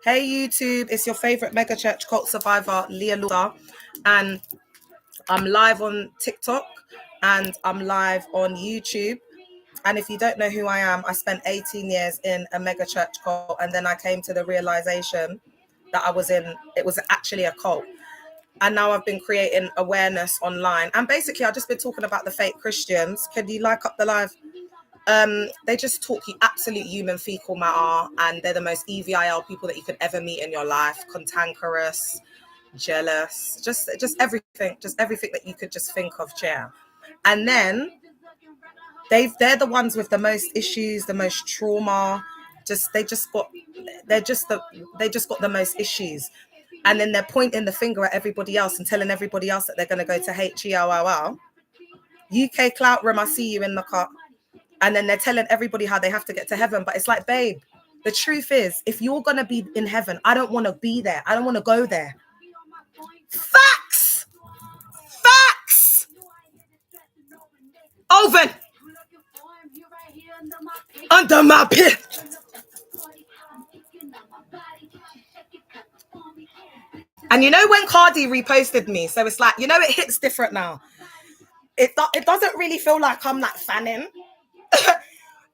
Hey YouTube, it's your favorite mega church cult survivor, Leah Lauder, and I'm live on TikTok and I'm live on YouTube. And if you don't know who I am, I spent 18 years in a mega church cult, and then I came to the realization that it was actually a cult. And now I've been creating awareness online. And basically, I've just been talking about the fake Christians. Can you like up the live? They just talk you absolute human fecal matter, and they're the most EVIL people that you could ever meet in your life. Cantankerous, jealous, just everything that you could just think of, chair. And then they're the ones with the most issues, the most trauma. They just got the most issues. And then they're pointing the finger at everybody else and telling everybody else that they're going to go to HELLL. UK Clout Room, I see you in the car. And then they're telling everybody how they have to get to heaven. But it's like, babe, the truth is, if you're going to be in heaven, I don't want to be there. I don't want to go there. Facts! Facts! Oven! Under my pit! And you know when Cardi reposted me, so it's like, it hits different now. It doesn't really feel like I'm like fanning.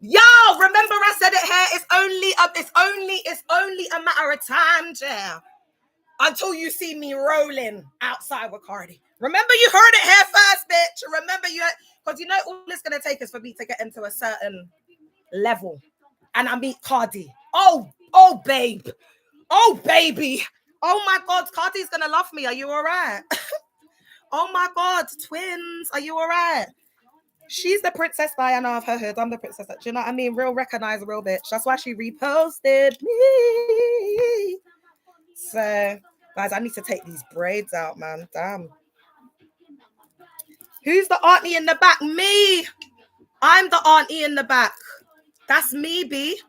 Yo, remember I said it here. It's only a matter of time, yeah, until you see me rolling outside with Cardi. Remember you heard it here first, bitch. Remember because all it's gonna take is for me to get into a certain level, and I meet Cardi. Oh, babe. Oh, baby. Oh my God, Cardi's gonna love me. Are you all right? Oh my God, twins. Are you all right? She's the Princess Diana of her hood. I'm the princess. Do you know what I mean? Real recognize a real bitch. That's why she reposted me. So, guys, I need to take these braids out, man. Damn. Who's the auntie in the back? Me. I'm the auntie in the back. That's me, B.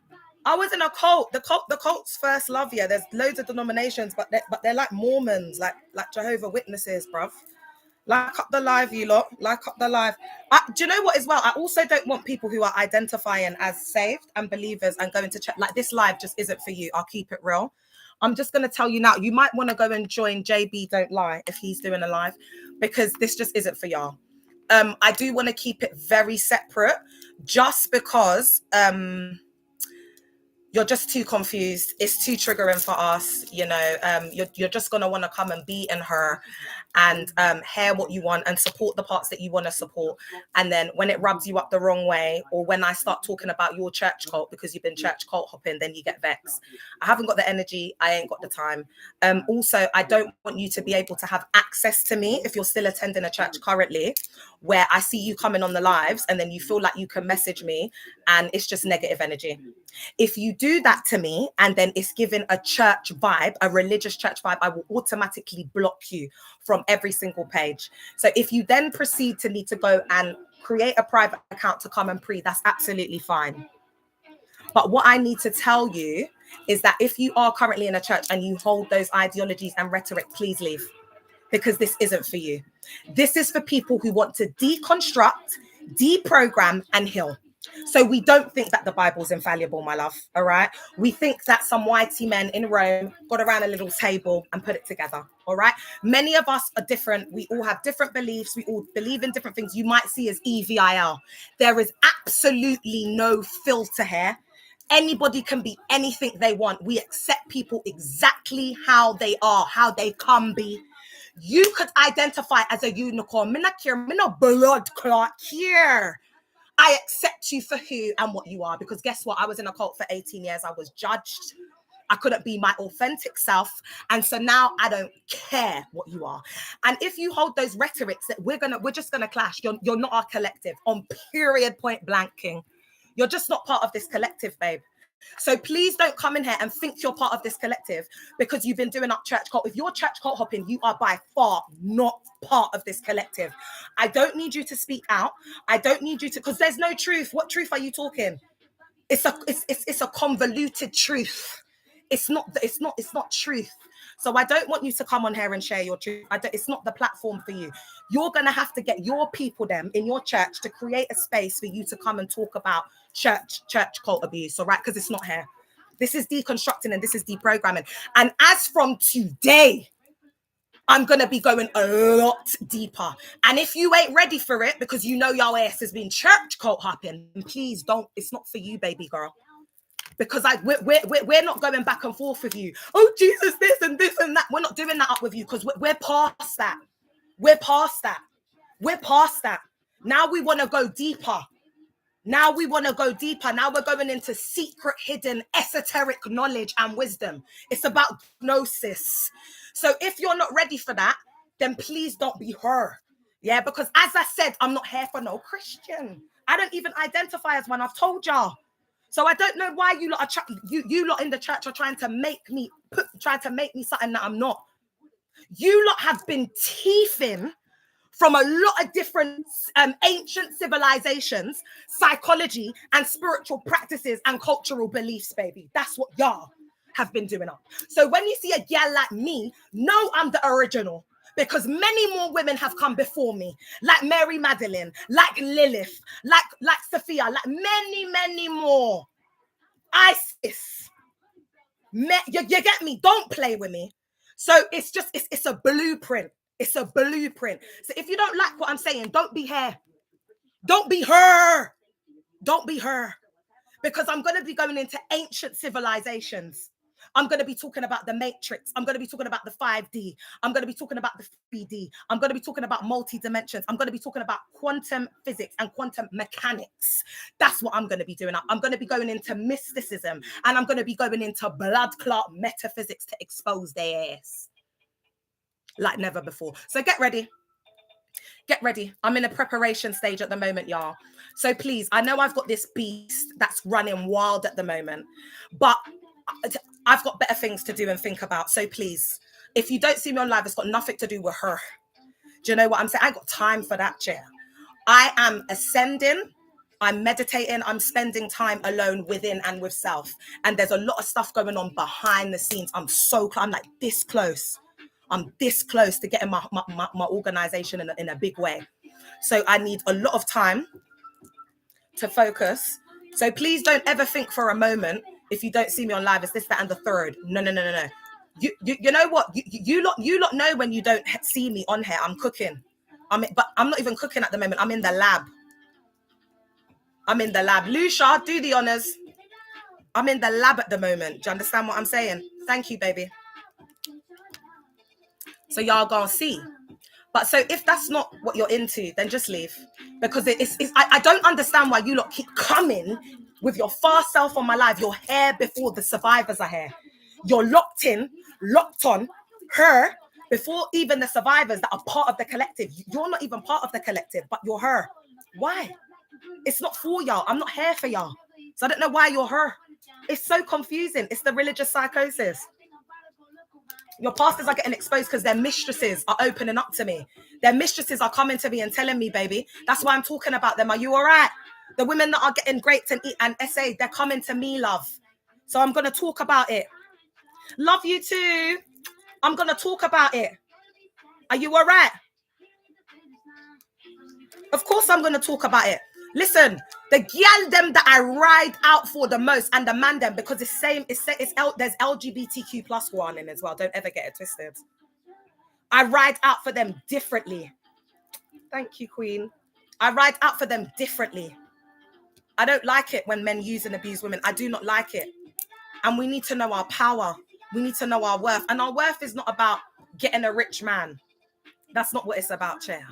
I was in a cult. The cult's first love. Yeah, there's loads of denominations, but they're like Mormons, like Jehovah Witnesses, bruv. Like up the live, you lot. Like up the live. Do you know what as well? I also don't want people who are identifying as saved and believers and going to check. Like, this live just isn't for you. I'll keep it real. I'm just going to tell you now, you might want to go and join JB Don't Lie if he's doing a live, because this just isn't for y'all. I do want to keep it very separate, just because you're just too confused. It's too triggering for us. You're just going to want to come and be in her and hear what you want and support the parts that you want to support. And then when it rubs you up the wrong way, or when I start talking about your church cult because you've been church cult hopping, then you get vexed. I haven't got the energy. I ain't got the time. Also, I don't want you to be able to have access to me if you're still attending a church currently, where I see you coming on the lives and then you feel like you can message me and it's just negative energy. If you do that to me and then it's given a church vibe, a religious church vibe, I will automatically block you from every single page. So if you then proceed to need to go and create a private account to come and pre, that's absolutely fine. But what I need to tell you is that if you are currently in a church and you hold those ideologies and rhetoric, please leave, because this isn't for you. This is for people who want to deconstruct, deprogram, and heal. So we don't think that the Bible's infallible, my love, all right? We think that some whitey men in Rome got around a little table and put it together, all right? Many of us are different. We all have different beliefs. We all believe in different things. You might see as EVIL. There is absolutely no filter here. Anybody can be anything they want. We accept people exactly how they are, how they can be. You could identify as a unicorn. Me not care, me no blood clot here. I accept you for who and what you are, because guess what? I was in a cult for 18 years. I was judged. I couldn't be my authentic self. And so now I don't care what you are. And if you hold those rhetorics that we're just gonna clash, you're not our collective, on period, point blank, king. You're just not part of this collective, babe. So please don't come in here and think you're part of this collective because you've been doing up church cult. If you're church cult hopping, you are by far not part of this collective. I don't need you to speak out. I don't need you to, because there's no truth. What truth are you talking? It's a convoluted truth. It's not truth. So I don't want you to come on here and share your truth. It's not the platform for you. You're going to have to get your people them in your church to create a space for you to come and talk about church cult abuse, all right? Because it's not here. This is deconstructing and this is deprogramming. And as from today, I'm going to be going a lot deeper. And if you ain't ready for it because you know your ass has been church cult hopping, please don't. It's not for you, baby girl. Because we're not going back and forth with you. Oh, Jesus, this and that. We're not doing that up with you because we're past that. We're past that. We're past that. Now we want to go deeper. Now we want to go deeper. Now we're going into secret, hidden, esoteric knowledge and wisdom. It's about gnosis. So if you're not ready for that, then please don't be her. Yeah, because as I said, I'm not here for no Christian. I don't even identify as one. I've told y'all. So I don't know why you lot are you lot in the church are trying to make me something that I'm not. You lot have been teething from a lot of different ancient civilizations, psychology and spiritual practices and cultural beliefs, baby. That's what y'all have been doing up. So when you see a gal like me, know I'm the original. Because many more women have come before me, like Mary Magdalene, like Lilith, like Sophia, like many more. ISIS. You get me? Don't play with me. So it's a blueprint. It's a blueprint. So if you don't like what I'm saying, don't be her. Don't be her. Don't be her. Because I'm going to be going into ancient civilizations. I'm going to be talking about the matrix. I'm going to be talking about the 5D. I'm going to be talking about the 3D. I'm going to be talking about multi-dimensions. I'm going to be talking about quantum physics and quantum mechanics. That's what I'm going to be doing. I'm going to be going into mysticism, and I'm going to be going into blood clot metaphysics to expose their ass like never before. So get ready. Get ready. I'm in a preparation stage at the moment, y'all. So please, I know I've got this beast that's running wild at the moment, but I've got better things to do and think about. So please, if you don't see me on live, it's got nothing to do with her. Do you know what I'm saying? I got time for that, chair. I am ascending. I'm meditating. I'm spending time alone within and with self. And there's a lot of stuff going on behind the scenes. I'm like this close. I'm this close to getting my organization in a big way. So I need a lot of time to focus. So please don't ever think for a moment, if you don't see me on live, it's this, that, and the third. No. You know what? You lot know when you don't see me on here, I'm cooking. But I'm not even cooking at the moment. I'm in the lab. Lucia, do the honors. I'm in the lab at the moment. Do you understand what I'm saying? Thank you, baby. So y'all gonna see. But so if that's not what you're into, then just leave. Because I don't understand why you lot keep coming with your fast self on my live. You're here before the survivors are here. You're locked on her before even the survivors that are part of the collective. You're not even part of the collective, but you're her. Why? It's not for y'all. I'm not here for y'all. So I don't know why you're her. It's so confusing. It's the religious psychosis. Your pastors are getting exposed because their mistresses are opening up to me. Their mistresses are coming to me and telling me, baby, that's why I'm talking about them. Are you all right? The women that are getting graped and SA, they're coming to me, love. So I'm going to talk about it. Love you too. I'm going to talk about it. Are you all right? Of course I'm going to talk about it. Listen, the gyal them that I ride out for the most and the man them, because there's LGBTQ plus one in as well. Don't ever get it twisted. I ride out for them differently. Thank you, Queen. I ride out for them differently. I don't like it when men use and abuse women. I do not like it. And we need to know our power. We need to know our worth. And our worth is not about getting a rich man. That's not what it's about, Chair.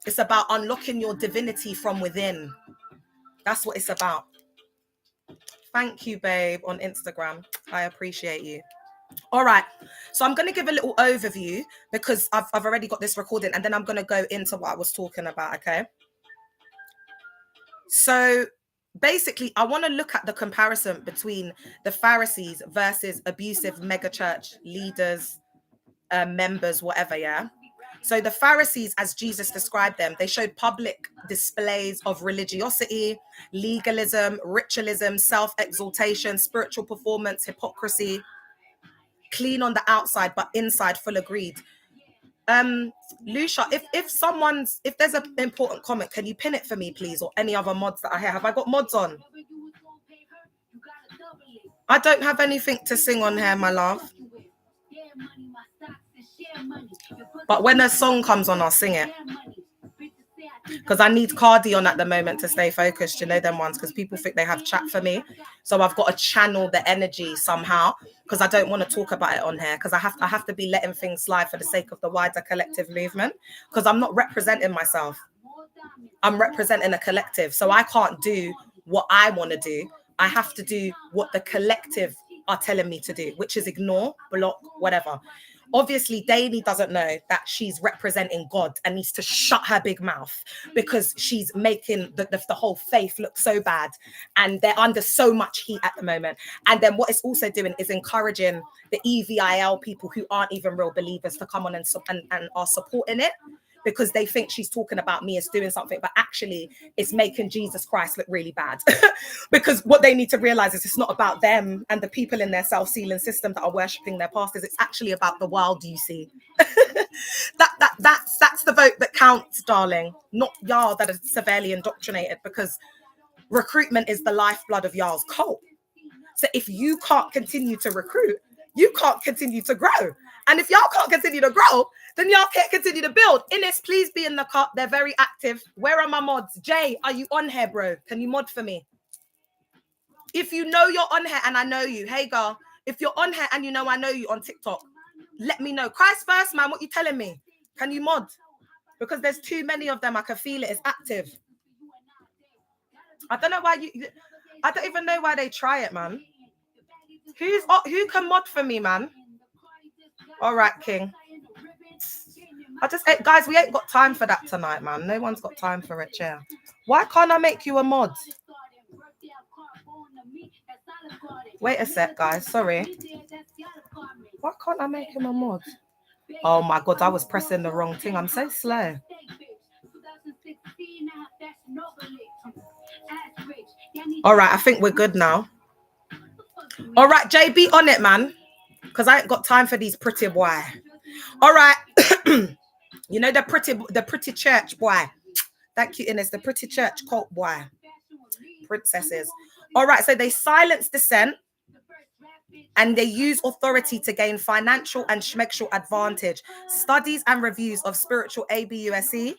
It's about unlocking your divinity from within. That's what it's about. Thank you, babe, on Instagram. I appreciate you. All right. So I'm going to give a little overview because I've already got this recording, and then I'm going to go into what I was talking about, okay? So basically, I want to look at the comparison between the Pharisees versus abusive megachurch leaders, members, whatever, yeah? So the Pharisees, as Jesus described them, they showed public displays of religiosity, legalism, ritualism, self-exaltation, spiritual performance, hypocrisy, clean on the outside, but inside full of greed. Lucia, if there's an important comment, can you pin it for me, please? Or any other mods that I have? Have I got mods on? I don't have anything to sing on here, my love. But when a song comes on, I'll sing it. Because I need Cardi on at the moment to stay focused, you know, them ones, because people think they have chat for me. So I've got to channel the energy somehow, because I don't want to talk about it on here, because I have to be letting things slide for the sake of the wider collective movement, because I'm not representing myself. I'm representing a collective. So I can't do what I want to do. I have to do what the collective are telling me to do, which is ignore, block, whatever. Obviously, Daily doesn't know that she's representing God and needs to shut her big mouth, because she's making the whole faith look so bad, and they're under so much heat at the moment. And then what it's also doing is encouraging the EVIL people who aren't even real believers to come on and are supporting it, because they think she's talking about me as doing something, but actually it's making Jesus Christ look really bad. Because what they need to realize is it's not about them and the people in their self-sealing system that are worshipping their pastors. It's actually about the world, you see. That's the vote that counts, darling, not y'all that are severely indoctrinated, because recruitment is the lifeblood of y'all's cult. So if you can't continue to recruit, you can't continue to grow. And if y'all can't continue to grow, then y'all can't continue to build. Ines, please be in the cut. They're very active. Where are my mods? Jay, are you on here, bro? Can you mod for me? If you know you're on here and I know you, hey girl, if you're on here and you know I know you on TikTok, let me know. Christ first, man, what you telling me? Can you mod? Because there's too many of them. I can feel it. It's active. I don't know why I don't even know why they try it, man. Who can mod for me, man? All right, King. Guys, we ain't got time for that tonight, man. No one's got time for it, yeah. Why can't I make you a mod? Wait a sec, guys. Sorry. Why can't I make him a mod? Oh my God, I was pressing the wrong thing. I'm so slow. All right, I think we're good now. All right, JB on it, man. Because I ain't got time for these pretty boy. All right. You know the pretty church boy. Thank you, Ines. The pretty church cult boy. Princesses. All right, so they silence dissent and they use authority to gain financial and schmexual advantage. Studies and reviews of spiritual abuse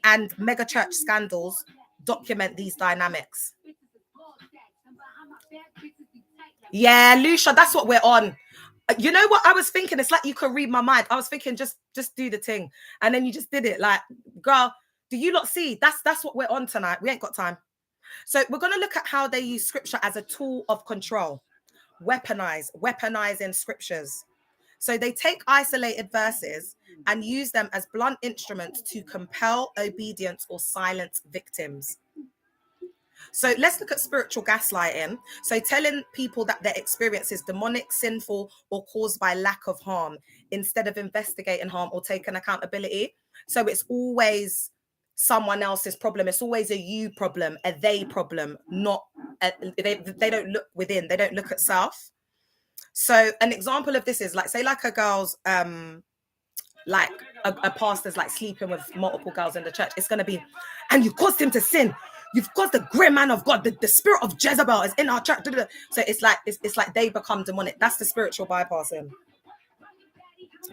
and megachurch scandals document these dynamics. Yeah, Lucia, that's what we're on. You know what I was thinking? It's like you could read my mind. I was thinking just do the thing, and then you just did it. Like, girl, do you not see? That's what we're on tonight. We ain't got time. So we're going to look at how they use scripture as a tool of control. Weaponizing scriptures. So they take isolated verses and use them as blunt instruments to compel obedience or silence victims. So let's look at spiritual gaslighting. So telling people that their experience is demonic, sinful, or caused by lack of harm instead of investigating harm or taking accountability. So it's always someone else's problem. It's always a you problem, a they problem, not they don't look within. They don't look at self. So an example of this is like, say like a girl's like a pastor's like sleeping with multiple girls in the church. It's going to be, and you caused him to sin. You've caused the great man of God. The spirit of Jezebel is in our church. So it's like they become demonic. That's the spiritual bypassing,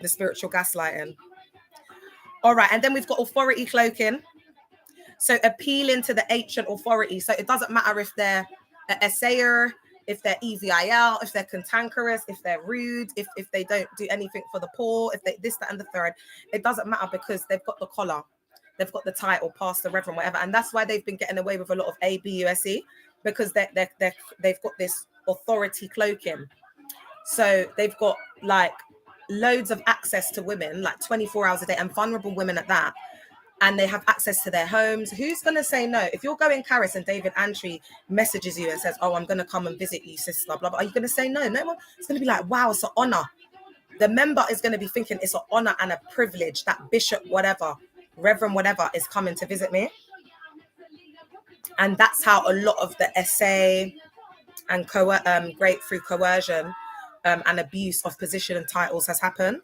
the spiritual gaslighting. All right, and then we've got authority cloaking. So appealing to the ancient authority. So it doesn't matter if they're an essayer, if they're EVIL, if they're cantankerous, if they're rude, if they don't do anything for the poor, if they this, that, and the third. It doesn't matter because they've got the collar. They've got the title, pastor, reverend, whatever. And that's why they've been getting away with a lot of ABUSE, because they've got this authority cloaking. So they've got like loads of access to women, like 24 hours a day, and vulnerable women at that. And they have access to their homes. Who's going to say no? If you're going Caris and David Antry messages you and says, oh, I'm going to come and visit you, sister, blah, blah, are you going to say no? No one. It's going to be like, wow, it's an honor. The member is going to be thinking it's an honor and a privilege that bishop, whatever, reverend, whatever, is coming to visit me. And that's how a lot of the essay and breakthrough coercion and abuse of position and titles has happened.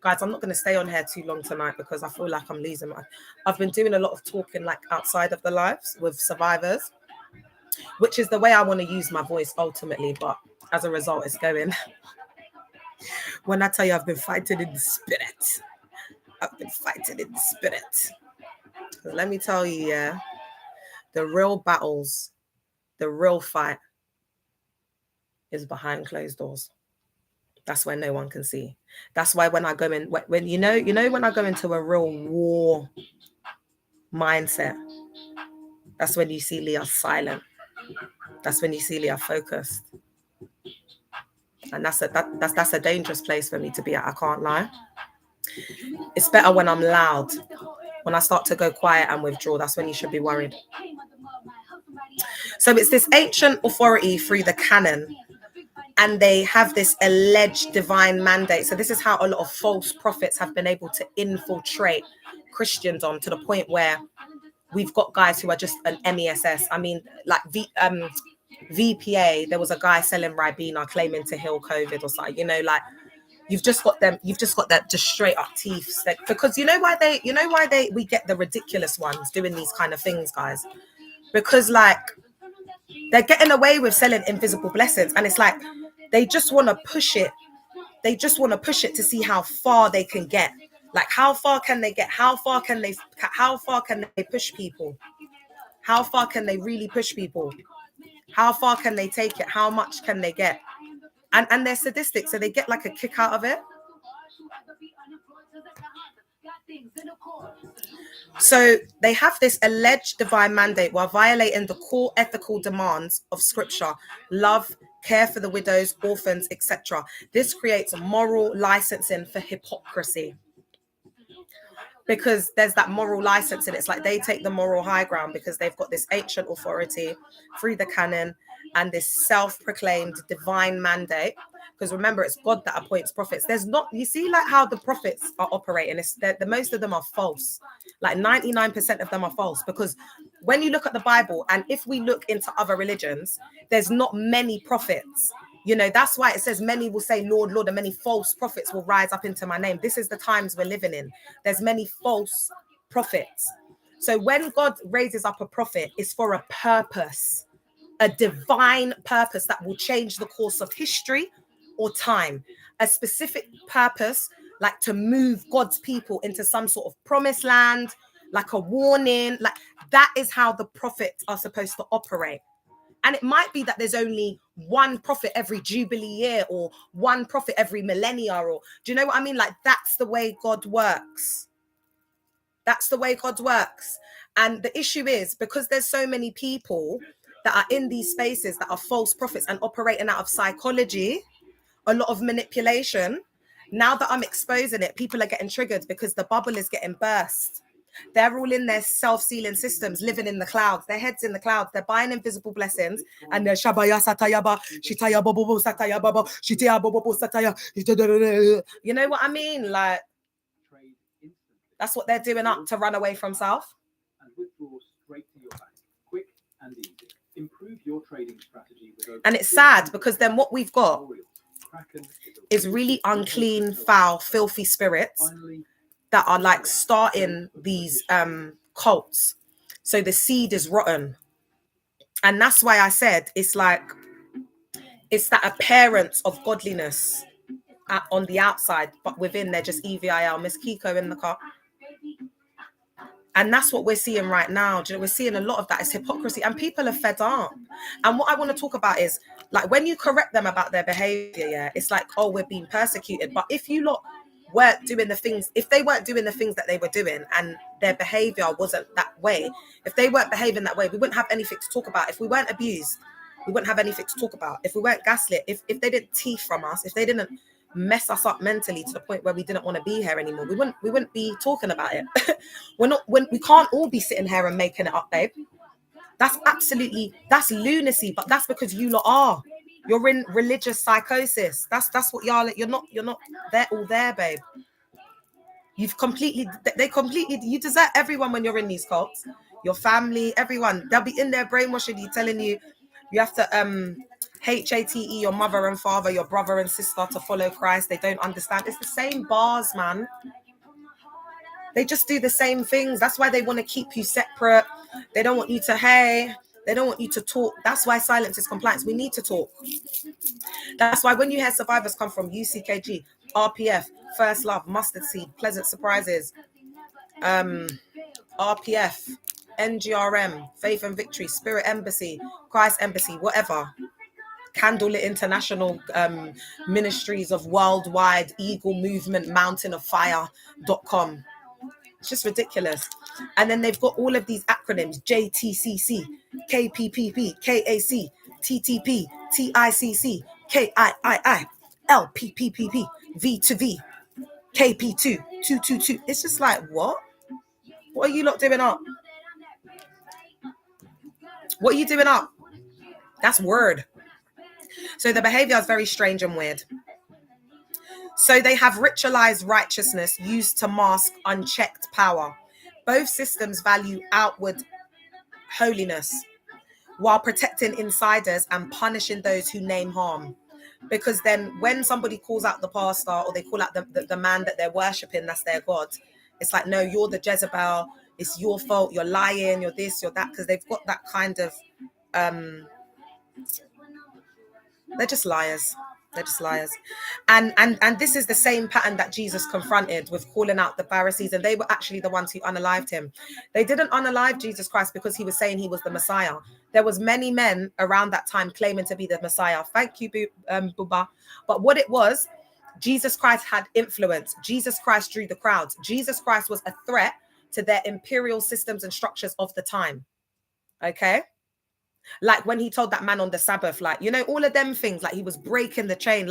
Guys, I'm not going to stay on here too long tonight because I feel like I'm losing I've been doing a lot of talking like outside of the lives with survivors. which is the way I want to use my voice ultimately. But as a result, it's going. When I tell you I've been fighting in the spirit, I've been fighting in the spirit. So let me tell you, yeah, the real battles, the real fight is behind closed doors. That's where no one can see. That's why when I go in, when you know, when I go into a real war mindset, that's when you see Leah silent. That's when you see Leah focused. And that's a dangerous place for me to be at. I can't lie. It's better when I'm loud. When I start to go quiet and withdraw, that's when you should be worried. So it's this ancient authority through the canon, and they have this alleged divine mandate. So this is how a lot of false prophets have been able to infiltrate Christendom to the point where we've got guys who are just an MESS. I mean, like VPA, there was a guy selling Ribena claiming to heal COVID or something, you know, like you've just got that just straight up thieves. Because you know why we get the ridiculous ones doing these kind of things, guys? Because like they're getting away with selling invisible blessings, and it's like they just want to push it. They just want to push it to see how far they can get. Like, how far can they get? How far can they push people? How far can they really push people? How far can they take it? How much can they get? And they're sadistic, so they get like a kick out of it. So they have this alleged divine mandate while violating the core ethical demands of scripture: love, care for the widows, orphans, etc. This creates moral licensing for hypocrisy. Because there's that moral licensing. It's like they take the moral high ground because they've got this ancient authority through the canon and this self-proclaimed divine mandate. Because remember, it's God that appoints prophets. There's not, you see, like how the prophets are operating. It's the most of them are false. Like 99% of them are false. Because when you look at the Bible, and if we look into other religions, there's not many prophets. You know, that's why it says many will say, Lord, Lord, and many false prophets will rise up into my name. This is the times we're living in. There's many false prophets. So when God raises up a prophet, it's for a purpose, a divine purpose that will change the course of history or time, a specific purpose, like to move God's people into some sort of promised land, like a warning. Like that is how the prophets are supposed to operate. And it might be that there's only one prophet every Jubilee year or one prophet every millennia, or do you know what I mean? Like that's the way God works. That's the way God works. And the issue is because there's so many people that are in these spaces that are false prophets and operating out of psychology, a lot of manipulation. Now that I'm exposing it, people are getting triggered because the bubble is getting burst. They're all in their self-sealing systems, living in the clouds. Their heads in the clouds. They're buying invisible blessings, and they're shabaya satayaba, shitaya bobo sataya baba, shitaya bobo sataya. You know what I mean? Like that's what they're doing up to run away from self. And withdraw straight to your bank, quick and easy. Improve your trading strategy. And it's sad because then what we've got is really unclean, foul, filthy spirits that are like starting these cults. So the seed is rotten. And that's why I said it's like, it's that appearance of godliness on the outside, but within they're just EVIL. Miss Kiko in the car. And that's what we're seeing right now. Do you know, we're seeing a lot of that. It's hypocrisy, and people are fed up. And what I want to talk about is, like, when you correct them about their behavior, yeah, it's like, oh, we're being persecuted. But if you lot weren't doing the things, if they weren't doing the things that they were doing and their behavior wasn't that way, if they weren't behaving that way, we wouldn't have anything to talk about. If we weren't abused, we wouldn't have anything to talk about. If we weren't gaslit, if they didn't teeth from us, if they didn't mess us up mentally to the point where we didn't want to be here anymore, we wouldn't be talking about it. We can't all be sitting here and making it up, babe. That's lunacy, but that's because you lot are. You're in religious psychosis. That's what y'all. You're not there all there, babe. You desert everyone when you're in these cults. Your family, everyone, they'll be in there brainwashing you, telling you have to HATE your mother and father, your brother and sister to follow Christ. They don't understand. It's the same bars, man. They just do the same things. That's why they want to keep you separate. They don't want you to, hey, They don't want you to talk. That's why silence is compliance. We need to talk. That's why when you hear survivors come from UCKG, RPF, First Love, Mustard Seed, Pleasant Surprises, RPF, NGRM, Faith and Victory, Spirit Embassy, Christ Embassy, whatever, Candlelit International, Ministries of Worldwide, Eagle Movement, Mountain of Fire.com. It's just ridiculous. And then they've got all of these acronyms: JTCC, KPPP, KAC, TTP, TICC, KIII, LPPPP, V2V, KP2, 222. It's just like, what? What are you lot doing up? What are you doing up? That's word. So the behavior is very strange and weird. So they have ritualized righteousness used to mask unchecked power. Both systems value outward holiness while protecting insiders and punishing those who name harm. Because then when somebody calls out the pastor or they call out the man that they're worshipping, that's their God, it's like, no, you're the Jezebel. It's your fault. You're lying. You're this, you're that. Because they've got that kind of, they're just liars. They're just liars. And this is the same pattern that Jesus confronted with calling out the Pharisees. And they were actually the ones who unalived him. They didn't unalive Jesus Christ because he was saying he was the Messiah. There was many men around that time claiming to be the Messiah. Thank you, Buba. But what it was, Jesus Christ had influence. Jesus Christ drew the crowds. Jesus Christ was a threat to their imperial systems and structures of the time. Okay? Like when he told that man on the Sabbath, like, you know, all of them things, like he was breaking the chain,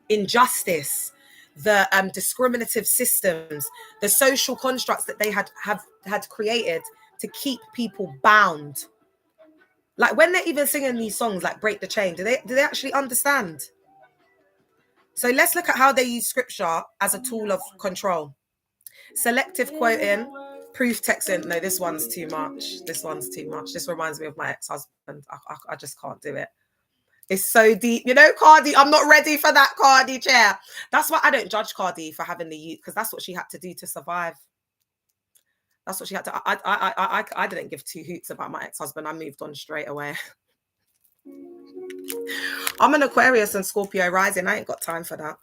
injustice, the discriminative systems, the social constructs that they had created to keep people bound. Like when they're even singing these songs like Break the Chain, do they actually understand? So let's look at how they use scripture as a tool of control. Selective quoting, proof texting. No, this one's too much. This one's too much. This reminds me of my ex-husband. I just can't do it. It's so deep. You know, Cardi, I'm not ready for that Cardi chair. That's why I don't judge Cardi for having the youth, because that's what she had to do to survive. That's what she had to. I didn't give two hoots about my ex-husband. I moved on straight away. I'm an Aquarius and Scorpio rising. I ain't got time for that.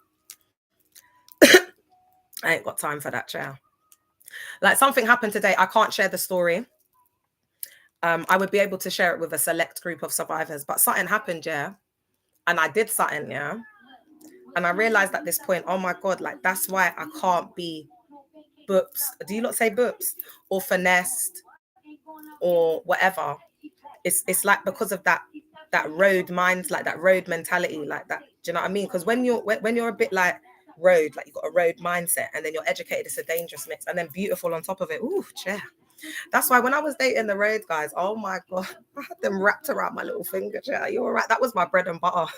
I ain't got time for that, chair. Like something happened today. I can't share the story. I would be able to share it with a select group of survivors, but something happened, yeah. And I did something, yeah. And I realized at this point, oh my God, like that's why I can't be boops. Do you not say boops or finessed or whatever? It's like because of that road mind, like that road mentality, like that. Do you know what I mean? Because when you're a bit like road, like you've got a road mindset, and then you're educated, it's a dangerous mix, and then beautiful on top of it. Ooh, chair. That's why when I was dating the road guys, oh my God, I had them wrapped around my little finger, chair. You're all right. That was my bread and butter.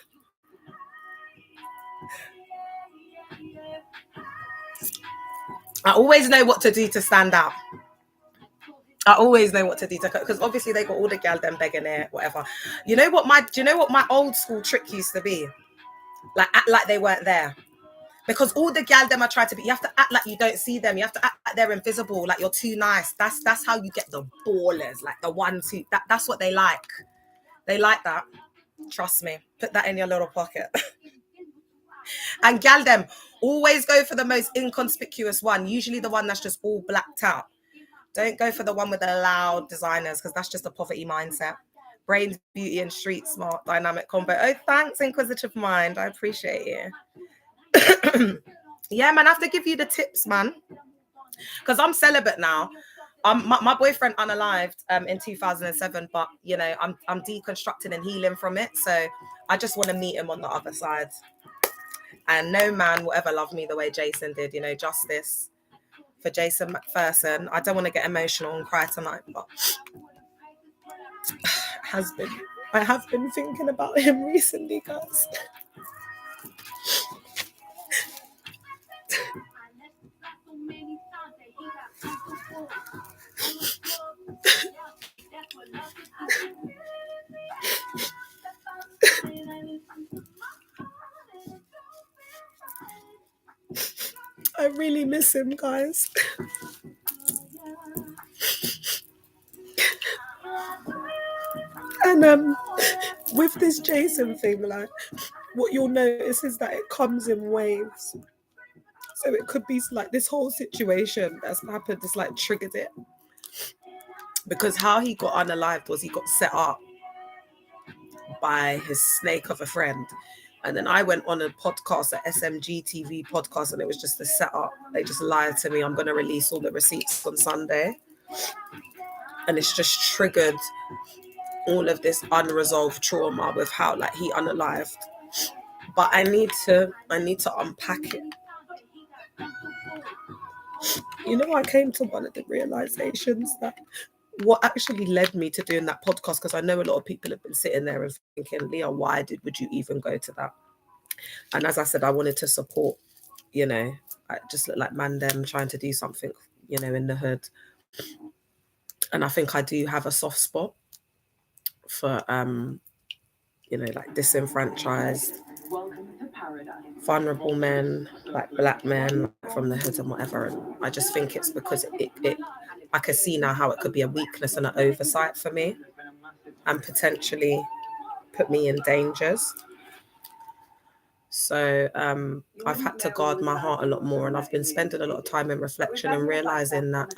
I always know what to do to stand out. I always know what to do because obviously they got all the gal them begging it, whatever. Do you know what my old school trick used to be? Like act like they weren't there. Because all the gal them I try to be, you have to act like you don't see them. You have to act like they're invisible, like you're too nice. That's how you get the ballers, like the ones who that's what they like. They like that. Trust me. Put that in your little pocket. And gal them always go for the most inconspicuous one, usually the one that's just all blacked out. Don't go for the one with the loud designers, because that's just a poverty mindset. Brains, beauty, and street smart dynamic combo. Oh, thanks, Inquisitive Mind. I appreciate you. Yeah, man, I have to give you the tips, man. Because I'm celibate now. My boyfriend unalived in 2007, but you know, I'm deconstructing and healing from it. So I just want to meet him on the other side. And no man will ever love me the way Jason did. You know, justice for Jason McPherson. I don't want to get emotional and cry tonight, but I have been thinking about him recently, guys. I really miss him, guys. And with this Jason thing, like, what you'll notice is that it comes in waves. So it could be like this whole situation that's happened just like triggered it. Because how he got unalived was he got set up by his snake of a friend. And then I went on a podcast, a SMG TV podcast, and it was just a setup. They just lied to me. I'm going to release all the receipts on Sunday. And it's just triggered all of this unresolved trauma with how like he unalived. But I need to unpack it. You know, I came to one of the realizations that what actually led me to doing that podcast, because I know a lot of people have been sitting there and thinking, Leah, why would you even go to that? And as I said, I wanted to support, you know, I just look like Mandem trying to do something, you know, in the hood. And I think I do have a soft spot for, you know, like disenfranchised, vulnerable men, like black men from the hood and whatever. And I just think it's because it I can see now how it could be a weakness and an oversight for me and potentially put me in dangers. So I've had to guard my heart a lot more, and I've been spending a lot of time in reflection and realizing that,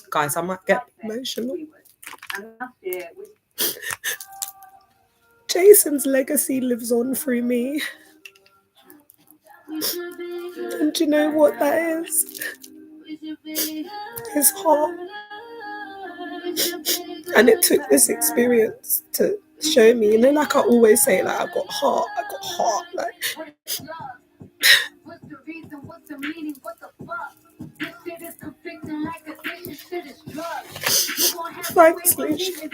guys, I might get emotional. Jason's legacy lives on through me. And do you know what that is? His heart. And it took this experience to show me, you know, like I always say, like, I've got heart, like. Thanks, Lucia.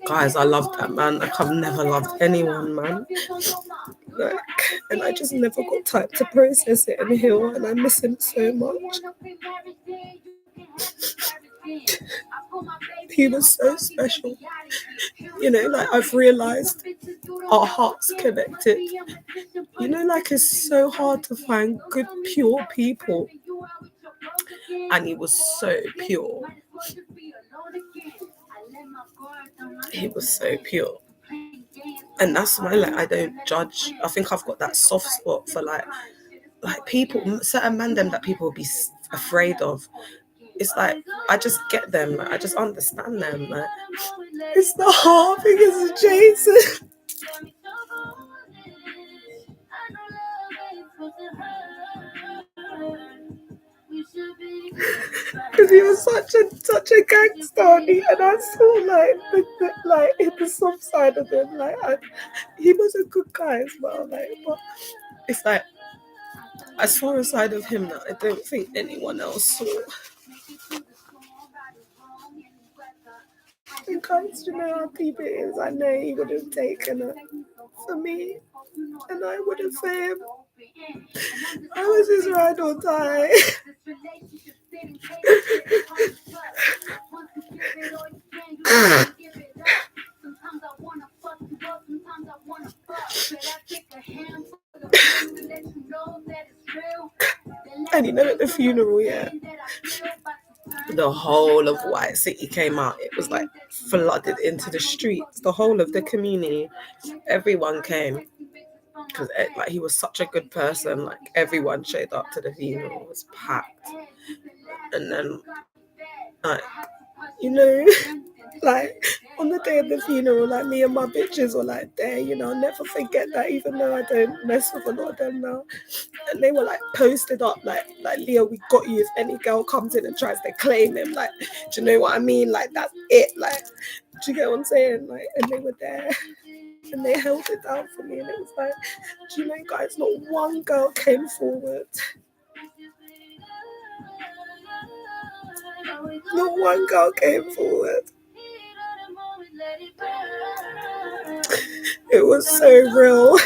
Guys, I love that man. Like, I've never loved anyone, man. Like, and I just never got time to process it and heal, and I miss him so much. He was so special. You know, like, I've realized our hearts connected. You know, like, it's so hard to find good, pure people. And he was so pure. He was so pure. And that's why, like, I don't judge. I think I've got that soft spot for like people, certain mandem that people will be afraid of. It's like, I just get them. Like, I just understand them. Like, it's the heart because of Jason. Because he was such a gangster, and I saw like the soft side of him. Like, he was a good guy as well. Like, but it's like I saw a side of him that I don't think anyone else saw. And guys, you know how deep it is. I know he would have taken it for me, and I would have for him. I was his ride or die. And you know, at the funeral, yeah, the whole of White City came out. It was like flooded into the streets. The whole of the community, everyone came. Because like, he was such a good person. Like, everyone showed up to the funeral. It was packed. And then, like, you know, like, on the day of the funeral, like, me and my bitches were like there, you know. I'll never forget that, even though I don't mess with a lot of them now. And they were like posted up, like Leah, we got you if any girl comes in and tries to claim him. Like, do you know what I mean? Like, that's it. Like, do you get what I'm saying? Like, and they were there. And they held it down for me, and it was like, do you know, guys, not one girl came forward. Not one girl came forward. It was so real.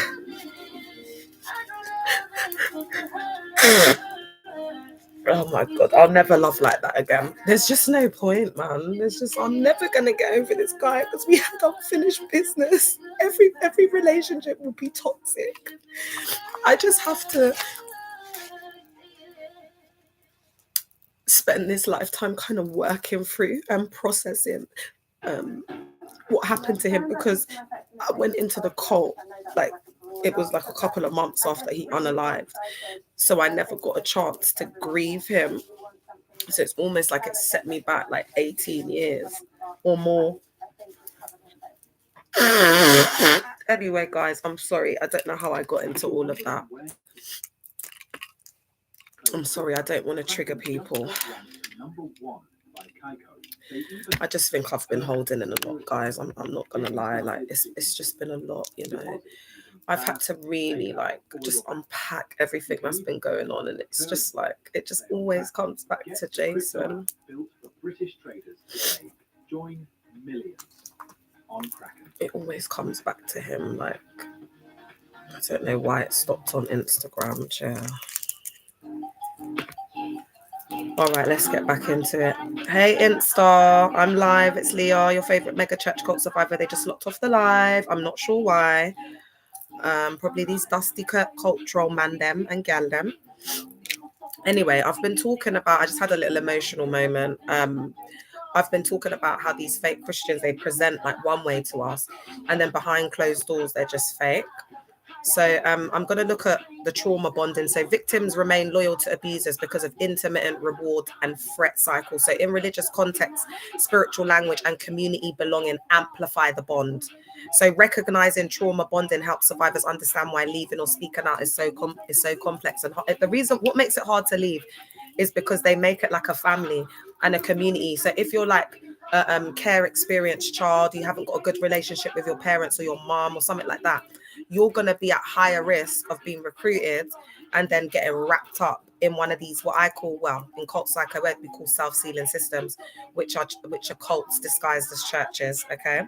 Oh my God, I'll never love like that again. There's just no point, man. I'm never gonna get over this guy because we had unfinished business. Every relationship will be toxic. I just have to spend this lifetime kind of working through and processing what happened to him, because I went into the cult, like, it was like a couple of months after he unalived. So I never got a chance to grieve him. So it's almost like it set me back like 18 years or more. Anyway, guys, I'm sorry. I don't know how I got into all of that. I'm sorry. I don't want to trigger people. I just think I've been holding in a lot, guys. I'm not gonna lie. Like, it's just been a lot, you know. I've had to really like just unpack everything that's been going on, and it's just like it just always comes back to Jason. It always comes back to him. Like, I don't know why it stopped on Instagram, chair. All right, let's get back into it. Hey, Insta, I'm live. It's Leah, your favorite mega church cult survivor. They just locked off the live. I'm not sure why. Probably these dusty cult troll man them and gal them. Anyway, I've been talking about, I just had a little emotional moment. I've been talking about how these fake Christians, they present like one way to us, and then behind closed doors, they're just fake. So I'm going to look at the trauma bonding. So victims remain loyal to abusers because of intermittent reward and threat cycles. So in religious context, spiritual language and community belonging amplify the bond. So recognizing trauma bonding helps survivors understand why leaving or speaking out is so complex. And the reason what makes it hard to leave is because they make it like a family and a community. So if you're like a care experienced child, you haven't got a good relationship with your parents or your mom or something like that, you're going to be at higher risk of being recruited and then getting wrapped up in one of these, what I call, well, in cult psychoed, we call self-sealing systems, which are cults disguised as churches, okay?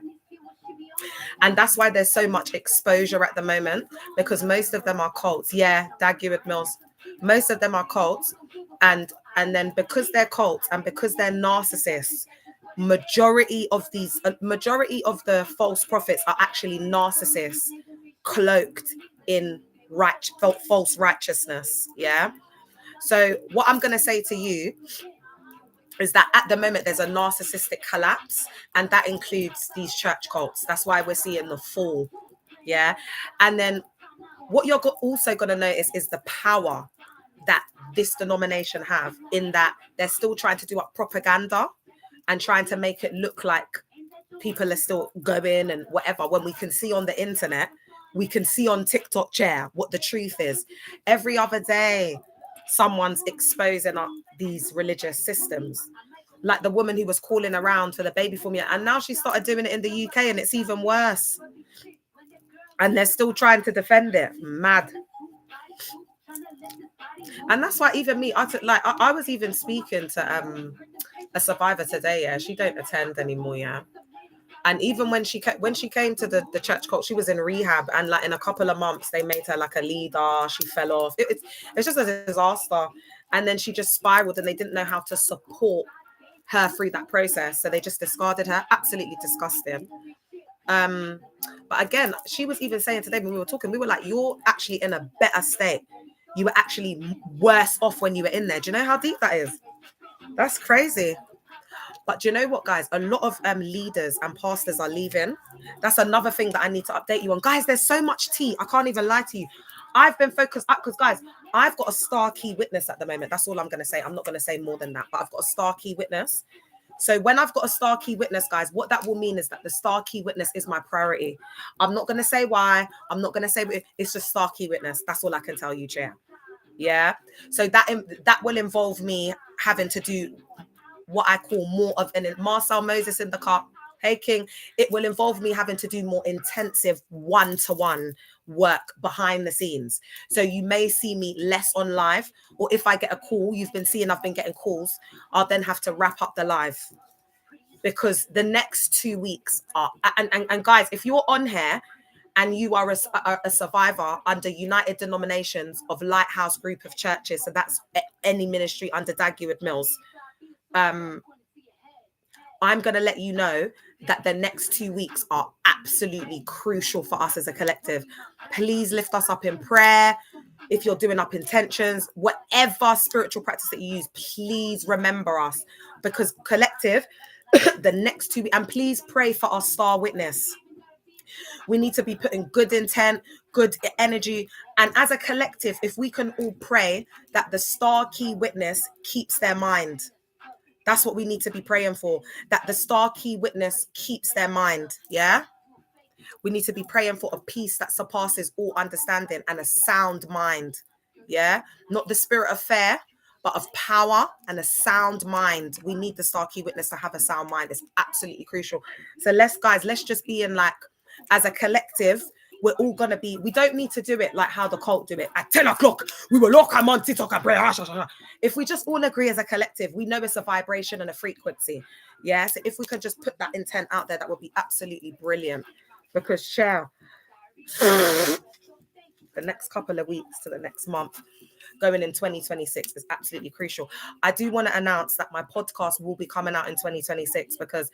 And that's why there's so much exposure at the moment, because most of them are cults. Yeah, Dagwood Mills, most of them are cults. And then because they're cults and because they're narcissists, majority of the false prophets are actually narcissists cloaked in false righteousness. Yeah. So what I'm going to say to you is that at the moment there's a narcissistic collapse, and that includes these church cults. That's why we're seeing the fall. Yeah. And then what you're also going to notice is the power that this denomination have, in that they're still trying to do up propaganda and trying to make it look like people are still going and whatever, when we can see on the internet, we can see on TikTok chair what the truth is. Every other day, someone's exposing up these religious systems. Like the woman who was calling around for the baby formula, and now she started doing it in the UK, and it's even worse. And they're still trying to defend it. Mad. And that's why even me, I was even speaking to a survivor today. Yeah, she don't attend anymore. Yeah. And even when she came to the church cult, she was in rehab, and like in a couple of months they made her like a leader. She fell off. It's just a disaster. And then she just spiraled, and they didn't know how to support her through that process, so they just discarded her. Absolutely disgusting. But again, she was even saying today when we were talking, we were like, you're actually in a better state. You were actually worse off when you were in there. Do you know how deep that is? That's crazy. But do you know what, guys? A lot of leaders and pastors are leaving. That's another thing that I need to update you on. Guys, there's so much tea. I can't even lie to you. I've been focused up because, guys, I've got a star key witness at the moment. That's all I'm going to say. I'm not going to say more than that, but I've got a star key witness. So when I've got a star key witness, guys, what that will mean is that the star key witness is my priority. I'm not going to say why. I'm not going to say it's just star key witness. That's all I can tell you, Chair. Yeah. So that will involve me having to do what I call more of an Marcel Moses in the car. Hey, King. It will involve me having to do more intensive one-to-one work behind the scenes. So you may see me less on live, or if I get a call, you've been seeing I've been getting calls, I'll then have to wrap up the live, because the next 2 weeks are, and guys, if you're on here and you are a survivor under United Denominations of Lighthouse Group of Churches, so that's any ministry under Dagwood Mills, I'm going to let you know that the next 2 weeks are absolutely crucial for us as a collective. Please lift us up in prayer. If you're doing up intentions, whatever spiritual practice that you use, please remember us, because collective, the next 2 weeks. And please pray for our star witness. We need to be putting good intent, good energy. And as a collective, if we can all pray that the star key witness keeps their mind. That's what we need to be praying for. That the star key witness keeps their mind. Yeah. We need to be praying for a peace that surpasses all understanding and a sound mind. Yeah. Not the spirit of fear, but of power and a sound mind. We need the star key witness to have a sound mind. It's absolutely crucial. So let's just be in like, as a collective, we're all going to be, we don't need to do it like how the cult do it. At 10 o'clock, we will lock our on TikTok and pray. If we just all agree as a collective, we know it's a vibration and a frequency. Yeah. So if we could just put that intent out there, that would be absolutely brilliant. Because share the next couple of weeks to the next month, going in 2026 is absolutely crucial. I do want to announce that my podcast will be coming out in 2026 because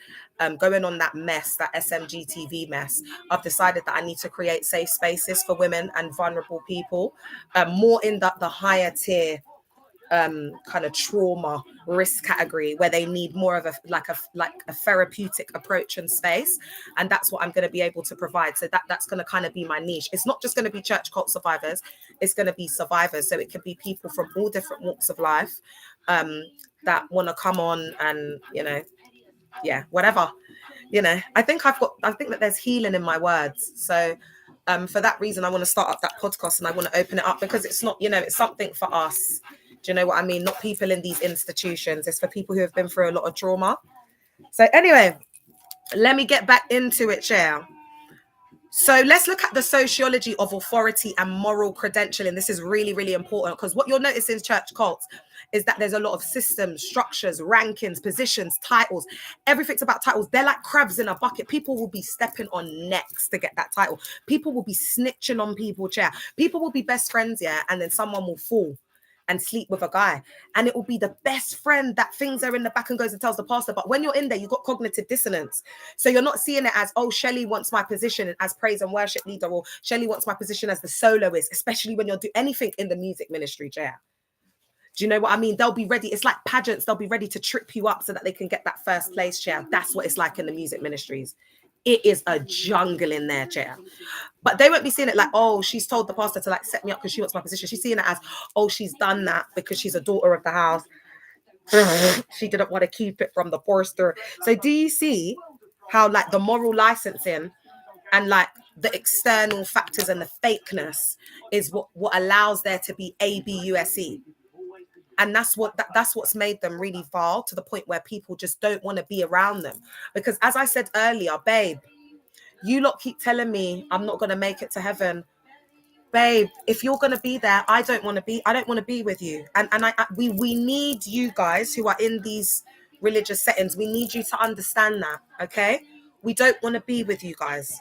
going on that mess, that SMG TV mess, I've decided that I need to create safe spaces for women and vulnerable people, more in the higher tier kind of trauma risk category where they need more of a therapeutic approach and space, and that's what I'm going to be able to provide. So that's going to kind of be my niche. It's not just going to be church cult survivors, it's going to be survivors. So it could be people from all different walks of life that want to come on and whatever. I think that there's healing in my words. So for that reason, I want to start up that podcast and I want to open it up because it's not, it's something for us. Do you know what I mean? Not people in these institutions. It's for people who have been through a lot of trauma. So anyway, let me get back into it, Cher. So let's look at the sociology of authority and moral credentialing. This is really, really important because what you'll notice in church cults is that there's a lot of systems, structures, rankings, positions, titles. Everything's about titles. They're like crabs in a bucket. People will be stepping on necks to get that title. People will be snitching on people, Chair. People will be best friends, yeah, and then someone will fall and sleep with a guy. And it will be the best friend that things are in the back and goes and tells the pastor. But when you're in there, you've got cognitive dissonance. So you're not seeing it as, oh, Shelley wants my position as praise and worship leader, or Shelley wants my position as the soloist, especially when you're doing anything in the music ministry, Chair. Do you know what I mean? They'll be ready. It's like pageants. They'll be ready to trip you up so that they can get that first place, Chair. That's what it's like in the music ministries. It is a jungle in there, Chair. But they won't be seeing it like, oh, she's told the pastor to like set me up because she wants my position. She's seeing it as, oh, she's done that because she's a daughter of the house. She didn't want to keep it from the pastor. So do you see how like the moral licensing and like the external factors and the fakeness is what allows there to be ABUSE? And that's what's made them really vile to the point where people just don't want to be around them. Because as I said earlier, babe, you lot keep telling me I'm not going to make it to heaven. Babe, if you're going to be there, I don't want to be with you. And we need you guys who are in these religious settings. We need you to understand that, okay? We don't want to be with you guys.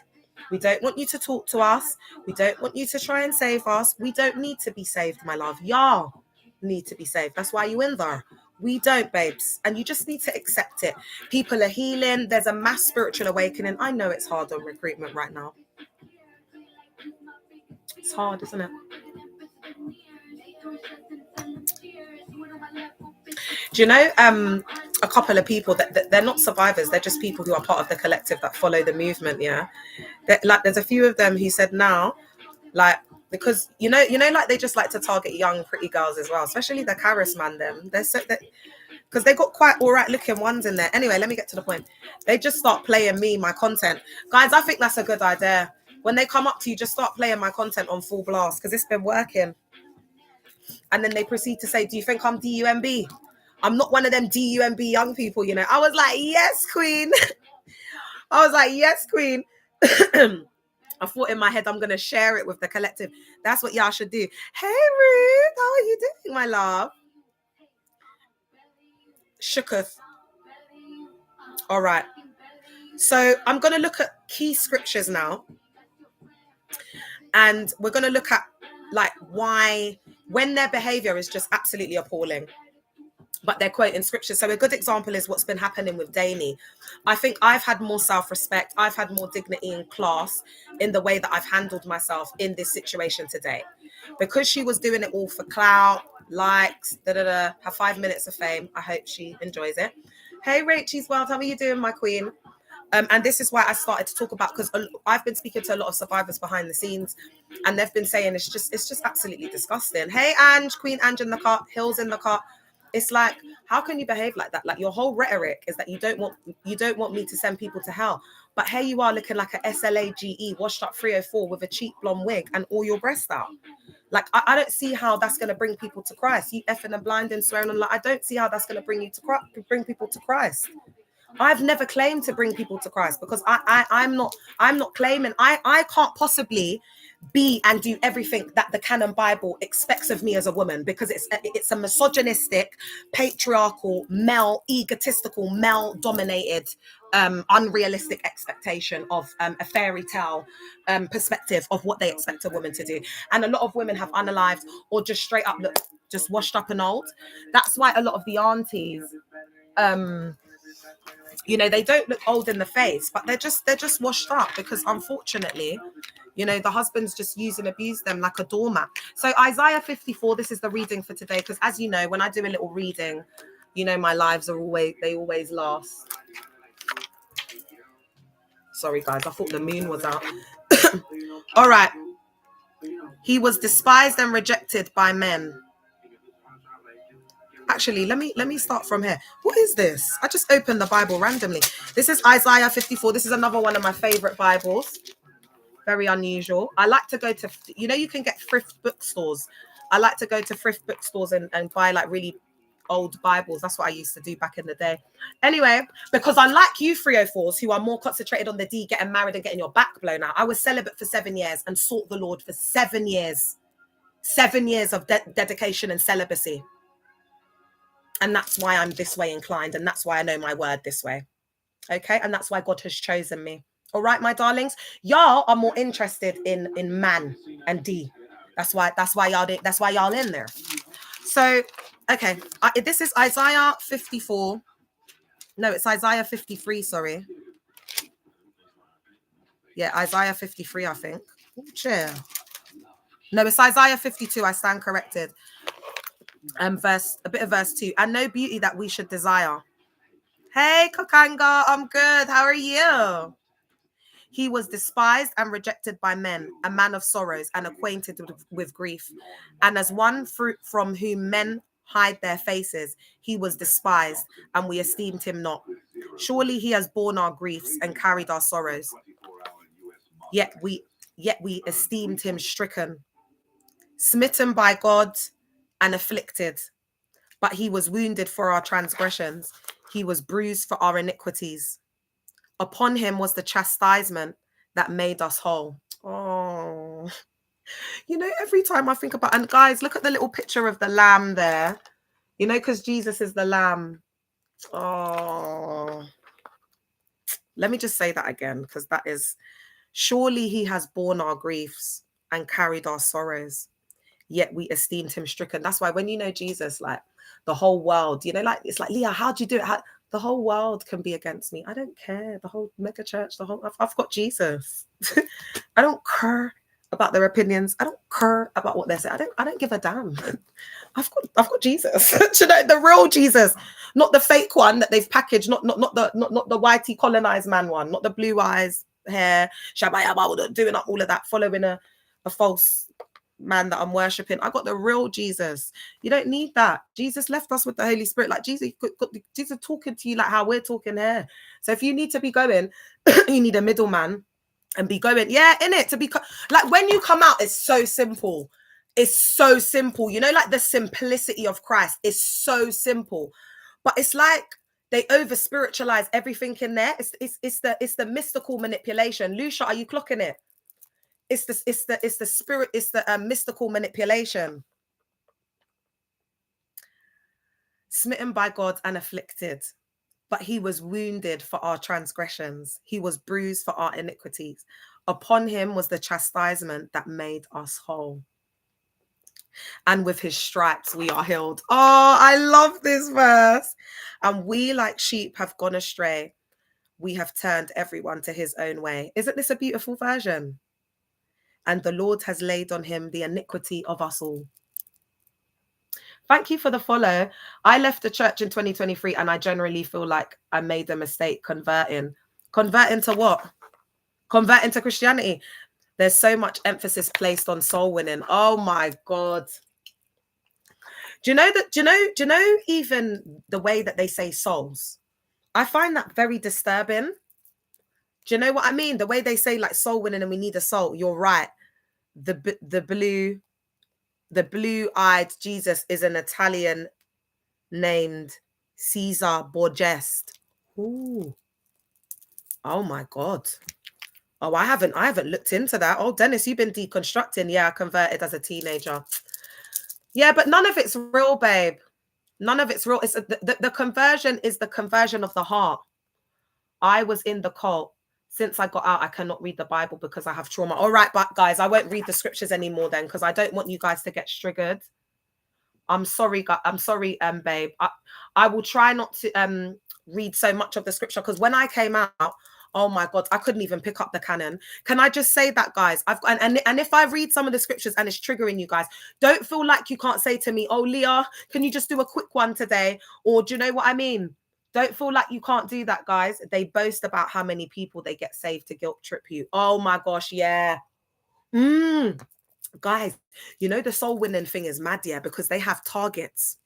We don't want you to talk to us. We don't want you to try and save us. We don't need to be saved, my love. Y'all need to be saved. That's why you in there. We don't, babes. And you just need to accept it. People are healing. There's a mass spiritual awakening. I know it's hard on recruitment right now. It's hard, isn't it? Do you know a couple of people that they're not survivors, they're just people who are part of the collective that follow the movement, yeah? Like there's a few of them who said now, like, because you know, like they just like to target young, pretty girls as well, especially the Karis man them. They're so that because they got quite all right looking ones in there. Anyway, let me get to the point. They just start playing my content. Guys, I think that's a good idea. When they come up to you, just start playing my content on full blast because it's been working. And then they proceed to say, do you think I'm DUMB? I'm not one of them DUMB young people, you know. I was like, yes, queen. I was like, yes, queen. I thought in my head, I'm going to share it with the collective. That's what y'all should do. Hey, Ruth, how are you doing, my love? Shooketh. All right. So I'm going to look at key scriptures now. And we're going to look at like why, when their behavior is just absolutely appalling, but they're quoting scripture. So a good example is what's been happening with Danny. I think I've had more self-respect. I've had more dignity and class in the way that I've handled myself in this situation today. Because she was doing it all for clout, likes, her 5 minutes of fame. I hope she enjoys it. Hey, Rachel's World, how are you doing, my queen? And this is why I started to talk about, because I've been speaking to a lot of survivors behind the scenes, and they've been saying it's just absolutely disgusting. Hey, Ange, Queen Ange in the cut, Hills in the cut. It's like, how can you behave like that? Like, your whole rhetoric is that you don't want me to send people to hell, but here you are looking like a SLAGE washed up 304 with a cheap blonde wig and all your breasts out. Like, I don't see how that's going to bring people to Christ. You effing and blind and swearing on, like, I don't see how that's going to bring people to Christ. I've never claimed to bring people to Christ, because I'm not claiming, I can't possibly be and do everything that the canon Bible expects of me as a woman, because it's a misogynistic, patriarchal, male, egotistical, male dominated, unrealistic expectation of a fairy tale perspective of what they expect a woman to do. And a lot of women have unalived or just straight up look just washed up and old. That's why a lot of the aunties, they don't look old in the face, but they're just washed up, because unfortunately, the husbands just use and abuse them like a doormat. So Isaiah 54, this is the reading for today, because as you know, when I do a little reading, my lives always last. Sorry guys, I thought the moon was out. All right. He was despised and rejected by men. Actually, let me start from here. What is this? I just opened the Bible randomly. This is Isaiah 54. This is another one of my favorite Bibles. Very unusual. I like to go to, you can get thrift bookstores. I like to go to thrift bookstores and buy like really old Bibles. That's what I used to do back in the day. Anyway, because unlike you 304s who are more concentrated on the D, getting married and getting your back blown out, I was celibate for 7 years and sought the Lord for 7 years. 7 years of dedication and celibacy. And that's why I'm this way inclined. And that's why I know my word this way. Okay. And that's why God has chosen me. All right, my darlings. Y'all are more interested in man and D. That's why y'all in there. So, okay. This is Isaiah 54. No, it's Isaiah 53. Sorry. Yeah, Isaiah 53, I think. Chill. No, it's Isaiah 52. I stand corrected. A bit of verse 2. And no beauty that we should desire. Hey, Kokanga, I'm good. How are you? He was despised and rejected by men, a man of sorrows and acquainted with grief. And as one from whom men hide their faces, he was despised, and we esteemed him not. Surely he has borne our griefs and carried our sorrows. Yet we esteemed him stricken, smitten by God and afflicted. But he was wounded for our transgressions. He was bruised for our iniquities. Upon him was the chastisement that made us whole. Oh, every time I think about, and guys, look at the little picture of the lamb there, because Jesus is the lamb. Oh, let me just say that again, because that is, surely he has borne our griefs and carried our sorrows, yet we esteemed him stricken. That's why when Jesus, like the whole world, like, it's like, Leah, how'd you do it? The whole world can be against me. I don't care. The whole mega church, I've got Jesus. I don't care about their opinions. I don't care about what they say. I don't give a damn. I've got Jesus. The real Jesus, not the fake one that they've packaged, not the whitey colonized man one, not the blue eyes, hair, shabaya, doing up all of that, following a false man that I'm worshiping. I got the real Jesus. You don't need that. Jesus left us with the Holy Spirit. Like Jesus talking to you like how we're talking here. So if you need to be going, you need a middleman and be going. Yeah, in it to be like when you come out, it's so simple. It's so simple. Like the simplicity of Christ is so simple, but it's like they over spiritualize everything in there. It's the mystical manipulation. Lucia, are you clocking it? It's the spirit, it's the mystical manipulation. Smitten by God and afflicted, but he was wounded for our transgressions. He was bruised for our iniquities. Upon him was the chastisement that made us whole. And with his stripes we are healed. Oh, I love this verse. And we like sheep have gone astray. We have turned everyone to his own way. Isn't this a beautiful version? And the Lord has laid on him the iniquity of us all. Thank you for the follow. I left the church in 2023 and I generally feel like I made a mistake converting. Converting to what? Converting to Christianity. There's so much emphasis placed on soul winning. Oh my God. Do you know that? Do you know even the way that they say souls? I find that very disturbing. Do you know what I mean? The way they say like soul winning and we need a soul. You're right. The blue-eyed Jesus is an Italian named Caesar Borgia. Ooh. Oh my God. Oh, I haven't looked into that. Oh, Dennis, you've been deconstructing. Yeah, I converted as a teenager. Yeah, but none of it's real, babe. None of it's real. It's the conversion is the conversion of the heart. I was in the cult. Since I got out, I cannot read the Bible because I have trauma. All right, but guys, I won't read the scriptures anymore then because I don't want you guys to get triggered. I'm sorry, babe. I will try not to read so much of the scripture because when I came out, oh my God, I couldn't even pick up the canon. Can I just say that, guys? And if I read some of the scriptures and it's triggering you guys, don't feel like you can't say to me, oh, Leah, can you just do a quick one today? Or do you know what I mean? Don't feel like you can't do that, guys. They boast about how many people they get saved to guilt trip you. Oh my gosh, yeah. Guys, you know the soul winning thing is mad, yeah, because they have targets.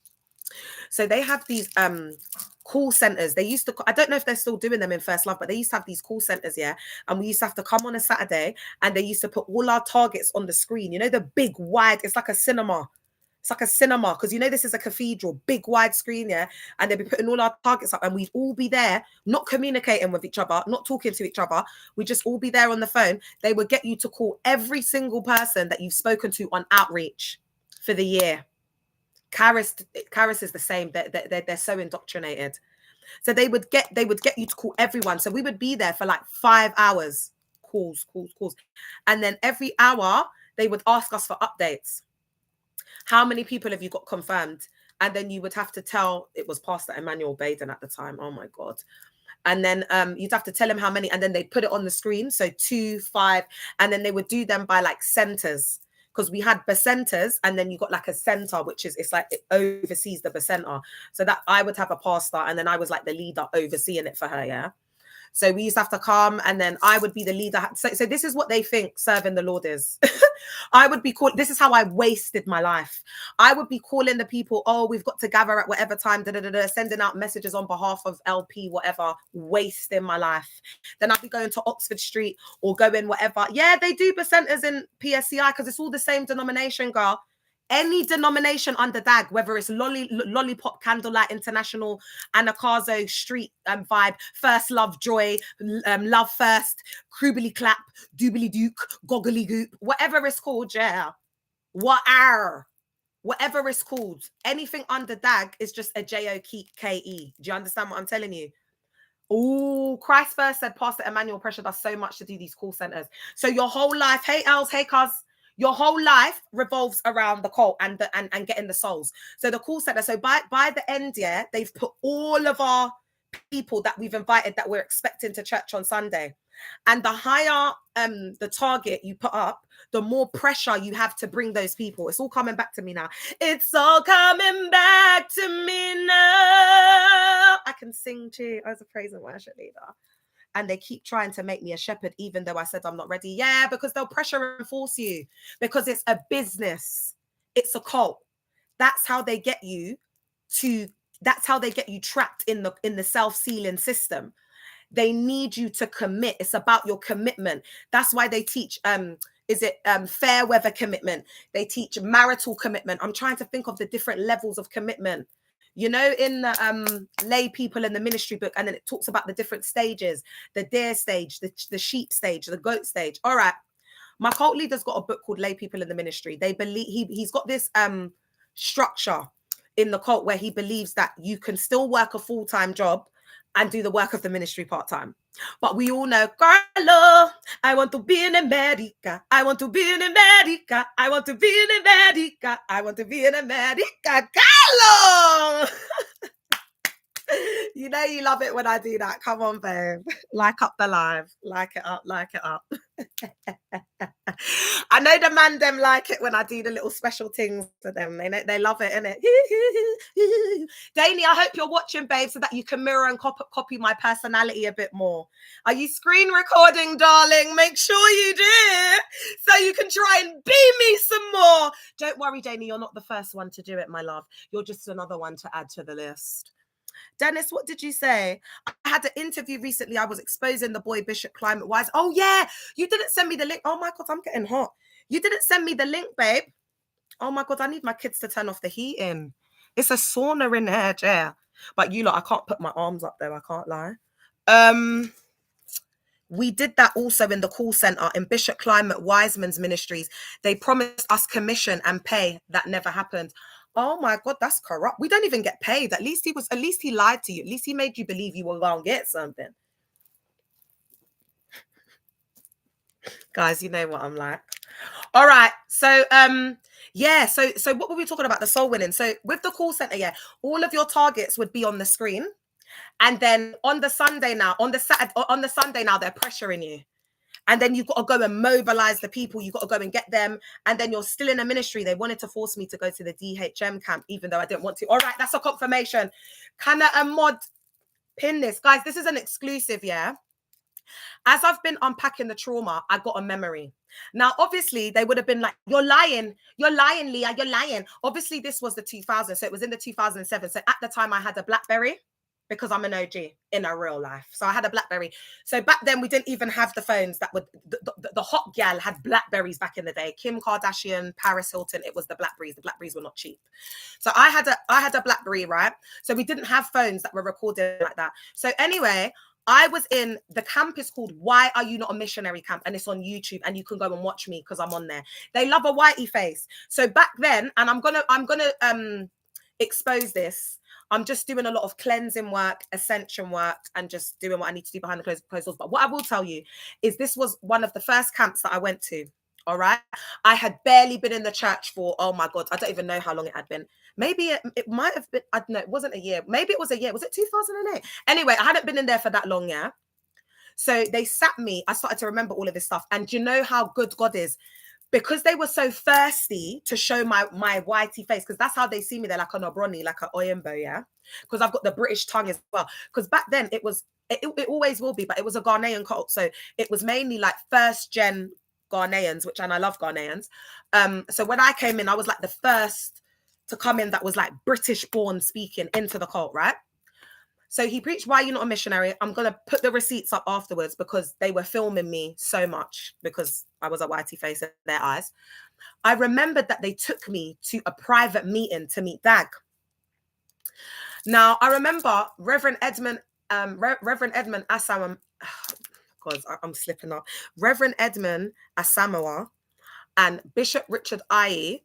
So they have these call centers. They used to, I don't know if they're still doing them in First Love, but they used to have these call centers, yeah. And we used to have to come on a Saturday and they used to put all our targets on the screen. You know, the big wide, it's like a cinema. It's like a cinema because you know this is a cathedral, big wide screen, yeah. And they'd be putting all our targets up and we'd all be there, not communicating with each other, not talking to each other. We'd just all be there on the phone. They would get you to call every single person that you've spoken to on outreach for the year. Caris is the same. They're so indoctrinated. So they would get you to call everyone. So we would be there for like 5 hours, calls. And then every hour they would ask us for updates. How many people have you got confirmed? And then you would have to tell, it was Pastor Emmanuel Baden at the time. Oh my God. And then you'd have to tell him how many, and then they put it on the screen. So 2, 5, and then they would do them by like centers. Because we had percenters, and then you got like a center, which is, it's like it oversees the percenter. So that I would have a pastor, and then I was like the leader overseeing it for her, yeah. So we used to have to come, and then I would be the leader. So this is what they think serving the Lord is. I would be called, this is how I wasted my life. I would be calling the people, oh, we've got to gather at whatever time, sending out messages on behalf of LP, whatever, wasting my life. Then I'd be going to Oxford Street or going whatever. Yeah, they do percenters in PSCI because it's all the same denomination, girl. Any denomination under DAG, whether it's Lollipop, Candlelight International, Anakazo, Street Vibe, First Love Joy, Love First, Krubily Clap, Doobly Duke, Goggly Goop, whatever it's called, yeah. Whatever it's called. Anything under DAG is just a JOKE. Do you understand what I'm telling you? Oh, Christ First said Pastor Emmanuel pressured us so much to do these call centers. So your whole life, hey Els, hey cuz, your whole life revolves around the cult and getting the souls. So the call center. So by the end, yeah, they've put all of our people that we've invited that we're expecting to church on Sunday. And the higher the target you put up, the more pressure you have to bring those people. It's all coming back to me now. It's all coming back to me now. I can sing too. I was a praise and worship leader. And they keep trying to make me a shepherd, even though I said I'm not ready. Yeah, because they'll pressure and force you. Because it's a business. It's a cult. That's how they get you trapped in the self-sealing system. They need you to commit. It's about your commitment. That's why they teach, fair weather commitment. They teach marital commitment. I'm trying to think of the different levels of commitment. You know, in the lay people in the ministry book, and then it talks about the different stages, the deer stage, the sheep stage, the goat stage. All right. My cult leader's got a book called Lay People in the Ministry. They believe he's got this structure in the cult where he believes that you can still work a full-time job and do the work of the ministry part-time. But we all know, Carlo, I want to be in America. I want to be in America. I want to be in America. I want to be in America. Carlo! You know you love it when I do that. Come on, babe. Like up the live. Like it up, like it up. I know the man them like it when I do the little special things to them. They love it, innit? Danny, I hope you're watching, babe, so that you can mirror and copy my personality a bit more. Are you screen recording, darling? Make sure you do, so you can try and be me some more. Don't worry, Danny, you're not the first one to do it, my love. You're just another one to add to the list. Dennis, what did you say? I had an interview recently. I was exposing the boy Bishop Climate Wise. Oh, yeah. You didn't send me the link. Oh, my God, I'm getting hot. You didn't send me the link, babe. Oh, my God, I need my kids to turn off the heating. It's a sauna in there, yeah. But you lot, I can't put my arms up there. I can't lie. We did that also in the call center in Bishop Climate Wiseman's ministries. They promised us commission and pay. That never happened. Oh my God, that's corrupt. We don't even get paid. At least he lied to you. At least he made you believe you were going to get something. Guys, you know what I'm like. All right. So, yeah. So what were we talking about? The soul winning. So with the call center, yeah, all of your targets would be on the screen. And then on the Sunday now, on the Sunday now, they're pressuring you. And then you've got to go and mobilize the people. You've got to go and get them. And then you're still in a ministry. They wanted to force me to go to the DHM camp, even though I didn't want to. All right, that's a confirmation. Can a mod pin this? Guys, this is an exclusive, yeah? As I've been unpacking the trauma, I got a memory. Now, obviously, they would have been like, you're lying, Leah, you're lying. Obviously, this was the 2000s. So it was in the 2007. So at the time, I had a BlackBerry, because I'm an OG in a real life. So I had a BlackBerry. So back then we didn't even have the phones that would, the hot gal had BlackBerries back in the day. Kim Kardashian, Paris Hilton, it was the BlackBerries. The BlackBerries were not cheap. So I had a BlackBerry, right? So we didn't have phones that were recorded like that. So anyway, I was in the camp is called Why Are You Not a Missionary Camp? And it's on YouTube and you can go and watch me because I'm on there. They love a whitey face. So back then, and I'm gonna expose this. I'm just doing a lot of cleansing work, ascension work, and just doing what I need to do behind the closed doors. But what I will tell you is this was one of the first camps that I went to. All right. I had barely been in the church for, oh my God, I don't even know how long it had been. Maybe it might have been, I don't know, it wasn't a year. Maybe it was a year. Was it 2008? Anyway, I hadn't been in there for that long, yeah. So they sat me, I started to remember all of this stuff. And you know how good God is? Because they were so thirsty to show my whitey face, because that's how they see me. They're like an Obroni, like an Oyembo, yeah? Because I've got the British tongue as well. Because back then it always will be, but it was a Ghanaian cult. So it was mainly like first gen Ghanaians, and I love Ghanaians. So when I came in, I was like the first to come in that was like British born speaking into the cult, right? So he preached, why are you not a missionary? I'm going to put the receipts up afterwards because they were filming me so much because I was a whitey face in their eyes. I remembered that they took me to a private meeting to meet Dag. Now, I remember Reverend Edmund Asamoah, God, I'm slipping up. Reverend Edmund Asamoah and Bishop Richard Aye.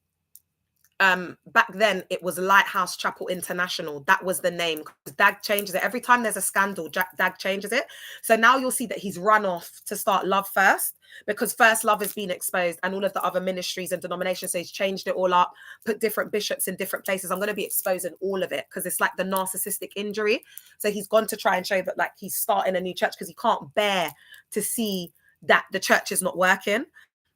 Back then it was Lighthouse Chapel International. That was the name. Dag changes it every time there's a scandal. Dag changes it. So now you'll see that he's run off to start Love First, because First Love has been exposed and all of the other ministries and denominations. So he's changed it all up, put different bishops in different places. I'm going to be exposing all of it because it's like the narcissistic injury. So he's gone to try and show that like he's starting a new church because he can't bear to see that the church is not working.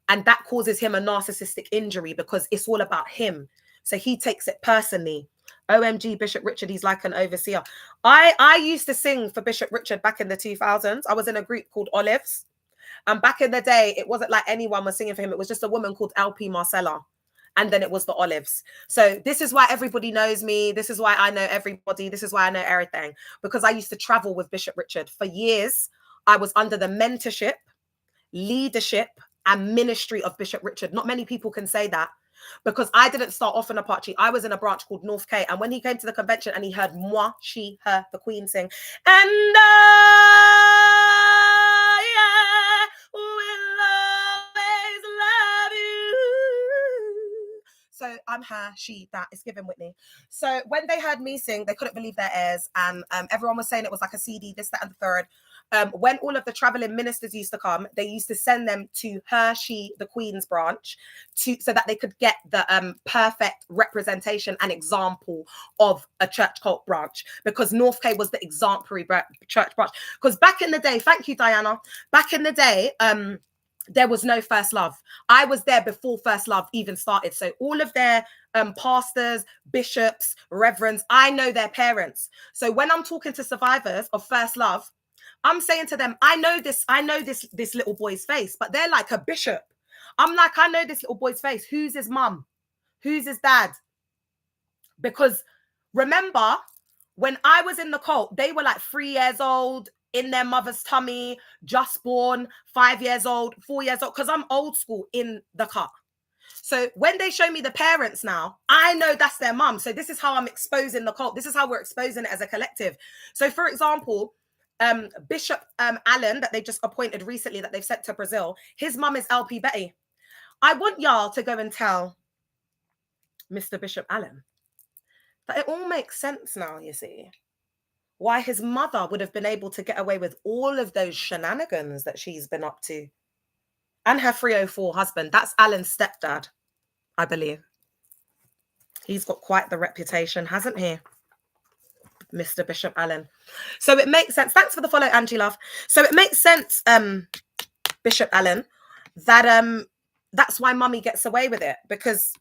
And that causes him a narcissistic injury because it's all about him. So he takes it personally. OMG, Bishop Richard, he's like an overseer. I used to sing for Bishop Richard back in the 2000s. I was in a group called Olives. And back in the day, it wasn't like anyone was singing for him. It was just a woman called LP Marcella. And then it was the Olives. So this is why everybody knows me. This is why I know everybody. This is why I know everything. Because I used to travel with Bishop Richard. For years, I was under the mentorship, leadership, and ministry of Bishop Richard. Not many people can say that because I didn't start off in a party. I was in a branch called North K. And when he came to the convention and he heard moi, she, her, the Queen sing, and I will always love you. So I'm her, she, that. It's given Whitney. So when they heard me sing, they couldn't believe their ears. And everyone was saying it was like a CD, this, that, and the third. When all of the traveling ministers used to come, they used to send them to her, she, the Queen's branch, so that they could get the perfect representation and example of a church cult branch, because North K was the exemplary church branch. Because back in the day, thank you, Diana. Back in the day, there was no first love. I was there before first love even started. So all of their pastors, bishops, reverends, I know their parents. So when I'm talking to survivors of first love, I'm saying to them, I know this little boy's face, but they're like a bishop. I'm like, I know this little boy's face. Who's his mum? Who's his dad? Because remember, when I was in the cult, they were like 3 years old, in their mother's tummy, just born, 5 years old, 4 years old, because I'm old school in the cut. So when they show me the parents now, I know that's their mum. So this is how I'm exposing the cult. This is how we're exposing it as a collective. So for example, Bishop Allen, that they just appointed recently, that they've sent to Brazil, his mum is LP Betty. I want y'all to go and tell Mr. Bishop Allen that it all makes sense now, you see. Why his mother would have been able to get away with all of those shenanigans that she's been up to. And her 304 husband. That's Alan's stepdad, I believe. He's got quite the reputation, hasn't he? Mr. Bishop Allen. So it makes sense. Thanks for the follow, Angie Love. So it makes sense, Bishop Allen, that that's why mummy gets away with it. Because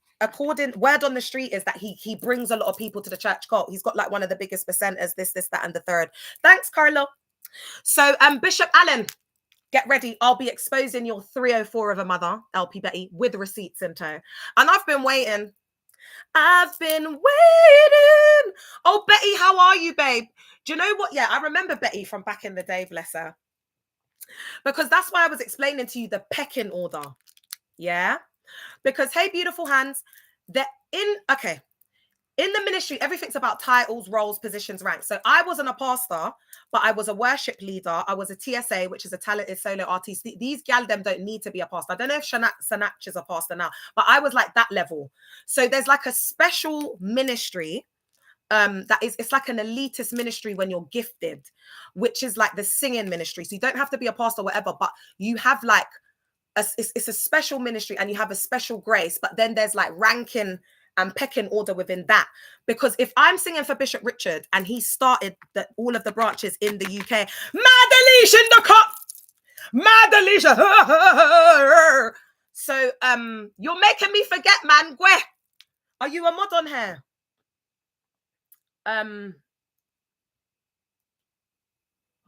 word on the street is that he brings a lot of people to the church cult. He's got like one of the biggest percenters, this, that, and the third. Thanks, Carlo. So Bishop Allen, get ready. I'll be exposing your 304 of a mother, LP Betty, with receipts in tow. And I've been waiting. Oh, Betty, how are you, babe? Do you know what? Yeah, I remember Betty from back in the day, bless her. Because that's why I was explaining to you the pecking order. Yeah? Because, hey, beautiful hands, in the ministry, everything's about titles, roles, positions, ranks. So I wasn't a pastor, but I was a worship leader. I was a TSA, which is a talented solo artist. These gal them don't need to be a pastor. I don't know if Sanach is a pastor now, but I was like that level. So there's like a special ministry it's like an elitist ministry when you're gifted, which is like the singing ministry. So you don't have to be a pastor or whatever, but you have like, it's a special ministry and you have a special grace, but then there's like ranking and pecking order within that. Because if I'm singing for Bishop Richard and he started all of the branches in the UK, Madelish in the cup, Madelish. So you're making me forget, man. Gwe, are you a mod on here?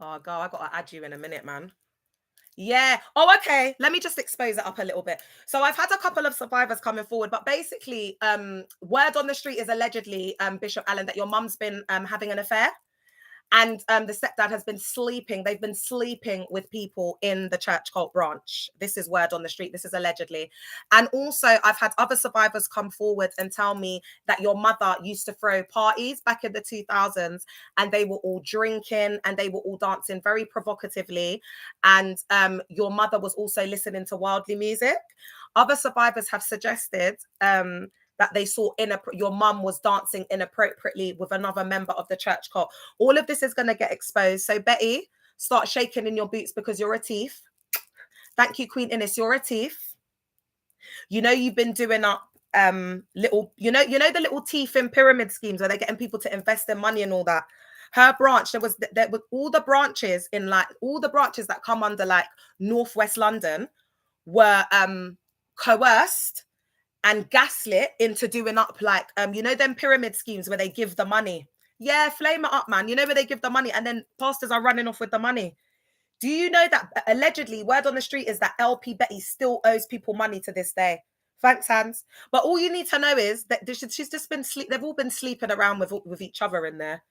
Oh God, I gotta add you in a minute, man. Yeah. Oh, okay. Let me just expose it up a little bit. So I've had a couple of survivors coming forward, but basically, word on the street is allegedly, Bishop Allen, that your mum's been having an affair. And the stepdad has been sleeping. They've been sleeping with people in the church cult branch. This is word on the street. This is allegedly. And also, I've had other survivors come forward and tell me that your mother used to throw parties back in the 2000s, and they were all drinking and they were all dancing very provocatively. And your mother was also listening to worldly music. Other survivors have suggested that they saw your mum was dancing inappropriately with another member of the church cult. All of this is going to get exposed. So Betty, start shaking in your boots because you're a thief. Thank you, Queen Innes. You're a thief. You know, you've been doing up little, you know the little thief in pyramid schemes where they're getting people to invest their money and all that. Her branch, there was all the branches in like all the branches that come under like Northwest London were coerced and gaslit into doing up like, them pyramid schemes where they give the money. Yeah, flame it up, man. You know where they give the money and then pastors are running off with the money. Do you know that allegedly, word on the street is that LP Betty still owes people money to this day? Thanks, Hans. But all you need to know is that she's just been they've all been sleeping around with each other in there.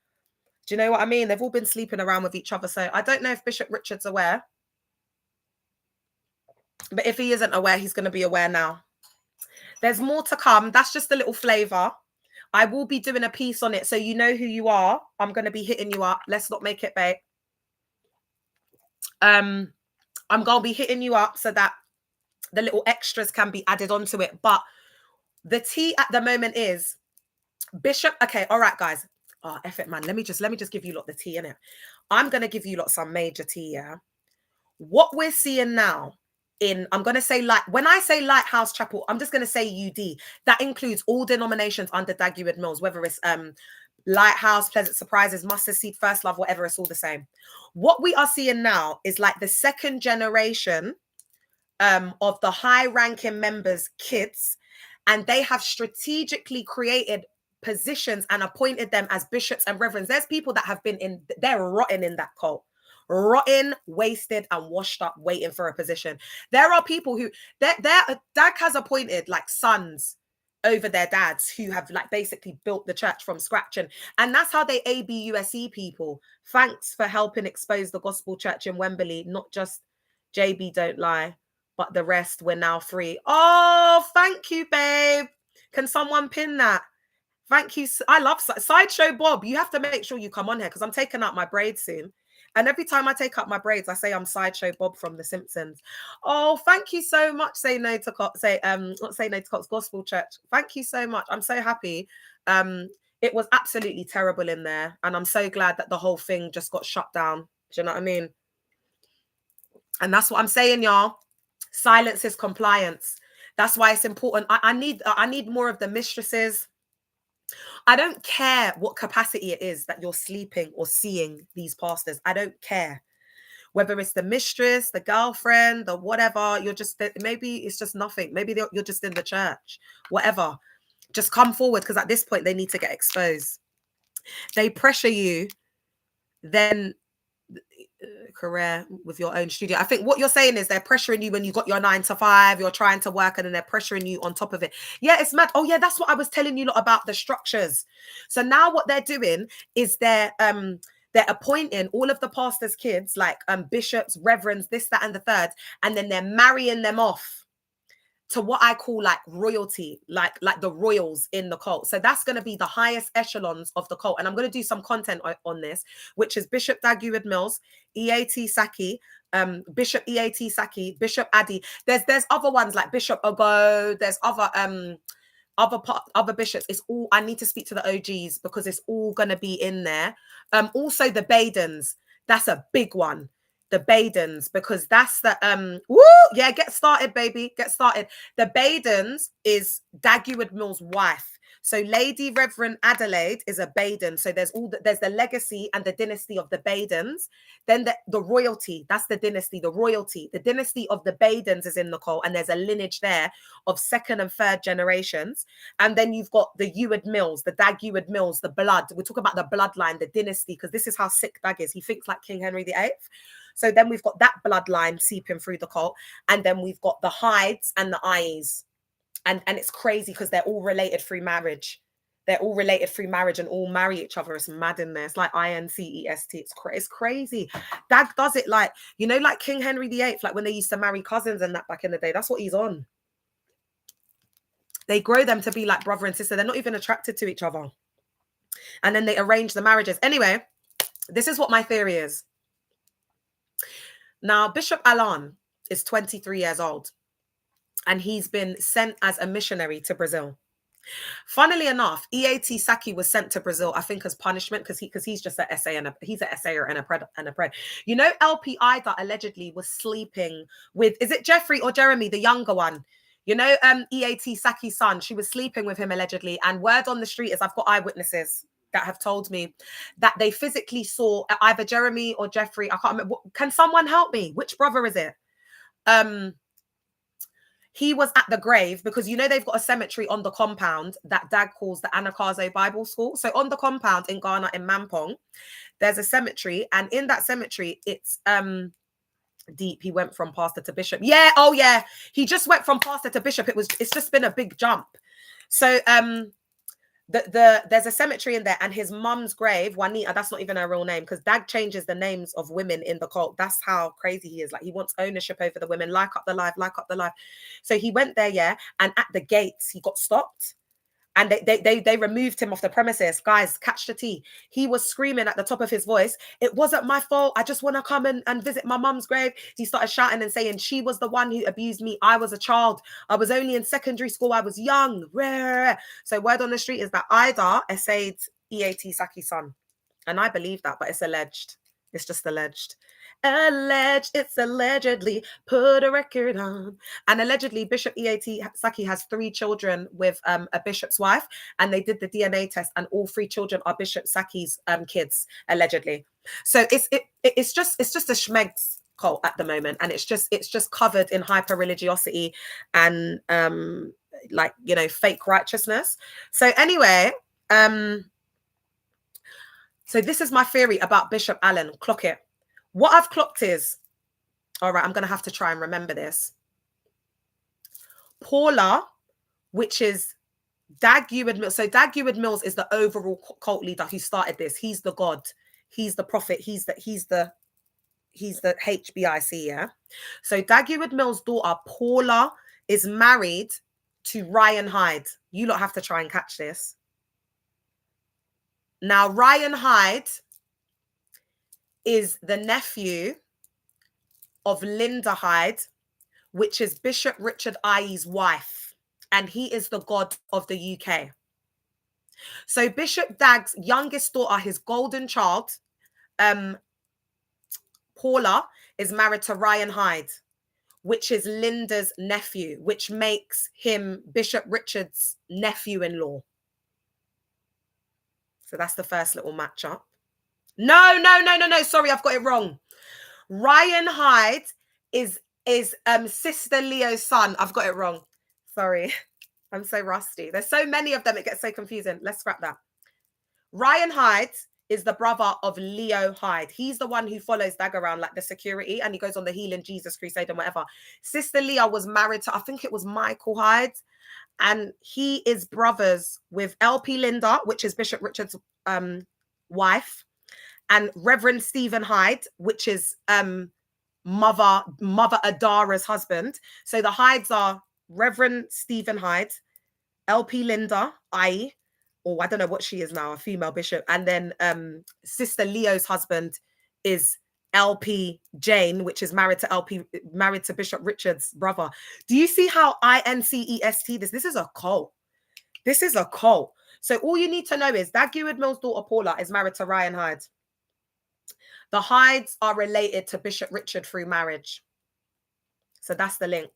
Do you know what I mean? They've all been sleeping around with each other. So I don't know if Bishop Richard's aware. But if he isn't aware, he's going to be aware now. There's more to come. That's just a little flavor. I will be doing a piece on it so you know who you are. I'm going to be hitting you up. Let's not make it bait. I'm going to be hitting you up so that the little extras can be added onto it. But the tea at the moment is Bishop. Okay, all right, guys. Oh, F it, man. Let me just give you lot the tea in it. I'm going to give you lot some major tea, yeah? What we're seeing now I'm going to say when I say Lighthouse Chapel, I'm just going to say UD. That includes all denominations under Dagwood Mills, whether it's Lighthouse, Pleasant Surprises, Mustard Seed, First Love, whatever, it's all the same. What we are seeing now is like the second generation of the high-ranking members' kids, and they have strategically created positions and appointed them as bishops and reverends. There's people that have been they're rotten in that cult. Rotten, wasted, and washed up, waiting for a position. There are people who their dad has appointed like sons over their dads who have like basically built the church from scratch, and that's how they ABUSE people. Thanks for helping expose the gospel church in Wembley, not just JB don't lie, but the rest. We're now free. Oh, thank you, babe. Can someone pin that? Thank you. I love Sideshow Bob. You have to make sure you come on here because I'm taking out my braids soon. And every time I take out my braids, I say I'm Sideshow Bob from The Simpsons. Oh, thank you so much. Say no to Cox Gospel Church. Thank you so much. I'm so happy. It was absolutely terrible in there, and I'm so glad that the whole thing just got shut down. Do you know what I mean? And that's what I'm saying, y'all. Silence is compliance. That's why it's important. I need more of the mistresses. I don't care what capacity it is that you're sleeping or seeing these pastors. I don't care. Whether it's the mistress, the girlfriend, the whatever, you're just, maybe it's just nothing. Maybe you're just in the church, whatever. Just come forward, because at this point they need to get exposed. They pressure you, then career with your own studio. I think what you're saying is they're pressuring you when you got your 9 to 5, you're trying to work, and then they're pressuring you on top of it. Yeah, it's mad. Oh yeah, that's what I was telling you about the structures. So now what they're doing is they're appointing all of the pastors' kids, like bishops, reverends, this, that, and the third, and then they're marrying them off to what I call like royalty, like the royals in the cult. So that's going to be the highest echelons of the cult. And I'm going to do some content on this, which is Bishop Dag Heward-Mills, E.A.T. Saki, Bishop E.A.T. Saki, Bishop Addy. There's other ones like Bishop Ogo. There's other bishops. It's all, I need to speak to the OGs because it's all going to be in there. Also the Badens. That's a big one. The Badens, because that's the yeah, get started, baby, get started. The Badens is Dag Heward-Mills' wife. So Lady Reverend Adelaide is a Baden. So there's the legacy and the dynasty of the Badens. Then the royalty, that's the dynasty, the royalty. The dynasty of the Badens is in the cult, and there's a lineage there of 2nd and 3rd generations. And then you've got the Heward-Mills, the Dag Heward-Mills, the blood. We talk about the bloodline, the dynasty, because this is how sick Dag is. He thinks like King Henry VIII. So then we've got that bloodline seeping through the cult. And then we've got the Hydes and the Eyes. And it's crazy because they're all related through marriage. They're all related through marriage and all marry each other. It's mad in there. It's like INCEST. It's crazy. Dag does it like, you know, like King Henry VIII, like when they used to marry cousins and that back in the day. That's what he's on. They grow them to be like brother and sister. They're not even attracted to each other. And then they arrange the marriages. Anyway, this is what my theory is. Now, Bishop Alan is 23 years old, and he's been sent as a missionary to Brazil. Funnily enough, E.A.T. Saki was sent to Brazil, I think, as punishment, because he's just an he's an essayer and a pred. You know, LP Ida allegedly was sleeping with, is it Jeffrey or Jeremy, the younger one? You know, E.A.T. Saki's son. She was sleeping with him allegedly, and word on the street is I've got eyewitnesses that have told me that they physically saw either Jeremy or Jeffrey. I can't remember. Can someone help me? Which brother is it? He was at the grave because, you know, they've got a cemetery on the compound that Dag calls the Anakazo Bible School. So on the compound in Ghana, in Mampong, there's a cemetery. And in that cemetery, it's deep. He went from pastor to bishop. Yeah. Oh, yeah. He just went from pastor to bishop. It's just been a big jump. So there's a cemetery in there, and his mum's grave, Juanita, that's not even her real name, because Dag changes the names of women in the cult. That's how crazy he is. Like, he wants ownership over the women. Like up the life. So he went there, yeah, and at the gates he got stopped, and they removed him off the premises. Guys, catch the tea. He was screaming at the top of his voice, "It wasn't my fault. I just want to come and visit my mum's grave." He started shouting and saying, "She was the one who abused me. I was a child. I was only in secondary school. I was young." So word on the street is that Ida essayed E.A.T. Saki's son. And I believe that, but it's alleged. It's just alleged. It's allegedly, put a record on. And allegedly, Bishop E.A.T. Saki has 3 children with a bishop's wife, and they did the DNA test, and all 3 children are Bishop Saki's kids, allegedly. So it's just a schmegs. cult at the moment, and it's just covered in hyper religiosity and like, you know, fake righteousness. So anyway, so this is my theory about Bishop Allen. Clock it. What I've clocked is, all right, I'm gonna have to try and remember this. Paula, which is Dag Heward Mills. So Dag Heward Mills is the overall cult leader who started this. He's the god. He's the prophet. He's the HBIC, yeah? So Dag Heward Mills' daughter, Paula, is married to Ryan Hyde. You lot have to try and catch this. Now, Ryan Hyde is the nephew of Linda Hyde, which is Bishop Richard Iye's wife, and he is the god of the UK. So Bishop Dag's youngest daughter, his golden child, Paula, is married to Ryan Hyde, which is Linda's nephew, which makes him Bishop Richard's nephew-in-law. So that's the first little matchup. No. Sorry, I've got it wrong. Ryan Hyde is Sister Leo's son. I've got it wrong. Sorry. I'm so rusty. There's so many of them, it gets so confusing. Let's scrap that. Ryan Hyde is the brother of Leo Hyde. He's the one who follows Dag around like the security, and he goes on the Healing Jesus Crusade and whatever. Sister Leah was married to, I think it was Michael Hyde, and he is brothers with LP Linda, which is Bishop Richard's wife, and Reverend Stephen Hyde, which is Mother Adara's husband. So the Hydes are Reverend Stephen Hyde, LP Linda, or I don't know what she is now, a female bishop. And then Sister Leo's husband is LP Jane, which is married to Bishop Richard's brother. Do you see how INCEST this is a cult. This is a cult. So all you need to know is that Heward Mills' daughter Paula is married to Ryan Hyde. The Hydes are related to Bishop Richard through marriage. So that's the link.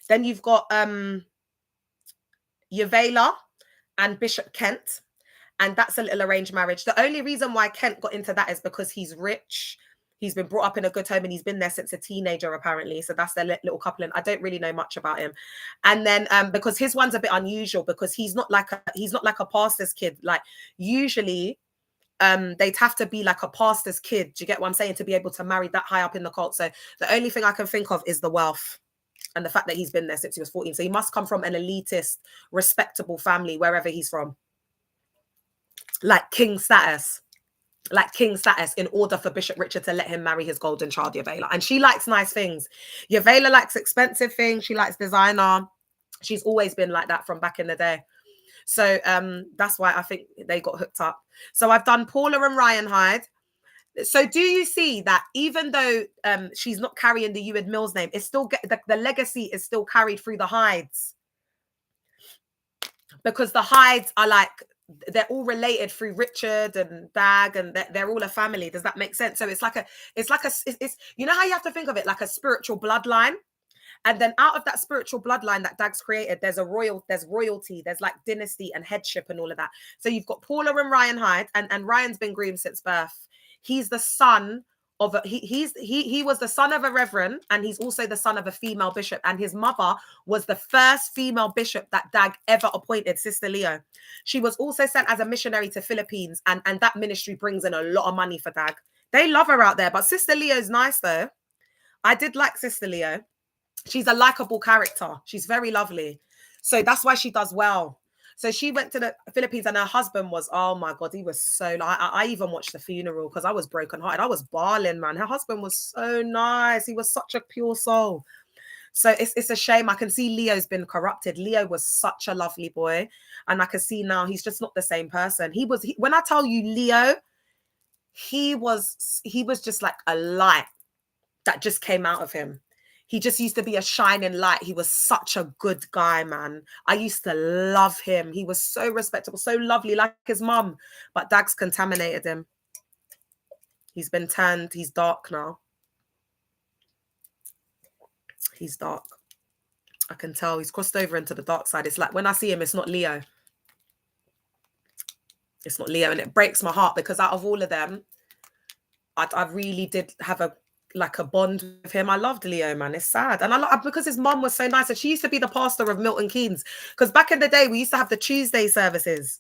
Then you've got Yavela and Bishop Kent, and that's a little arranged marriage. The only reason why Kent got into that is because he's rich. He's been brought up in a good home, and he's been there since a teenager, apparently. So that's their little coupling. I don't really know much about him. And then because his one's a bit unusual, because he's not like a pastor's kid. Like usually they'd have to be like a pastor's kid. Do you get what I'm saying? To be able to marry that high up in the cult. So the only thing I can think of is the wealth and the fact that he's been there since he was 14. So he must come from an elitist, respectable family, wherever he's from. Like king status, in order for Bishop Richard to let him marry his golden child, Yavela. And she likes nice things. Yavela likes expensive things. She likes designer. She's always been like that from back in the day. So that's why I think they got hooked up. So I've done Paula and Ryan Hyde. So do you see that even though she's not carrying the Heward Mills name, it's still the legacy is still carried through the Hydes? Because the Hydes are like, they're all related through Richard and Dag, and they're all a family. Does that make sense? So it's you know how you have to think of it like a spiritual bloodline, and then out of that spiritual bloodline that Dag's created, there's royalty, there's like dynasty and headship and all of that. So you've got Paula and Ryan Hyde, and Ryan's been groomed since birth. He's the son of he was the son of a reverend, and he's also the son of a female bishop, and his mother was the first female bishop that Dag ever appointed, Sister Leo. She was also sent as a missionary to Philippines, and that ministry brings in a lot of money for Dag. They love her out there, but Sister Leo's nice though. I did like Sister Leo. She's a likable character. She's very lovely, so that's why she does well. So she went to the Philippines, and her husband was, oh my God, he was so, I even watched the funeral because I was brokenhearted. I was bawling, man. Her husband was so nice. He was such a pure soul. So it's a shame. I can see Leo's been corrupted. Leo was such a lovely boy. And I can see now he's just not the same person. When I tell you Leo, he was just like a light that just came out of him. He just used to be a shining light. He was such a good guy, man. I used to love him. He was so respectable, so lovely, like his mum. But Dag's contaminated him. He's been turned. He's dark now. He's dark. I can tell he's crossed over into the dark side. It's like when I see him, it's not Leo. And it breaks my heart because out of all of them, I really did have like a bond with him. I loved Leo, man. It's sad. And because his mum was so nice, and she used to be the pastor of Milton Keynes. Because back in the day, we used to have the Tuesday services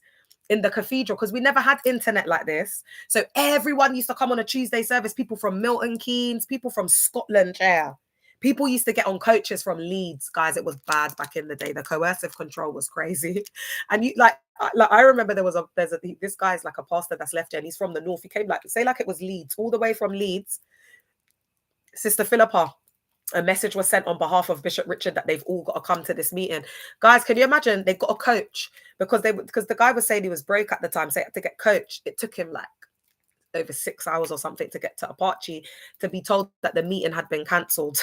in the cathedral, because we never had internet like this. So everyone used to come on a Tuesday service. People from Milton Keynes, people from Scotland, yeah. People used to get on coaches from Leeds, guys. It was bad back in the day. The coercive control was crazy. And you like I remember this guy's like a pastor that's left here, and he's from the north. He came like it was Leeds, all the way from Leeds. Sister Philippa, a message was sent on behalf of Bishop Richard that they've all got to come to this meeting. Guys, can you imagine? They've got a coach because the guy was saying he was broke at the time, so he had to get coached. It took him like over 6 hours or something to get to Apache to be told that the meeting had been cancelled.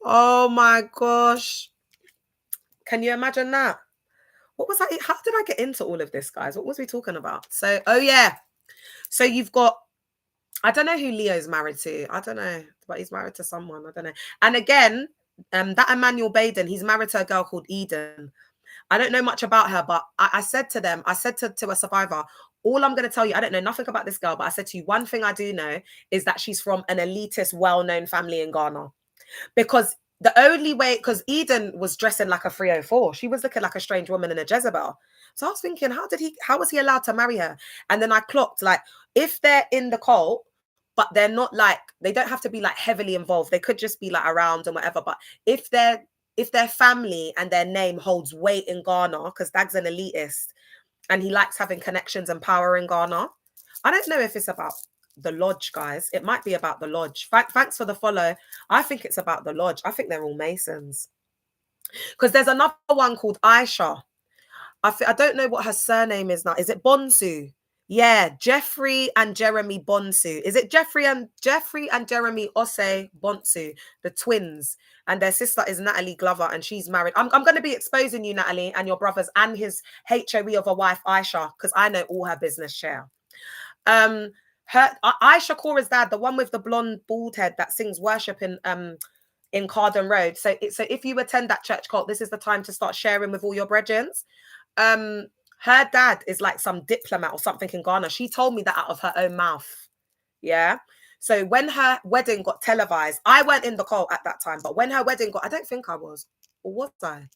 Oh my gosh. Can you imagine that? What was that? How did I get into all of this, guys? What was we talking about? So, oh yeah. So you've got, I don't know who Leo's married to. I don't know, but he's married to someone. I don't know. And again, that Emmanuel Baden, he's married to a girl called Eden. I don't know much about her, but I said to them, I said to a survivor, all I'm going to tell you, I don't know nothing about this girl, but I said to you, one thing I do know is that she's from an elitist, well-known family in Ghana. Because the only way, because Eden was dressing like a 304. She was looking like a strange woman in a Jezebel. So I was thinking, how was he allowed to marry her? And then I clocked, like, if they're in the cult, but they're not like, they don't have to be like heavily involved. They could just be like around and whatever. But if their family and their name holds weight in Ghana, because Dag's an elitist and he likes having connections and power in Ghana. I don't know if it's about the lodge, guys. It might be about the lodge. Thanks for the follow. I think it's about the lodge. I think they're all Masons. Because there's another one called Aisha. I don't know what her surname is now. Is it Bonsu? Yeah, Jeffrey and Jeremy Bonsu. Is it Jeffrey and Jeremy Osei Bonsu, the twins? And their sister is Natalie Glover, and she's married. I'm going to be exposing you, Natalie, and your brothers, and his HOE of a wife, Aisha, because I know all her business share. Aisha Cora's dad, the one with the blonde bald head that sings worship in Carden Road. So if you attend that church cult, this is the time to start sharing with all your brethren. Her dad is like some diplomat or something in Ghana. She told me that out of her own mouth. Yeah. So when her wedding got televised, I weren't in the cult at that time, but when her wedding got, I don't think I was. Or was I?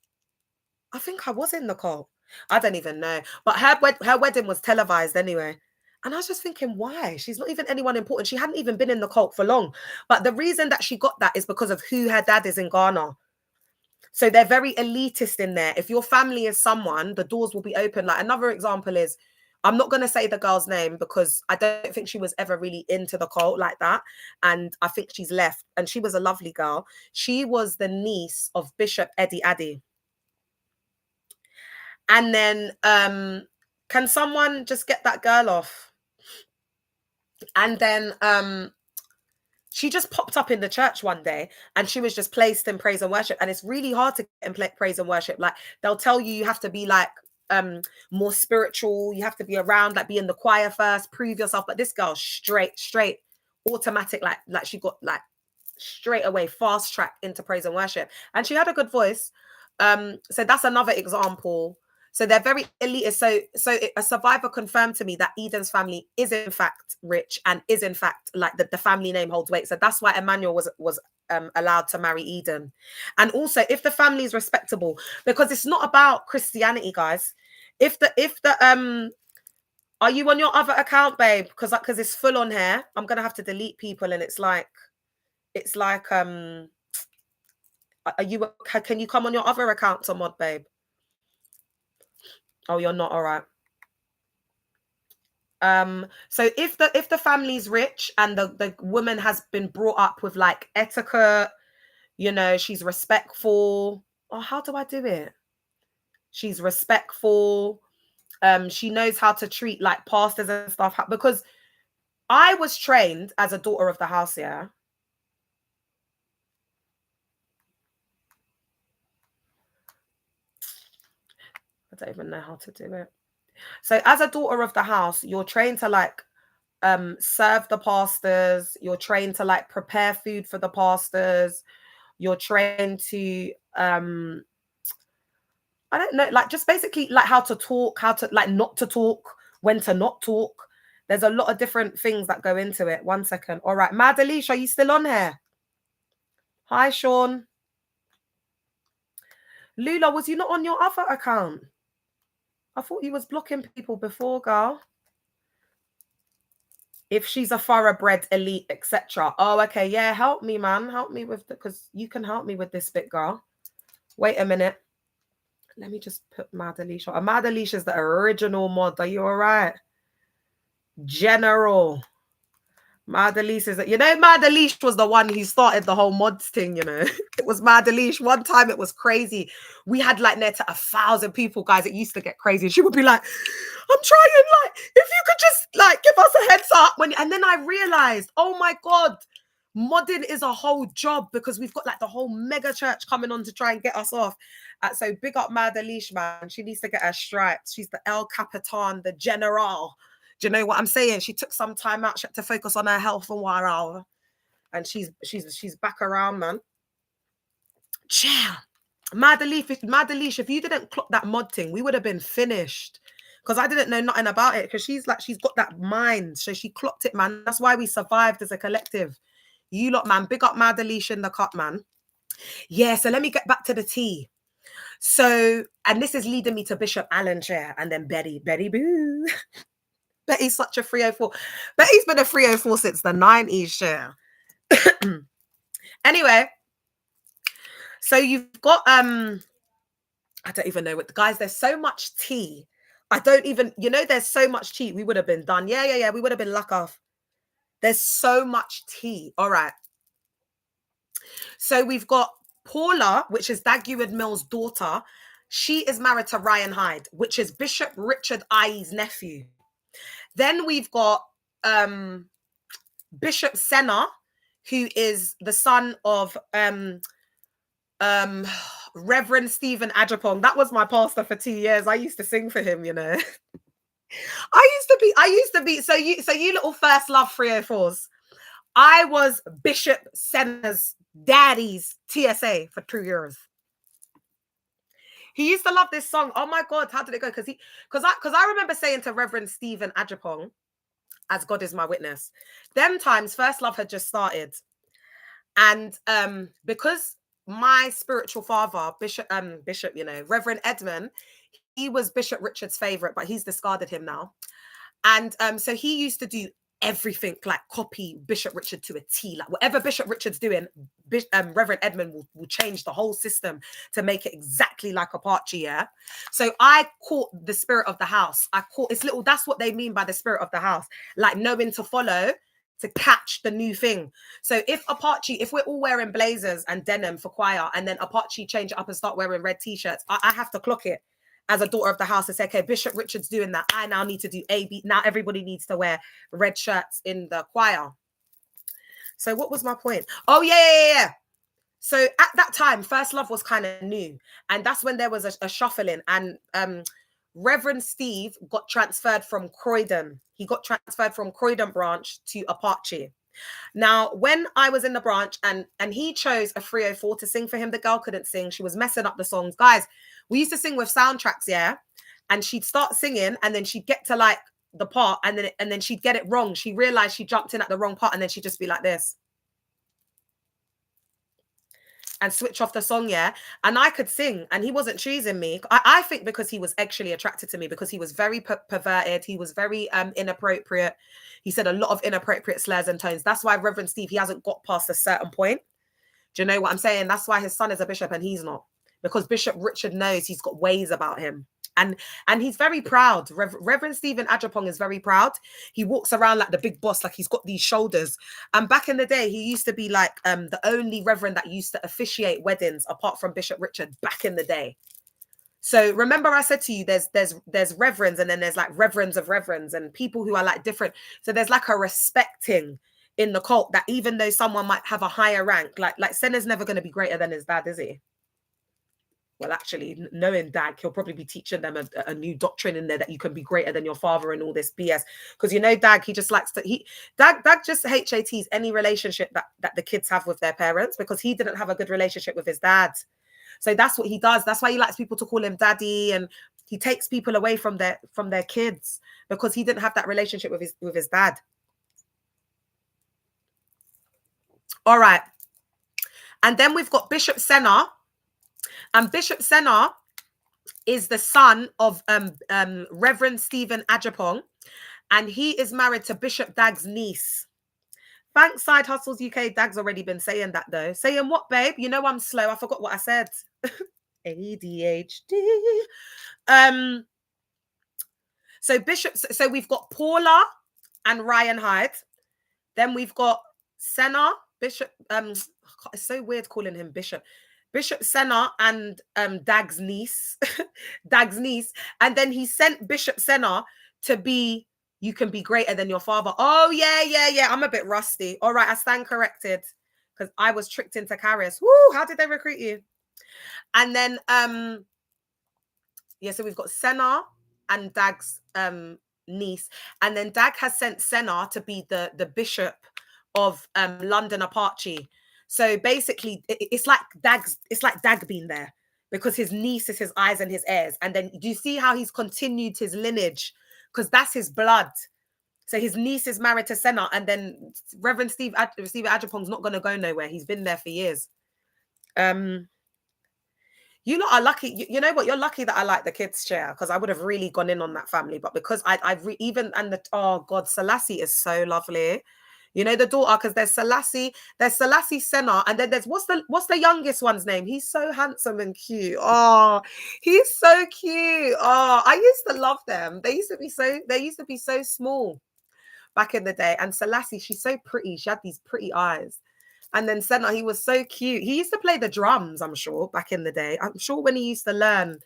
I think I was in the cult. I don't even know. But her wedding was televised anyway. And I was just thinking, why? She's not even anyone important. She hadn't even been in the cult for long. But the reason that she got that is because of who her dad is in Ghana. So they're very elitist in there. If your family is someone, the doors will be open. Like another example is, I'm not going to say the girl's name because I don't think she was ever really into the cult like that. And I think she's left. And she was a lovely girl. She was the niece of Bishop Eddie Addy. And then can someone just get that girl off? And then she just popped up in the church one day and she was just placed in praise and worship. And it's really hard to get in praise and worship. Like they'll tell you have to be like more spiritual. You have to be around, like be in the choir first, prove yourself. But this girl straight, automatic, like she got like straight away fast track into praise and worship. And she had a good voice. So that's another example. So they're very elitist. So a survivor confirmed to me that Eden's family is in fact rich and is in fact like the family name holds weight. So that's why Emmanuel was allowed to marry Eden. And also if the family is respectable, because it's not about Christianity, guys. If the are you on your other account, babe? Because it's full on here. I'm gonna have to delete people, and it's like are you? Can you come on your other account, mod, babe? Oh, you're not. All right. So if the family's rich and the woman has been brought up with like etiquette, you know, she's respectful. Oh, how do I do it? She's respectful. She knows how to treat like pastors and stuff. Because I was trained as a daughter of the house, yeah. I don't even know how to do it. So as a daughter of the house, you're trained to like serve the pastors. You're trained to like prepare food for the pastors. You're trained to I don't know, like just basically like how to talk, how to like not to talk, when to not talk. There's a lot of different things that go into it. 1 second. All right. Madalish, are you still on here? Hi, Sean. Lula, was you not on your other account? I thought you was blocking people before, girl. If she's a thoroughbred, elite, etc. Oh, okay. Yeah, help me, man. Help me with because you can help me with this bit, girl. Wait a minute. Let me just put Madalish on. Madalish is the original mod. Are you all right? General. Madalish is, Madalish was the one who started the whole mods thing, It was Madalish. One time it was crazy. We had like near to 1,000 people, guys. It used to get crazy. She would be like, I'm trying, like, if you could just like give us a heads up. And then I realized, oh my God, modding is a whole job because we've got like the whole mega church coming on to try and get us off. So big up Madalish, man. She needs to get her stripes. She's the El Capitan, the General. Do you know what I'm saying? She took some time out. She had to focus on her health for a while. And she's back around, man. Yeah. Madalish, if you didn't clock that mod thing, we would have been finished. Because I didn't know nothing about it. Because she's got that mind. So she clocked it, man. That's why we survived as a collective. You lot, man. Big up Madalish in the cut, man. Yeah, so let me get back to the tea. So, and this is leading me to Bishop Alan Chair and then Betty Boo. Betty's such a 304. Betty's been a 304 since the 90s, Chair. Anyway, so you've got, I don't even know what, guys, there's so much tea. I don't even, there's so much tea. We would have been done. Yeah. We would have been luck off. There's so much tea. All right. So we've got Paula, which is Dagwood Mill's daughter. She is married to Ryan Hyde, which is Bishop Richard I's nephew. Then we've got Bishop Senna, who is the son of Reverend Stephen Ajapong. That was my pastor for 2 years. I used to sing for him, I used to be. So you little first love 304s. I was Bishop Senna's daddy's TSA for 2 years. He used to love this song. Oh my God, how did it go? Because I remember saying to Reverend Stephen Ajapong, as God is my witness, them times First Love had just started. And because my spiritual father, Bishop, Reverend Edmund, he was Bishop Richard's favorite, but he's discarded him now. And so he used to do everything, like copy Bishop Richard to a T. Like whatever Bishop Richard's doing, Reverend Edmund will change the whole system to make it exactly like Apache, yeah? So I caught the spirit of the house. That's what they mean by the spirit of the house. Like knowing to follow, to catch the new thing. So if we're all wearing blazers and denim for choir, and then Apache change it up and start wearing red t-shirts, I have to clock it as a daughter of the house and say, okay, Bishop Richard's doing that. I now need to do AB. Now everybody needs to wear red shirts in the choir. So what was my point? Oh, yeah. So at that time, First Love was kind of new. And that's when there was a shuffling. And Reverend Steve got transferred from Croydon. He got transferred from Croydon branch to Apache. Now, when I was in the branch and he chose a 304 to sing for him, the girl couldn't sing. She was messing up the songs. Guys, we used to sing with soundtracks, yeah? And she'd start singing and then she'd get to like the part and then she'd get it wrong. She realized she jumped in at the wrong part and then she'd just be like this. And switch off the song, yeah? And I could sing and he wasn't choosing me. I think because he was actually attracted to me because he was very perverted. He was very inappropriate. He said a lot of inappropriate slurs and tones. That's why Reverend Steve, he hasn't got past a certain point. Do you know what I'm saying? That's why his son is a bishop and he's not. Because Bishop Richard knows he's got ways about him. And he's very proud. Reverend Stephen Ajapong is very proud. He walks around like the big boss, like he's got these shoulders. And back in the day, he used to be like the only reverend that used to officiate weddings apart from Bishop Richard back in the day. So remember I said to you, there's reverends and then there's like reverends of reverends and people who are like different. So there's like a respecting in the cult that even though someone might have a higher rank, like Senna's never going to be greater than his dad, is he? Well, actually, knowing Dag, he'll probably be teaching them a new doctrine in there that you can be greater than your father and all this BS. Because Dag, he just likes to Dag just HATs any relationship that the kids have with their parents because he didn't have a good relationship with his dad. So that's what he does. That's why he likes people to call him daddy and He takes people away from their kids because he didn't have that relationship with his dad. All right. And then we've got Bishop Senna. And Bishop Senna is the son of Reverend Stephen Ajapong. And he is married to Bishop Dag's niece. Thanks, Side Hustles UK. Dag's already been saying that, though. Saying what, babe? You know I'm slow. I forgot what I said. ADHD. So we've got Paula and Ryan Hyde. Then we've got Senna, Bishop. It's so weird calling him Bishop. Bishop Senna and Dag's niece. Dag's niece. And then he sent Bishop Senna to be, you can be greater than your father. Oh, yeah. I'm a bit rusty. All right, I stand corrected. Because I was tricked into Caris. Woo, how did they recruit you? And then, so we've got Senna and Dag's niece. And then Dag has sent Senna to be the bishop of London Apache. So basically, it's like Dag being there because his niece is his eyes and his heirs. And then do you see how he's continued his lineage? Because that's his blood. So his niece is married to Senna, and then Reverend Stephen Ajapong's not going to go nowhere. He's been there for years. You lot are lucky. You know what? You're lucky that I like the kids' chair because I would have really gone in on that family. But because oh God, Selassie is so lovely. You know the daughter, because there's Selassie Senna, and then there's what's the youngest one's name? He's so handsome and cute. Oh, he's so cute. Oh, I used to love them. They used to be so small back in the day. And Selassie, she's so pretty. She had these pretty eyes. And then Senna, he was so cute. He used to play the drums, I'm sure, back in the day. I'm sure when he used to learn,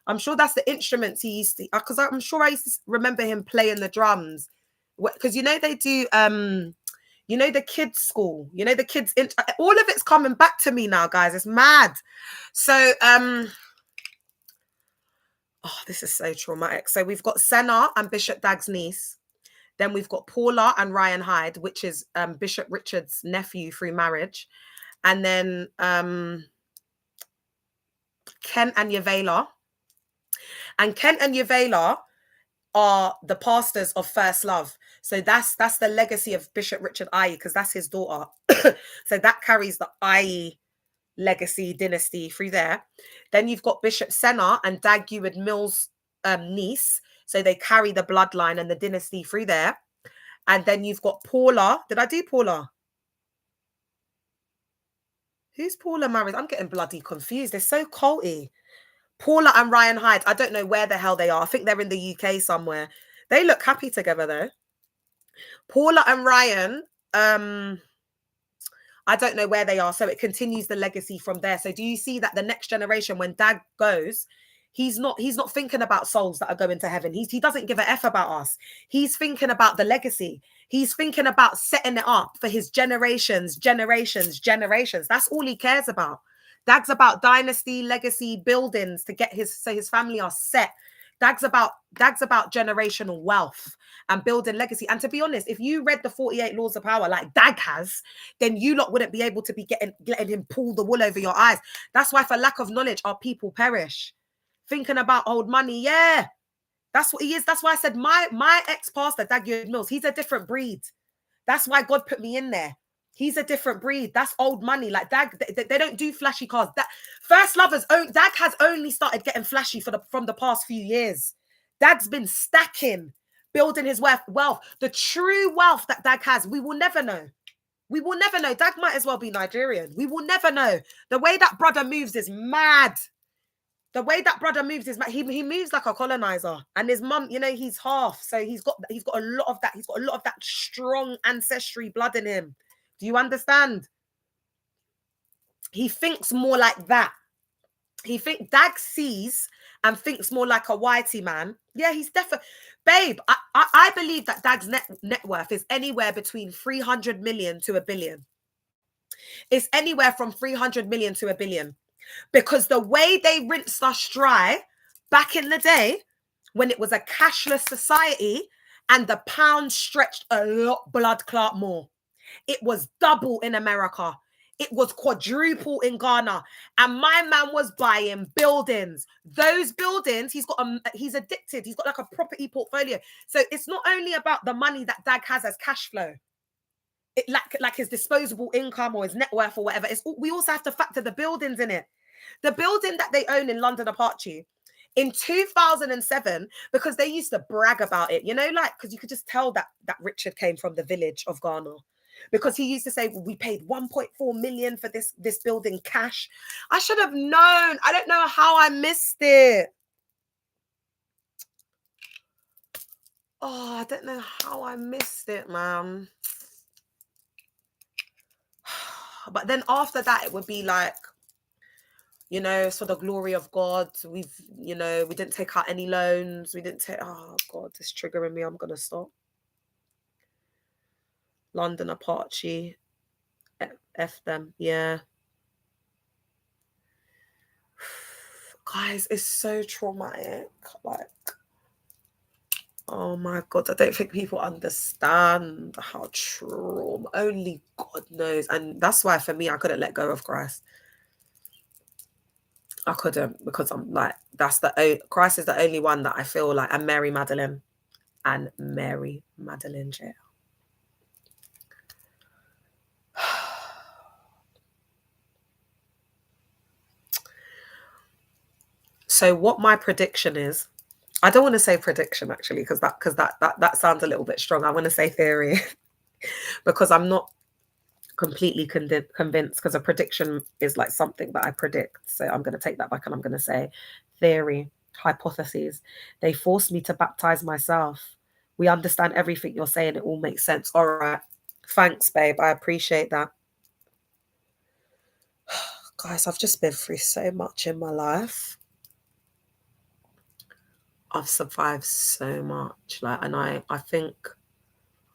I'm sure that's the instruments he used to, because I'm sure I used to remember him playing the drums. Because, you know, they do, you know, the kids' school, you know, the kids, all of it's coming back to me now, guys. It's mad. So, this is so traumatic. So we've got Senna and Bishop Dag's niece. Then we've got Paula and Ryan Hyde, which is Bishop Richard's nephew through marriage. And then Ken and Yavela. And Ken and Yavela are the pastors of First Love. So that's the legacy of Bishop Richard Aye, because that's his daughter. So that carries the Aye legacy dynasty through there. Then you've got Bishop Senna and Dag Eward Mills' niece. So they carry the bloodline and the dynasty through there. And then you've got Paula. Did I do Paula? Who's Paula married? I'm getting bloody confused. They're so culty. Paula and Ryan Hyde. I don't know where the hell they are. I think they're in the UK somewhere. They look happy together though. Paula and Ryan, I don't know where they are. So it continues the legacy from there. So do you see that the next generation, when Dag goes, he's not thinking about souls that are going to heaven. He doesn't give a F about us. He's thinking about the legacy. He's thinking about setting it up for his generations. That's all he cares about. Dag's about dynasty, legacy, buildings to get his family are set. Dag's about generational wealth and building legacy. And to be honest, if you read the 48 Laws of Power like Dag has, then you lot wouldn't be able to be letting him pull the wool over your eyes. That's why for lack of knowledge, our people perish. Thinking about old money, yeah. That's what he is. That's why I said my ex-pastor, Dag Eward Mills, he's a different breed. That's why God put me in there. He's a different breed. That's old money. Like Dag, they don't do flashy cars. That First Lovers, Dag has only started getting flashy from the past few years. Dag's been stacking, building his wealth. The true wealth that Dag has, we will never know. We will never know. Dag might as well be Nigerian. We will never know. The way that brother moves is mad. The way that brother moves is mad. He moves like a colonizer. And his mum, you know, he's half. So he's got a lot of that. He's got a lot of that strong ancestry blood in him. Do you understand? He thinks more like that. Dag sees and thinks more like a whitey man. Yeah, he's definitely... Babe, I believe that Dag's net worth is anywhere between 300 million to $1 billion. It's anywhere from 300 million to $1 billion. Because the way they rinsed us dry back in the day, when it was a cashless society and the pound stretched a lot blood clot more. It was double in America. It was quadruple in Ghana. And my man was buying buildings. Those buildings, he's addicted. He's got like a property portfolio. So it's not only about the money that Dag has as cash flow. It like his disposable income or his net worth or whatever. We also have to factor the buildings in it. The building that they own in London Apache in 2007, because they used to brag about it, like, because you could just tell that Richard came from the village of Ghana. Because he used to say, well, we paid 1.4 million for this building cash. I should have known. I don't know how I missed it. Oh, I don't know how I missed it, man. But then after that, it would be like, it's for the glory of God. We didn't take out any loans. Oh God, it's triggering me. I'm going to stop. London Apache. F them. Yeah. Guys, it's so traumatic. Like, oh my God, I don't think people understand how only God knows. And that's why for me, I couldn't let go of Christ. I couldn't, because I'm like, Christ is the only one that I feel like, and Mary Magdalene jail. So what my prediction is, I don't want to say prediction actually, because that sounds a little bit strong. I want to say theory because I'm not completely convinced, because a prediction is like something that I predict. So I'm going to take that back and I'm going to say theory, hypotheses. They forced me to baptize myself. We understand everything you're saying. It all makes sense. All right. Thanks, babe. I appreciate that. Guys, I've just been through so much in my life. I've survived so much. And I think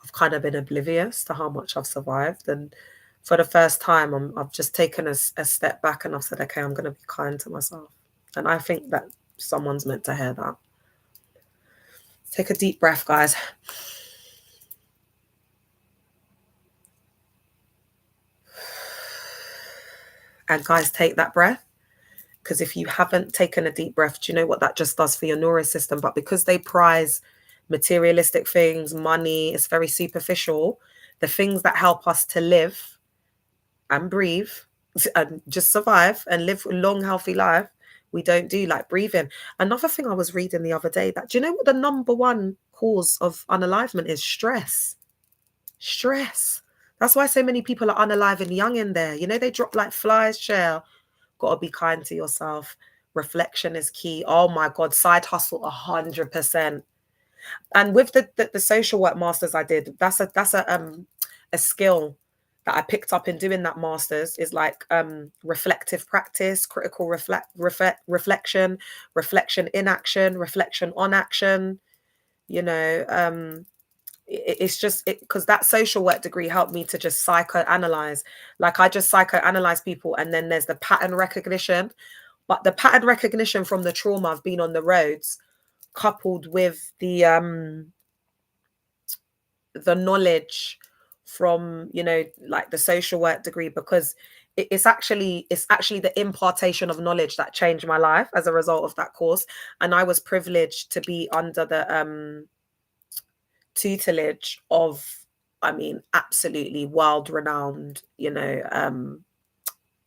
I've kind of been oblivious to how much I've survived. And for the first time, I've just taken a step back and I've said, okay, I'm going to be kind to myself. And I think that someone's meant to hear that. Take a deep breath, guys. And guys, take that breath. Because if you haven't taken a deep breath, do you know what that just does for your nervous system? But because they prize materialistic things, money, it's very superficial. The things that help us to live and breathe and just survive and live a long, healthy life, we don't do, like breathing. Another thing I was reading the other day, that do you know what the number one cause of unalivement is? Stress. That's why so many people are unaliving young in there. They drop like flies. Shell. Got to be kind to yourself. Reflection is key. Oh my God, side hustle 100%. And with the social work masters I did, that's a skill that I picked up in doing that masters, is like reflective practice, critical reflection in action, reflection on action. It's just because that social work degree helped me to just psychoanalyze. Like I just psychoanalyze people, and then there's the pattern recognition. But the pattern recognition from the trauma I've been on the roads, coupled with the knowledge from like the social work degree, because it's actually the impartation of knowledge that changed my life as a result of that course. And I was privileged to be under the tutelage of, absolutely world-renowned,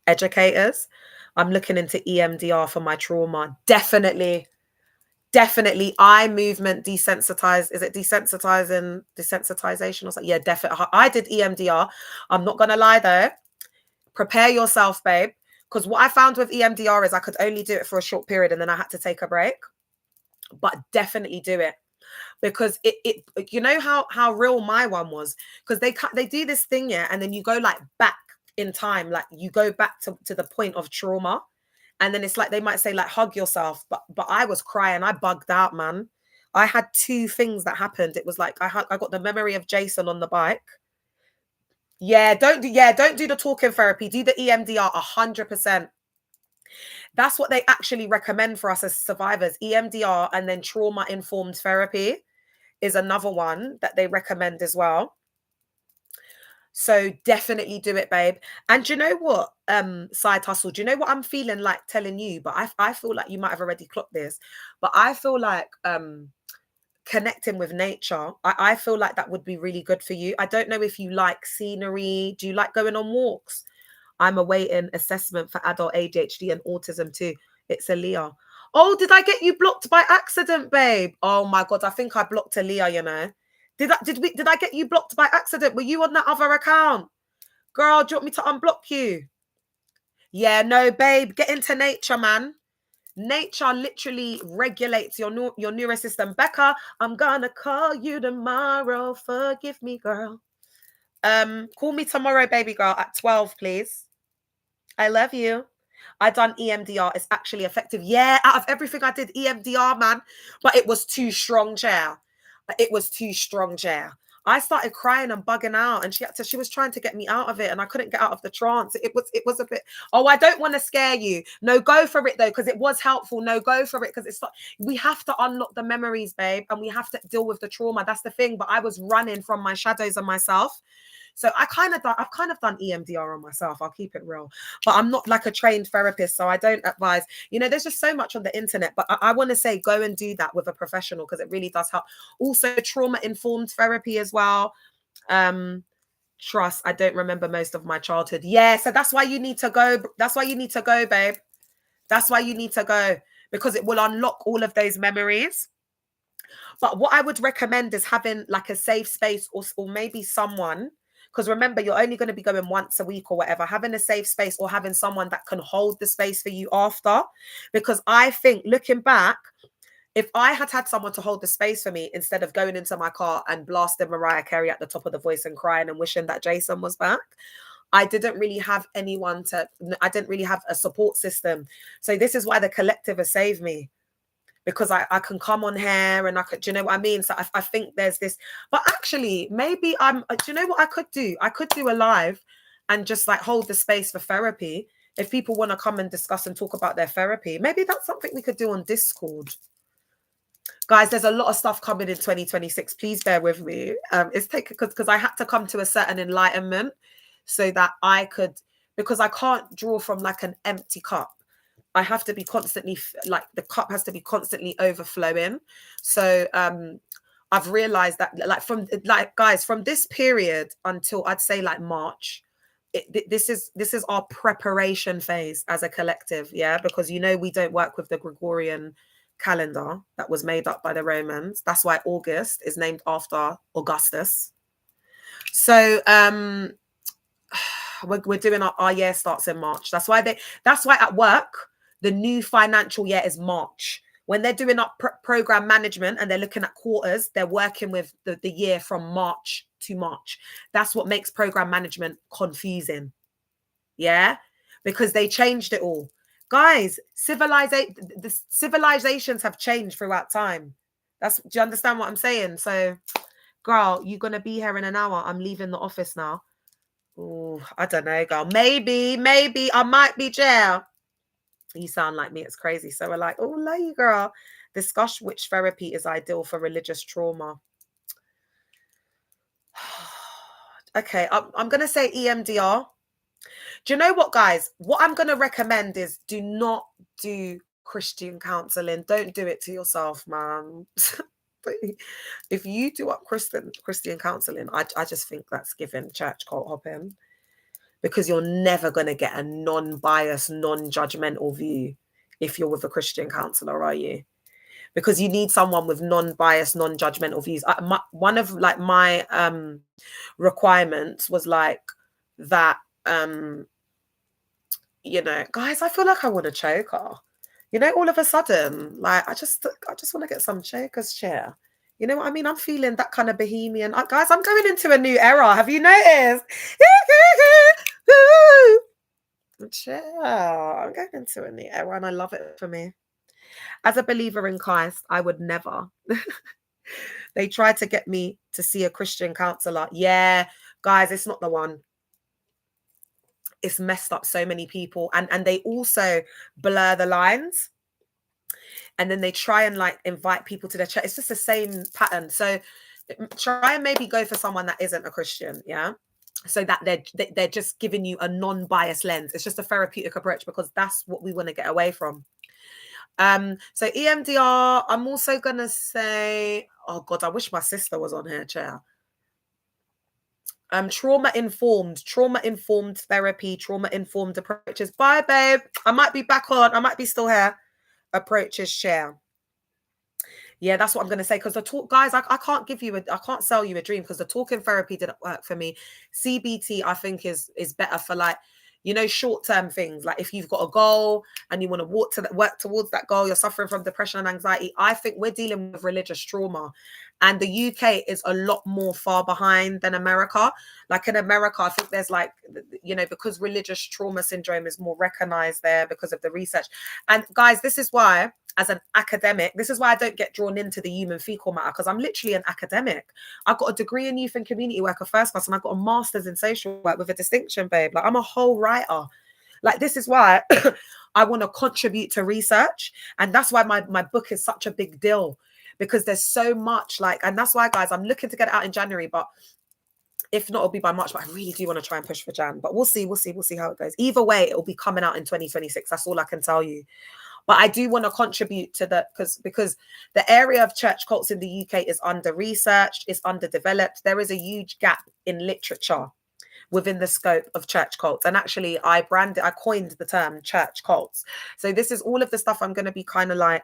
educators. I'm looking into EMDR for my trauma. Definitely eye movement desensitize. Is it desensitization or something? Yeah, definitely. I did EMDR. I'm not gonna lie though. Prepare yourself, babe. Because what I found with EMDR is I could only do it for a short period and then I had to take a break. But definitely do it. Because it you know how real my one was, because they do this thing, yeah, and then you go like back in time, like you go back to the point of trauma, and then it's like they might say like hug yourself, but I was crying, I bugged out, man. I had two things that happened. It was like I got the memory of Jason on the bike. Don't do the talking therapy, do the EMDR 100%. That's what they actually recommend for us as survivors. EMDR and then trauma-informed therapy is another one that they recommend as well. So definitely do it, babe. And do you know what? Side hustle. Do you know what I'm feeling like telling you? But I feel like you might have already clocked this. But I feel like connecting with nature. I feel like that would be really good for you. I don't know if you like scenery. Do you like going on walks? I'm awaiting assessment for adult ADHD and autism too. It's Aaliyah. Oh, did I get you blocked by accident, babe? Oh my God, I think I blocked Aaliyah, you know. Did I get you blocked by accident? Were you on that other account? Girl, do you want me to unblock you? Yeah, no, babe, get into nature, man. Nature literally regulates your nervous system. Becca, I'm gonna call you tomorrow. Forgive me, girl. Call me tomorrow, baby girl, at 12, please. I love you. I done EMDR. It's actually effective. Yeah, out of everything I did, EMDR, man. But it was too strong, chair. It was too strong, chair. I started crying and bugging out, and she was trying to get me out of it, and I couldn't get out of the trance. It was a bit. Oh, I don't want to scare you. No, go for it though, because it was helpful. No, go for it, because it's not. We have to unlock the memories, babe, and we have to deal with the trauma. That's the thing. But I was running from my shadows and myself. So I've kind of done EMDR on myself. I'll keep it real, but I'm not like a trained therapist, so I don't advise. You know, there's just so much on the internet, but I want to say go and do that with a professional, because it really does help. Also, trauma informed therapy as well. Trust. I don't remember most of my childhood. Yeah, so that's why you need to go. That's why you need to go, babe. That's why you need to go, because it will unlock all of those memories. But what I would recommend is having like a safe space, or maybe someone. Because remember, you're only going to be going once a week or whatever, having a safe space or having someone that can hold the space for you after. Because I think, looking back, if I had had someone to hold the space for me instead of going into my car and blasting Mariah Carey at the top of the voice and crying and wishing that Jason was back, I didn't really have I didn't really have a support system. So this is why the collective has saved me. Because I can come on here and I could, do you know what I mean? So I think there's this, but actually maybe do you know what I could do? I could do a live and just like hold the space for therapy. If people want to come and discuss and talk about their therapy, maybe that's something we could do on Discord. Guys, there's a lot of stuff coming in 2026. Please bear with me. It's taken because I had to come to a certain enlightenment so that I could, because I can't draw from like an empty cup. I have to be constantly, like the cup has to be constantly overflowing. So I've realized that guys, from this period until I'd say like March, this is our preparation phase as a collective. Yeah, because you know we don't work with the Gregorian calendar that was made up by the Romans. That's why August is named after Augustus. So we're doing our year starts in March. That's why at work the new financial year is March. When they're doing up program management and they're looking at quarters, they're working with the year from March to March. That's what makes program management confusing. Yeah, because they changed it all. Guys, the civilizations have changed throughout time. Do you understand what I'm saying? So, girl, you're gonna be here in an hour. I'm leaving the office now. Oh, I don't know, girl. Maybe I might be jail. You sound like me. It's crazy. So we're like, oh, love you, girl. Discuss which therapy is ideal for religious trauma. Okay, I'm going to say EMDR. Do you know what, guys? What I'm going to recommend is do not do Christian counseling. Don't do it to yourself, man. If you do up Christian counseling, I just think that's giving church cult hopping. Because you're never going to get a non-biased, non-judgmental view if you're with a Christian counselor, are you? Because you need someone with non-biased, non-judgmental views. One of like my requirements was like that, you know, guys, I feel like I want a choker. You know, all of a sudden, like I just want to get some chokers chair. You know what I mean? I'm feeling that kind of bohemian. Guys, I'm going into a new era. Have you noticed? I'm going into a new era and I love it for me. As a believer in Christ, I would never. They tried to get me to see a Christian counselor. Yeah, guys, it's not the one. It's messed up so many people. And they also blur the lines. And then they try and like invite people to their church. It's just the same pattern. So try and maybe go for someone that isn't a Christian. Yeah. so that they're just giving you a non-biased lens. It's just a therapeutic approach because that's what we want to get away from. So EMDR, I'm also gonna say, oh God, I wish my sister was on here, chair. Trauma-informed therapy, trauma-informed approaches. Bye, babe. I might be back on. I might be still here. Approaches, share. Yeah, that's what I'm going to say. Because the talk, guys, I can't give you I can't sell you a dream because the talking therapy didn't work for me. CBT, I think, is better for, like, you know, short-term things. Like if you've got a goal and you want to work towards that goal, you're suffering from depression and anxiety. I think we're dealing with religious trauma. And the UK is a lot more far behind than America. Like in America, I think there's, like, you know, because religious trauma syndrome is more recognized there because of the research. And guys, this is why, as an academic, this is why I don't get drawn into the human fecal matter, because I'm literally an academic. I've got a degree in youth and community work, a first class, and I've got a master's in social work with a distinction, babe. Like, I'm a whole writer. Like, this is why I want to contribute to research. And that's why my book is such a big deal, because there's so much, like, and that's why, guys, I'm looking to get it out in January, but if not, it'll be by March. But I really do want to try and push for Jan, but we'll see how it goes. Either way, it'll be coming out in 2026. That's all I can tell you. But I do want to contribute to that because the area of church cults in the UK is under-researched, it's underdeveloped. There is a huge gap in literature within the scope of church cults. And actually, I coined the term church cults. So this is all of the stuff I'm going to be kind of like,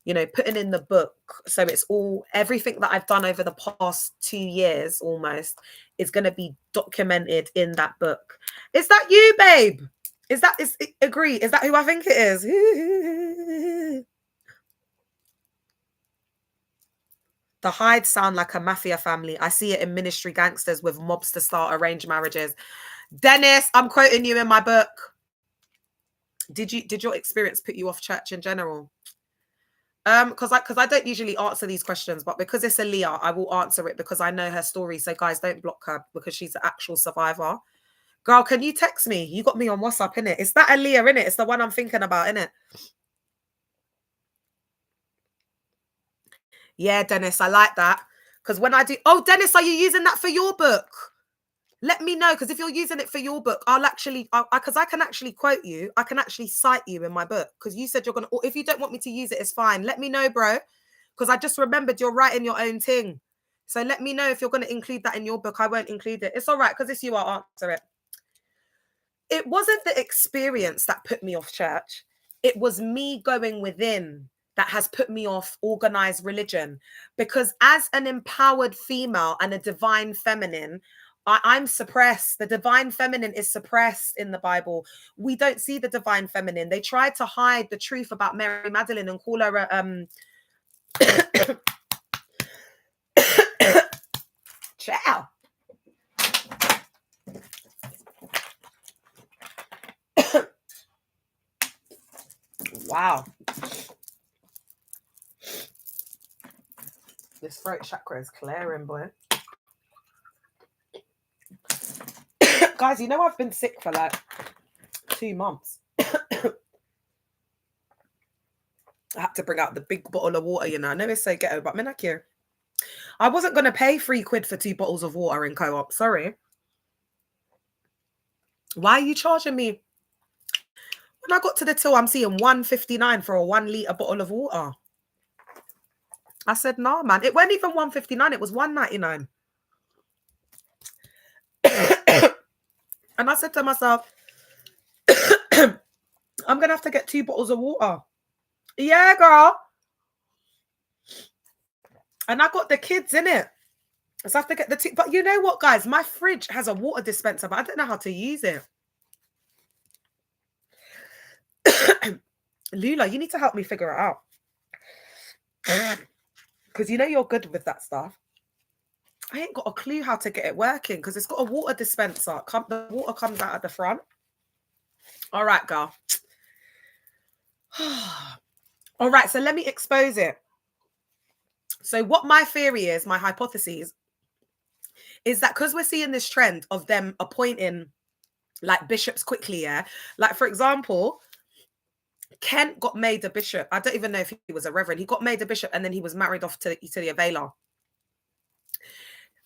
you know, putting in the book. So it's everything that I've done over the past 2 years almost is going to be documented in that book. Is that you, babe? Agree? Is that who I think it is? The Hydes sound like a mafia family. I see it in Ministry gangsters with mobster style arranged marriages. Dennis, I'm quoting you in my book. Did your experience put you off church in general? Because I don't usually answer these questions, but because it's Aaliyah, I will answer it because I know her story. So guys, don't block her because she's an actual survivor. Girl, can you text me? You got me on WhatsApp, innit? It's that Aaliyah, innit? It's the one I'm thinking about, innit? Yeah, Dennis, I like that. Because when I do... Oh, Dennis, are you using that for your book? Let me know, because if you're using it for your book, I'll actually... Because I can actually quote you. I can actually cite you in my book. Because you said you're going to... If you don't want me to use it, it's fine. Let me know, bro. Because I just remembered you're writing your own thing. So let me know if you're going to include that in your book. I won't include it. It's all right, because it's you, I'll answer it. It wasn't the experience that put me off church. It was me going within that has put me off organized religion. Because as an empowered female and a divine feminine, I'm suppressed. The divine feminine is suppressed in the Bible. We don't see the divine feminine. They tried to hide the truth about Mary Magdalene and call her a... Ciao. Wow. This throat chakra is clearing, boy. Guys, you know I've been sick for like 2 months. I had to bring out the big bottle of water, you know. I know it's so ghetto, but I'm not here. I wasn't going to pay £3 for 2 bottles of water in Co-op. Sorry. Why are you charging me? When I got to the till, I'm seeing $1.59 for a 1 litre bottle of water. I said, nah, man. It wasn't even $1.59. It was $1.99. And I said to myself, I'm going to have to get 2 bottles of water. Yeah, girl. And I got the kids in it. So I have to get the 2. But you know what, guys? My fridge has a water dispenser, but I don't know how to use it. Lula, you need to help me figure it out. Because you know you're good with that stuff. I ain't got a clue how to get it working because it's got a water dispenser. The water comes out at the front. All right, girl. All right, so let me expose it. So what my theory is, my hypothesis, is that because we're seeing this trend of them appointing like bishops quickly, yeah? Like, for example, Kent got made a bishop. I don't even know if he was a reverend. He got made a bishop and then he was married off to the Availer.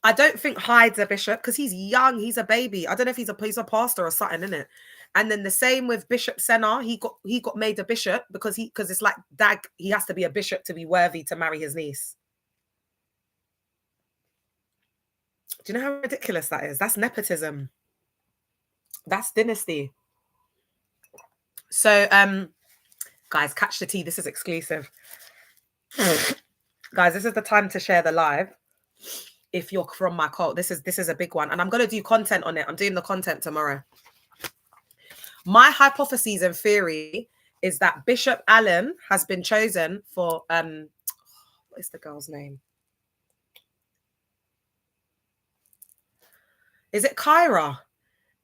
I don't think Hyde's a bishop because he's young. He's a baby. I don't know if he's a pastor or something, in it. And then the same with Bishop Senna. He got made a bishop because it's like Dag. He has to be a bishop to be worthy to marry his niece. Do you know how ridiculous that is? That's nepotism. That's dynasty. So, guys, catch the tea. This is exclusive. Guys, this is the time to share the live. If you're from my cult, this is a big one, and I'm going to do content on it. I'm doing the content tomorrow. My hypothesis and theory is that Bishop Allen has been chosen for what is the girl's name? Is it Kyra?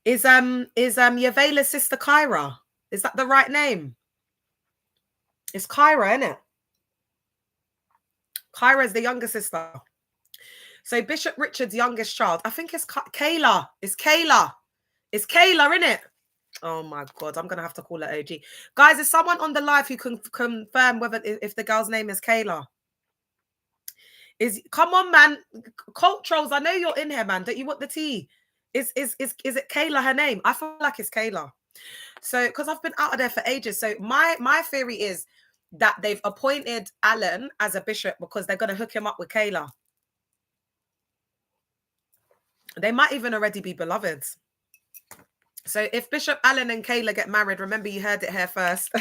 Is Yavela's sister Kyra? Is that the right name? It's Kyra, isn't it? Kyra is the younger sister. So Bishop Richard's youngest child, I think it's Kayla. It's Kayla. It's Kayla, isn't it? Oh my God, I'm going to have to call her OG. Guys, is someone on the live who can confirm whether if the girl's name is Kayla? Come on, man. Cult trolls, I know you're in here, man. Don't you want the tea? Is it Kayla her name? I feel like it's Kayla. So, because I've been out of there for ages. So my theory is that they've appointed Alan as a bishop because they're going to hook him up with Kayla. They might even already be beloveds. So if Bishop Allen and Kayla get married, remember you heard it here first.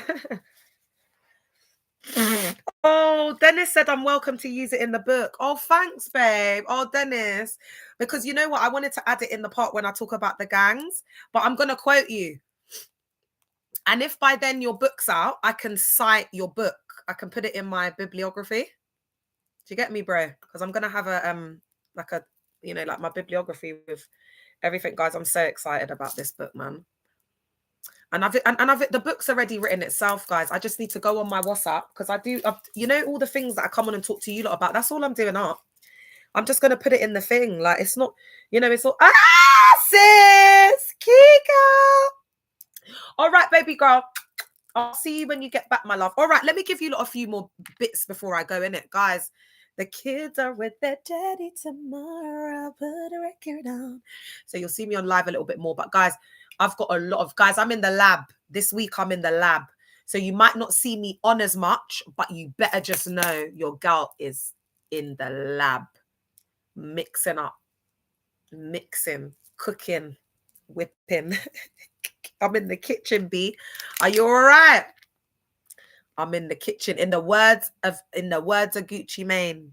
Oh, Dennis said I'm welcome to use it in the book. Oh, thanks, babe. Oh, Dennis. Because you know what? I wanted to add it in the part when I talk about the gangs, but I'm going to quote you. And if by then your book's out, I can cite your book. I can put it in my bibliography. Do you get me, bro? Because I'm going to have like my bibliography with everything. Guys, I'm so excited about this book, man. And the book's already written itself, guys. I just need to go on my WhatsApp because all the things that I come on and talk to you lot about. That's all I'm doing up. I'm just going to put it in the thing. Like, it's not, it's all, sis, Kika. All right, baby girl. I'll see you when you get back, my love. All right, let me give you a few more bits before I go in it. Guys, the kids are with their daddy tomorrow. Put a record on. So you'll see me on live a little bit more. But guys, I've got a lot of guys. I'm in the lab. This week I'm in the lab. So you might not see me on as much, but you better just know your girl is in the lab. Mixing up, cooking, whipping. I'm in the kitchen, B. Are you all right? I'm in the kitchen. In the words of Gucci Mane.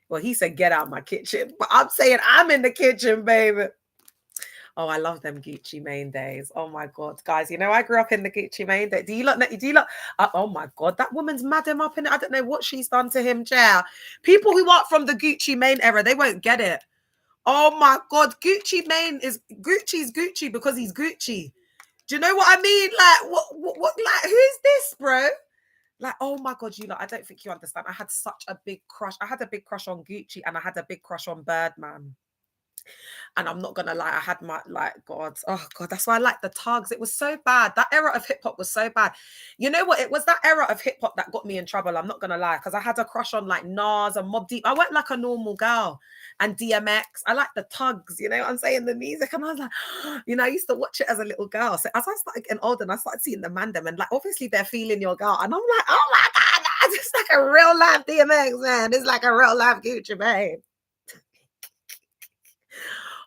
Well, he said, get out of my kitchen. But I'm saying I'm in the kitchen, baby. Oh, I love them Gucci Mane days. Oh my God, guys, I grew up in the Gucci Mane days. Do you lot? Oh my God, that woman's mad him up in it. I don't know what she's done to him, chair. People who aren't from the Gucci Mane era, they won't get it. Oh my God, Gucci Mane is Gucci's Gucci because he's Gucci. Do you know what I mean? Like, what, like, who's this, bro? Like, oh my God, I don't think you understand. I had such a big crush. I had a big crush on Gucci and I had a big crush on Birdman. And I'm not going to lie, I had God, oh God, that's why I like the Tugs. It was so bad. That era of hip hop was so bad. You know what? It was that era of hip hop that got me in trouble. I'm not going to lie, because I had a crush on like Nas and Mobb Deep. I went like a normal girl. And DMX. I like the Tugs, what I'm saying? The music. And I was like, I used to watch it as a little girl. So as I started getting older and I started seeing the mandem and like, obviously they're feeling your girl. And I'm like, oh my God, it's like a real life DMX, man. It's like a real life Gucci, babe.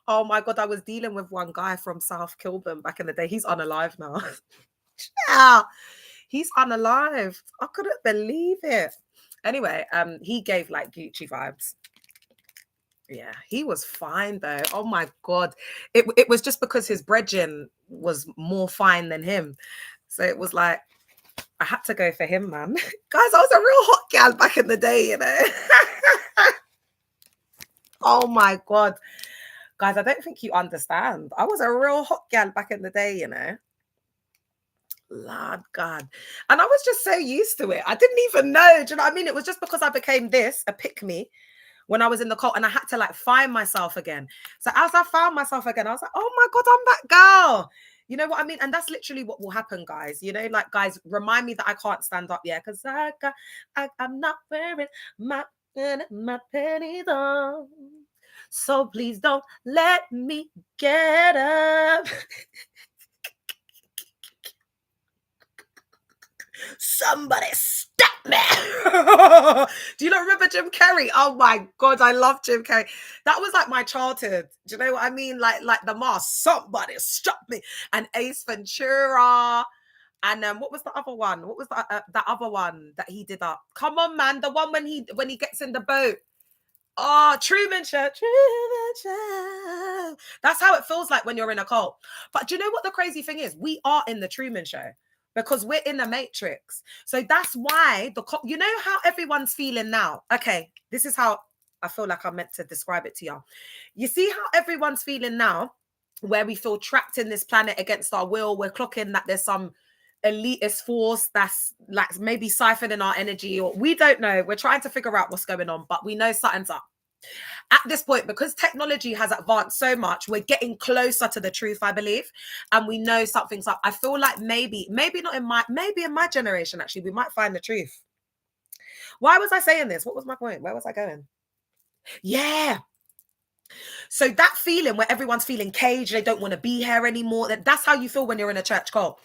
Oh my God, I was dealing with one guy from South Kilburn back in the day. He's unalive now. Yeah, he's unalive. I couldn't believe it. Anyway, he gave like Gucci vibes. Yeah, he was fine though. Oh my God. It was just because his brethren was more fine than him. So it was like, I had to go for him, man. Guys, I was a real hot gal back in the day, Oh my God. Guys, I don't think you understand. I was a real hot gal back in the day, Lord God. And I was just so used to it. I didn't even know. Do you know what I mean? It was just because I became a pick-me when I was in the cult and I had to like find myself again. So as I found myself again, I was like, oh my God, I'm that girl. You know what I mean? And that's literally what will happen, guys. Like, guys, remind me that I can't stand up, yeah, because I'm not wearing my pennies on. So please don't let me get up. Somebody stop me. Do you not remember Jim Carrey? Oh my God, I love Jim Carrey. That was like my childhood. Do you know what I mean? Like the mask. Somebody stop me. And Ace Ventura. And what was the other one? What was that other one that he did up? Come on, man. The one when he gets in the boat. Oh, Truman Show. Truman Show. That's how it feels like when you're in a cult. But do you know what the crazy thing is? We are in the Truman Show because we're in the Matrix. So that's why you know how everyone's feeling now. Okay, this is how I feel like I'm meant to describe it to y'all. You see how everyone's feeling now, where we feel trapped in this planet against our will. We're clocking that there's some elitist force that's like maybe siphoning our energy, or we don't know. We're trying to figure out what's going on, but we know something's up. At this point, because technology has advanced so much, we're getting closer to the truth, I believe, and we know something's up. I feel like maybe not in my generation, actually, we might find the truth. Why was I saying this? What was my point? Where was I going? Yeah. So that feeling where everyone's feeling caged, they don't want to be here anymore. That's how you feel when you're in a church cult.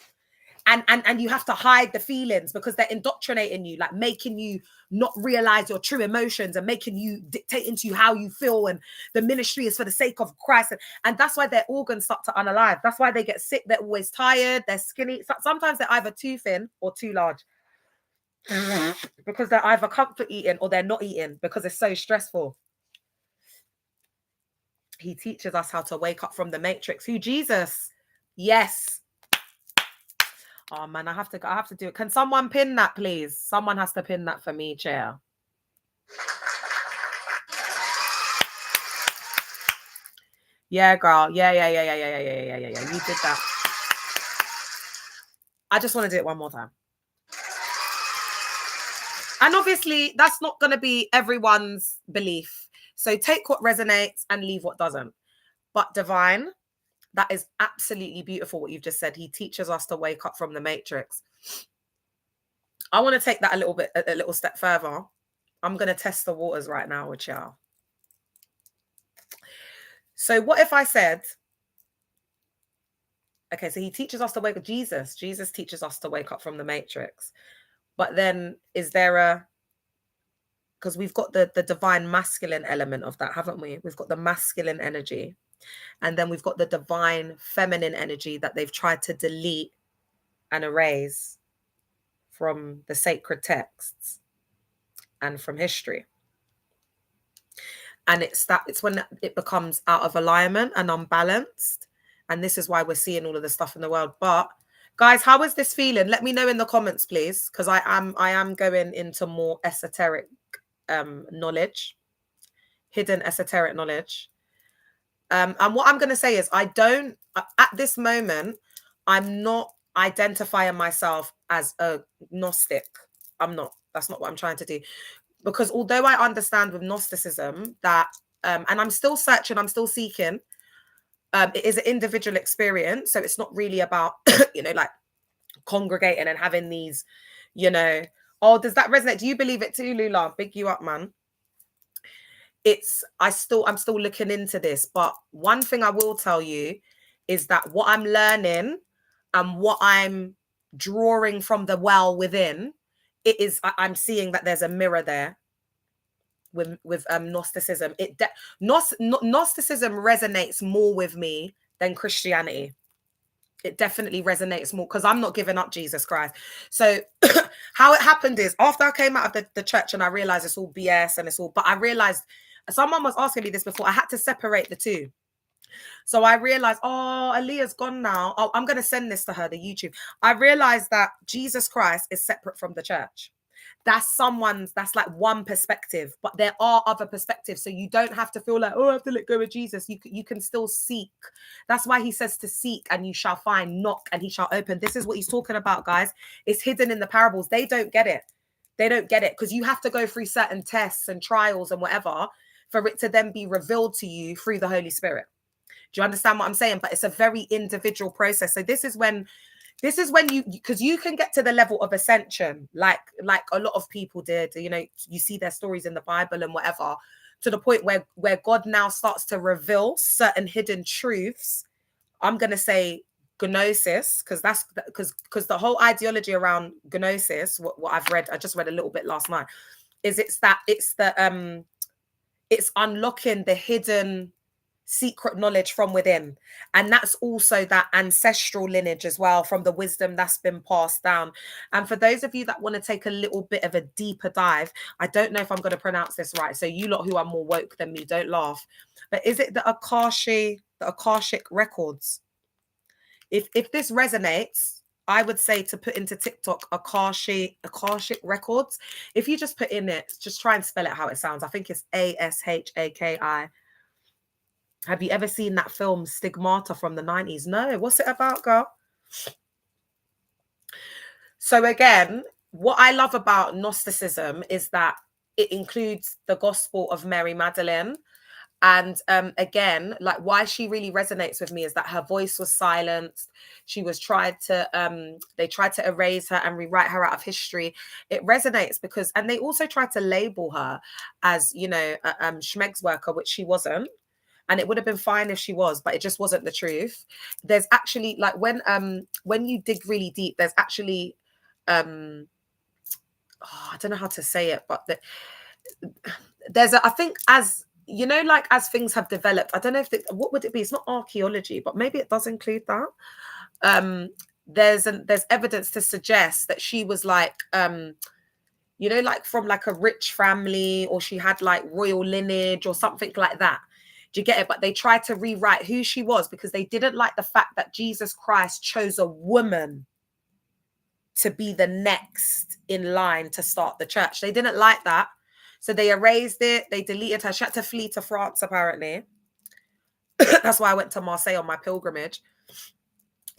And you have to hide the feelings because they're indoctrinating you, like making you not realize your true emotions and making you dictating to you how you feel. And the ministry is for the sake of Christ. And that's why their organs start to unalive. That's why they get sick. They're always tired. They're skinny. Sometimes they're either too thin or too large because they're either comfort eating or they're not eating because it's so stressful. He teaches us how to wake up from the matrix. Who? Jesus. Yes. Oh man, I have to do it. Can someone pin that, please? Someone has to pin that for me, chair. Yeah, girl. Yeah. You did that. I just want to do it one more time. And obviously, that's not going to be everyone's belief. So take what resonates and leave what doesn't. But divine, that is absolutely beautiful what you've just said. He teaches us to wake up from the matrix. I want to take that a little step further. I'm going to test the waters right now with y'all. So what if I said, okay, so he teaches us to wake up. Jesus teaches us to wake up from the matrix. But then is there because we've got the divine masculine element of that, haven't we? We've got the masculine energy. And then we've got the divine feminine energy that they've tried to delete and erase from the sacred texts and from history. And it's when it becomes out of alignment and unbalanced. And this is why we're seeing all of the stuff in the world. But guys, how is this feeling? Let me know in the comments, please, because I am going into more esoteric knowledge, hidden esoteric knowledge. And what I'm going to say is at this moment, I'm not identifying myself as a Gnostic. I'm not. That's not what I'm trying to do. Because although I understand with Gnosticism that, and I'm still searching, I'm still seeking, it is an individual experience. So it's not really about, like congregating and having these, oh, does that resonate? Do you believe it too, Lula? Big you up, man. I'm still looking into this, but one thing I will tell you is that what I'm learning and what I'm drawing from the well within, I'm seeing that there's a mirror there with Gnosticism. Gnosticism resonates more with me than Christianity. It definitely resonates more because I'm not giving up Jesus Christ. So how it happened is after I came out of the church and I realized it's all BS and but I realized someone was asking me this before. I had to separate the two. So I realized, oh, Aaliyah's gone now. Oh, I'm going to send this to her, the YouTube. I realized that Jesus Christ is separate from the church. That's like one perspective, but there are other perspectives. So you don't have to feel like, oh, I have to let go of Jesus. You can still seek. That's why he says to seek and you shall find, knock and he shall open. This is what he's talking about, guys. It's hidden in the parables. They don't get it. They don't get it because you have to go through certain tests and trials and whatever for it to then be revealed to you through the Holy Spirit. Do you understand what I'm saying? But it's a very individual process. So this is when because you can get to the level of ascension, like a lot of people did, you see their stories in the Bible and whatever, to the point where God now starts to reveal certain hidden truths. I'm going to say gnosis, because the whole ideology around gnosis, what I've read, I just read a little bit last night, is it's unlocking the hidden secret knowledge from within. And that's also that ancestral lineage as well, from the wisdom that's been passed down. And for those of you that want to take a little bit of a deeper dive, I don't know if I'm going to pronounce this right, so you lot who are more woke than me, don't laugh, but is it the Akashic records? If this resonates, I would say to put into TikTok Akashic records. If you just put in it, just try and spell it how it sounds. I think it's Ashaki. Have you ever seen that film Stigmata from the 90s? No. What's it about, girl? So again, what I love about Gnosticism is that it includes the gospel of Mary Magdalene. And again, like why she really resonates with me is that her voice was silenced. She was they tried to erase her and rewrite her out of history. It resonates because, and they also tried to label her as, you know, a schmegs worker, which she wasn't. And it would have been fine if she was, but it just wasn't the truth. There's actually, like, when you dig really deep, there's actually, I don't know how to say it, but I think as, you know, like as things have developed, I don't know if what would it be? It's not archaeology, but maybe it does include that. There's evidence to suggest that she was like, you know, like from like a rich family, or she had like royal lineage or something like that. Do you get it? But they tried to rewrite who she was because they didn't like the fact that Jesus Christ chose a woman to be the next in line to start the church. They didn't like that. So they erased it. They deleted her. She had to flee to France, apparently. That's why I went to Marseille on my pilgrimage.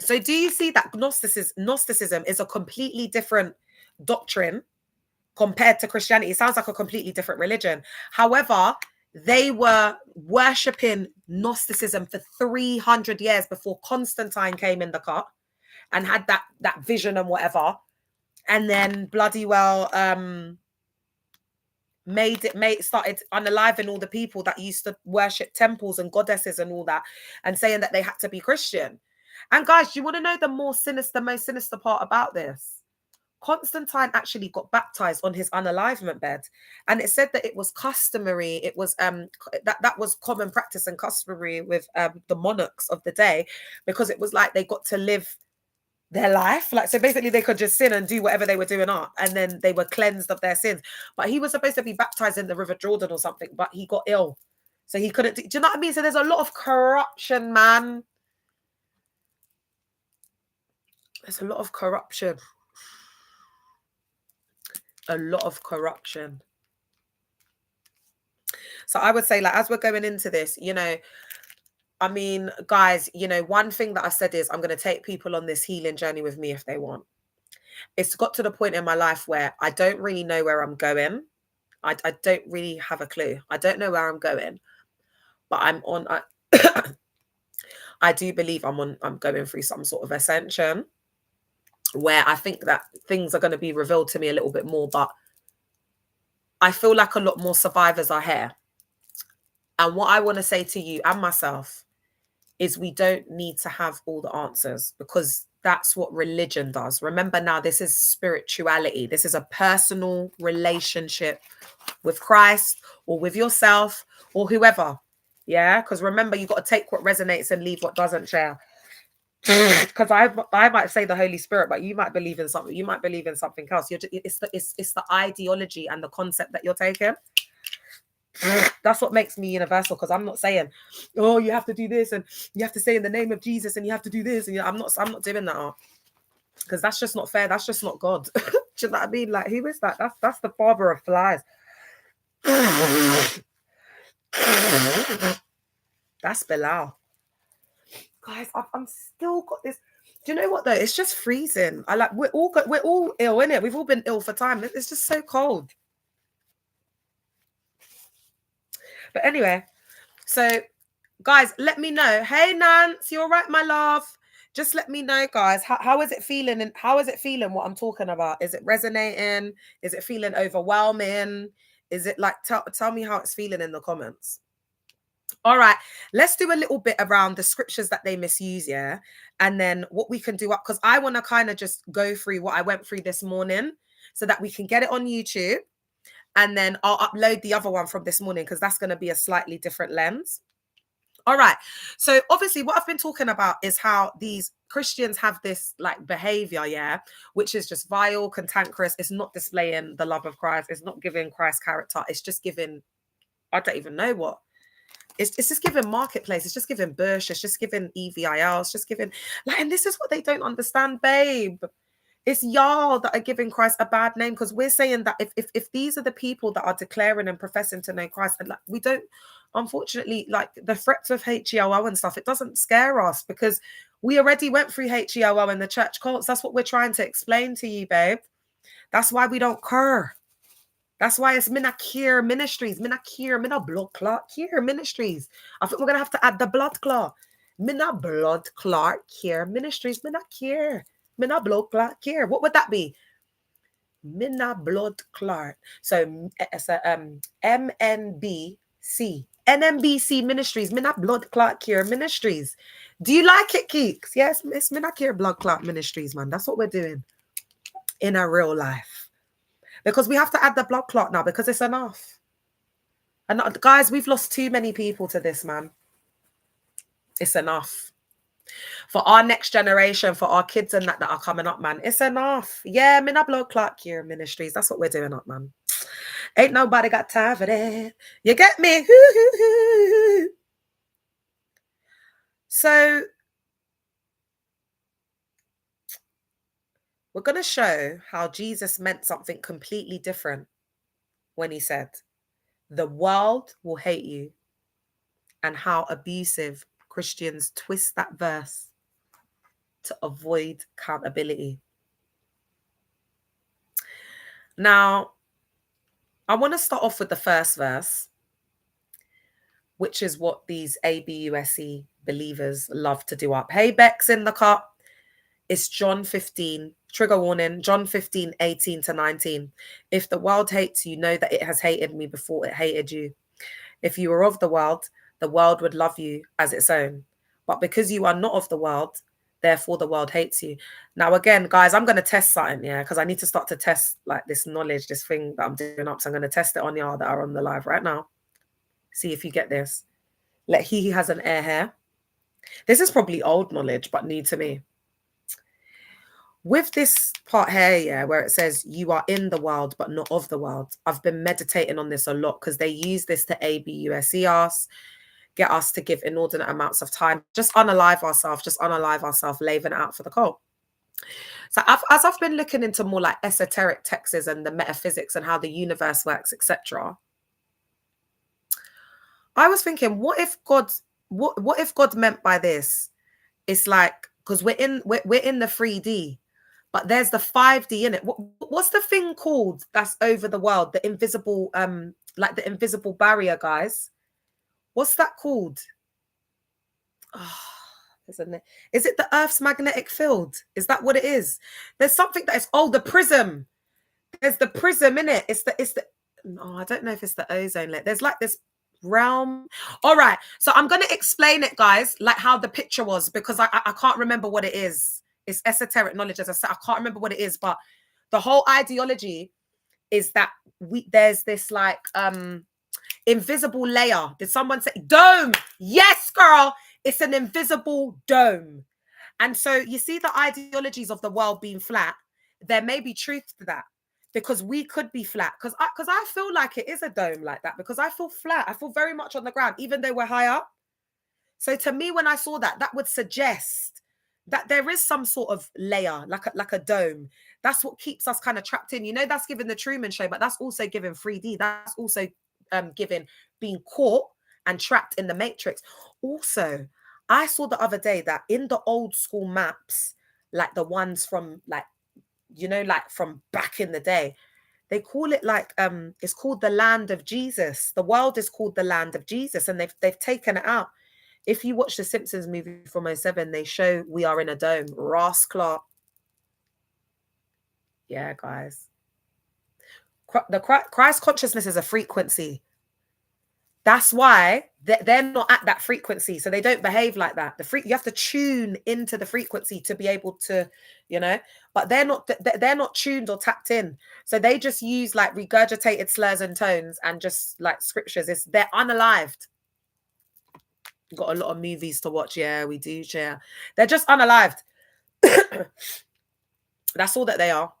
So do you see that Gnosticism is a completely different doctrine compared to Christianity? It sounds like a completely different religion. However, they were worshipping Gnosticism for 300 years before Constantine came in the cut and had that vision and whatever. And then bloody well started unaliving all the people that used to worship temples and goddesses and all that, and saying that they had to be Christian. And guys, do you want to know the most sinister part about this? Constantine actually got baptized on his unalivement bed, and it said that it was customary. It was that was common practice and customary with the monarchs of the day, because it was like they got to live their life, like, so basically they could just sin and do whatever they were doing up, and then they were cleansed of their sins. But he was supposed to be baptized in the River Jordan or something, but he got ill, so he couldn't do you know what I mean? So there's a lot of corruption, man. There's a lot of corruption. A lot of corruption. So I would say, like, as we're going into this, you know, I mean, guys, you know, one thing that I said is I'm going to take people on this healing journey with me if they want. It's got to the point in my life where I don't really know where I'm going. I don't really have a clue. I don't know where I'm going, but I do believe I'm going through some sort of ascension where I think that things are going to be revealed to me a little bit more, but I feel like a lot more survivors are here. And what I want to say to you and myself is we don't need to have all the answers, because that's what religion does. Remember, now this is spirituality. This is a personal relationship with Christ or with yourself or whoever. Yeah, because remember, you got to take what resonates and leave what doesn't, share. Because I might say the Holy Spirit, but you might believe in something. You might believe in something else. It's the ideology and the concept that you're taking. That's what makes me universal, because I'm not saying, oh, you have to do this and you have to say in the name of Jesus and you have to do this, and I'm not doing that, because that's just not fair. That's just not God. Do you know what I mean? Like, who is that? That's the father of flies. That's Bilal. Guys, I'm still got this. Do you know what though? It's just freezing. We're all ill, innit? We've all been ill for time. It's just so cold. But anyway, so guys, let me know. Hey Nance, you all right, my love? Just let me know, guys. How is it feeling? And how is it feeling what I'm talking about? Is it resonating? Is it feeling overwhelming? Is it like, tell me how it's feeling in the comments. All right, let's do a little bit around the scriptures that they misuse, yeah? And then what we can do up, because I want to kind of just go through what I went through this morning so that we can get it on YouTube. And then I'll upload the other one from this morning because that's going to be a slightly different lens. All right. So obviously what I've been talking about is how these Christians have this like behavior, yeah, which is just vile, cantankerous. It's not displaying the love of Christ. It's not giving Christ's character. It's just giving, I don't even know what. It's just giving marketplace. It's just giving Bush. It's just giving EVIL. It's just giving, like, and this is what they don't understand, babe. It's y'all that are giving Christ a bad name, because we're saying that if these are the people that are declaring and professing to know Christ, and like we don't, unfortunately, like the threats of HEOO and stuff, it doesn't scare us because we already went through HEOO in the church cults. That's what we're trying to explain to you, babe. That's why we don't care. That's why it's Mina Cure Ministries. Mina Cure, Mina Blood Clot Cure Ministries. I think we're going to have to add the blood clot. Mina Blood Clot Cure Ministries. Mina Cure. Mina Blood Clot Cure. What would that be? Mina Blood Clot. So it's a MNBC. NMBC Ministries. Mina Blood Clot Cure Ministries. Do you like it, Keeks? Yes, it's Mina Cure Blood Clot Ministries, man. That's what we're doing in our real life. Because we have to add the blood clot now because it's enough. And guys, we've lost too many people to this, man. It's enough. For our next generation, for our kids and that are coming up, man, it's enough. Yeah, Mina Blood Clot Cure Ministries. That's what we're doing up, man. Ain't nobody got time for that. You get me? So we're going to show how Jesus meant something completely different when he said, the world will hate you, and how abusive Christians twist that verse to avoid accountability. Now, I want to start off with the first verse, which is what these ABUSE believers love to do up. Hey, Bex in the cut. It's John 15. Trigger warning, John 15, 18 to 19. If the world hates you, know that it has hated me before it hated you. If you were of the world would love you as its own. But because you are not of the world, therefore the world hates you. Now, again, guys, I'm going to test something, yeah, because I need to start to test like this knowledge, this thing that I'm doing up. So I'm going to test it on y'all that are on the live right now. See if you get this. Let he has an air hair. This is probably old knowledge, but new to me. With this part here, yeah, where it says you are in the world, but not of the world. I've been meditating on this a lot because they use this to ABUSE us, get us to give inordinate amounts of time, just unalive ourselves, laying it out for the cult. So as I've been looking into more like esoteric texts and the metaphysics and how the universe works, etc., I was thinking, what if God meant by this? It's like, because we're in the 3D. But there's the 5D in it. What's the thing called that's over the world? The invisible, like the invisible barrier, guys. What's that called? Oh, isn't it? Is it the Earth's magnetic field? Is that what it is? There's something that is, the prism. There's the prism in it. It's the, no, I don't know if it's the ozone layer. There's like this realm. All right. So I'm going to explain it, guys, like how the picture was, because I can't remember what it is. It's esoteric knowledge, as I said. I can't remember what it is, but the whole ideology is that there's this like invisible layer. Did someone say dome? Yes, girl. It's an invisible dome. And so you see the ideologies of the world being flat. There may be truth to that because we could be flat. Because I feel like it is a dome like that because I feel flat. I feel very much on the ground, even though we're high up. So to me, when I saw that, that would suggest that there is some sort of layer, like a dome. That's what keeps us kind of trapped in. You know, that's giving the Truman Show, but that's also giving 3D. That's also giving being caught and trapped in the Matrix. Also, I saw the other day that in the old school maps, like the ones from like, you know, like from back in the day, they call it like, it's called the land of Jesus. The world is called the land of Jesus, and they've taken it out. If you watch the Simpsons movie from 2007, they show we are in a dome. Ross Clark. Yeah, guys. The Christ consciousness is a frequency. That's why they're not at that frequency, so they don't behave like that. You have to tune into the frequency to be able to, you know. But they're not tuned or tapped in, so they just use like regurgitated slurs and tones and just like scriptures. They're unalived. Got a lot of movies to watch. Yeah, we do. Yeah, they're just unalived. That's all that they are.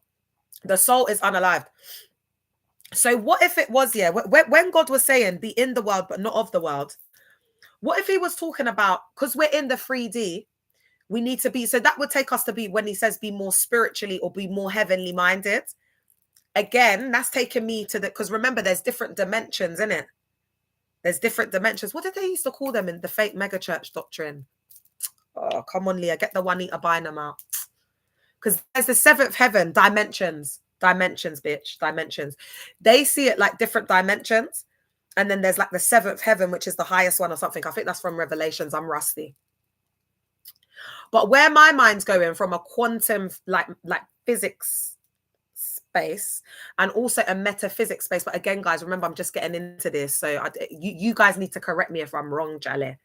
The soul is unalived. So what if it was, yeah, when God was saying be in the world but not of the world, what if he was talking about, because we're in the 3D, we need to be, so that would take us to be, when he says be more spiritually or be more heavenly minded, again, that's taking me to the, because remember there's different dimensions in it. There's different dimensions. What did they used to call them in the fake megachurch doctrine? Oh, come on, Leah, get the Juanita Bynum out. Because there's the seventh heaven, dimensions, bitch, dimensions. They see it like different dimensions. And then there's like the seventh heaven, which is the highest one or something. I think that's from Revelations. I'm rusty. But where my mind's going from a quantum, like physics space and also a metaphysics space. But again, guys, remember, I'm just getting into this. So you guys need to correct me if I'm wrong, Jale.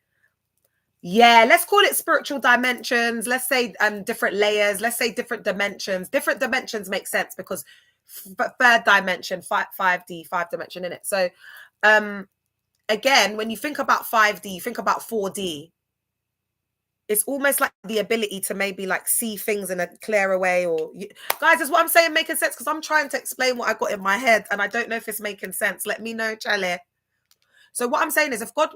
Yeah, let's call it spiritual dimensions. Let's say different layers. Let's say different dimensions. Different dimensions make sense because third dimension, 5D, 5 dimension in it. So again, when you think about 5D, you think about 4D. It's almost like the ability to maybe like see things in a clearer way, or guys, is what I'm saying making sense? Because I'm trying to explain what I got in my head and I don't know if it's making sense. Let me know, Charlie. So what I'm saying is, if God,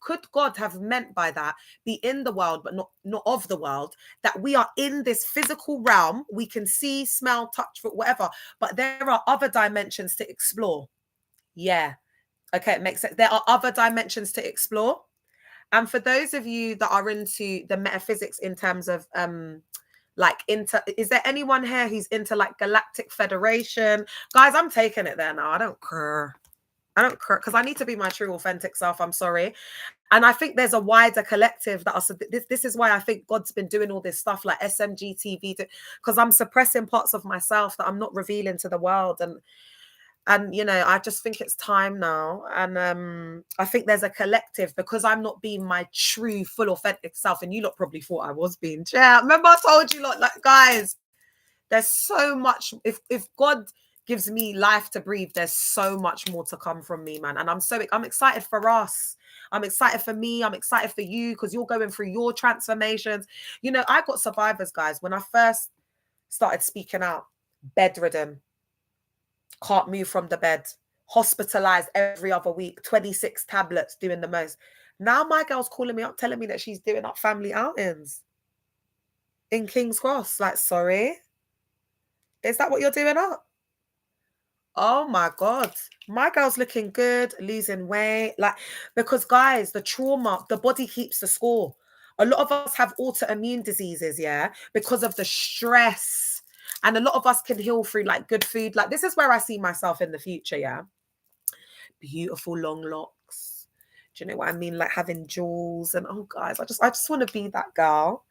could God have meant by that be in the world but not of the world? That we are in this physical realm, we can see, smell, touch, whatever, but there are other dimensions to explore. Yeah, okay, it makes sense. There are other dimensions to explore. And for those of you that are into the metaphysics in terms of is there anyone here who's into like Galactic Federation? Guys, I'm taking it there now. I don't care because I need to be my true authentic self. I'm sorry. And I think there's a wider collective that are, this is why I think God's been doing all this stuff like SMG TV, because I'm suppressing parts of myself that I'm not revealing to the world. And you know, I just think it's time now. And I think there's a collective, because I'm not being my true, full, authentic self. And you lot probably thought I was being. Yeah, remember I told you lot, like, guys, there's so much. If God gives me life to breathe, there's so much more to come from me, man. And I'm excited for us. I'm excited for me. I'm excited for you, because you're going through your transformations. You know, I got survivors, guys. When I first started speaking out, bedridden, can't move from the bed, hospitalized every other week, 26 tablets, doing the most. Now my girl's calling me up, telling me that she's doing up family outings in King's Cross. Like, sorry, is that what you're doing up? Oh my God, my girl's looking good, losing weight. Like, because guys, the trauma, the body keeps the score. A lot of us have autoimmune diseases, yeah, because of the stress. And a lot of us can heal through like good food. Like, this is where I see myself in the future, yeah. Beautiful long locks. Do you know what I mean? Like having jewels and, oh guys, I just want to be that girl.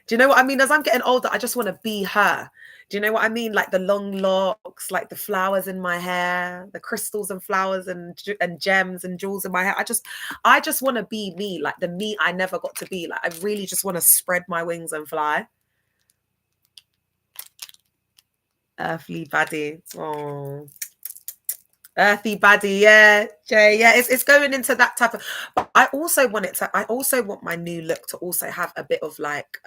Do you know what I mean? As I'm getting older, I just want to be her. Do you know what I mean? Like the long locks, like the flowers in my hair, the crystals and flowers and gems and jewels in my hair. I just want to be me, like the me I never got to be. Like, I really just want to spread my wings and fly. Earthly baddie. Oh, earthy baddie. Yeah, Jay. Yeah, it's going into that type of. But I also want my new look to also have a bit of like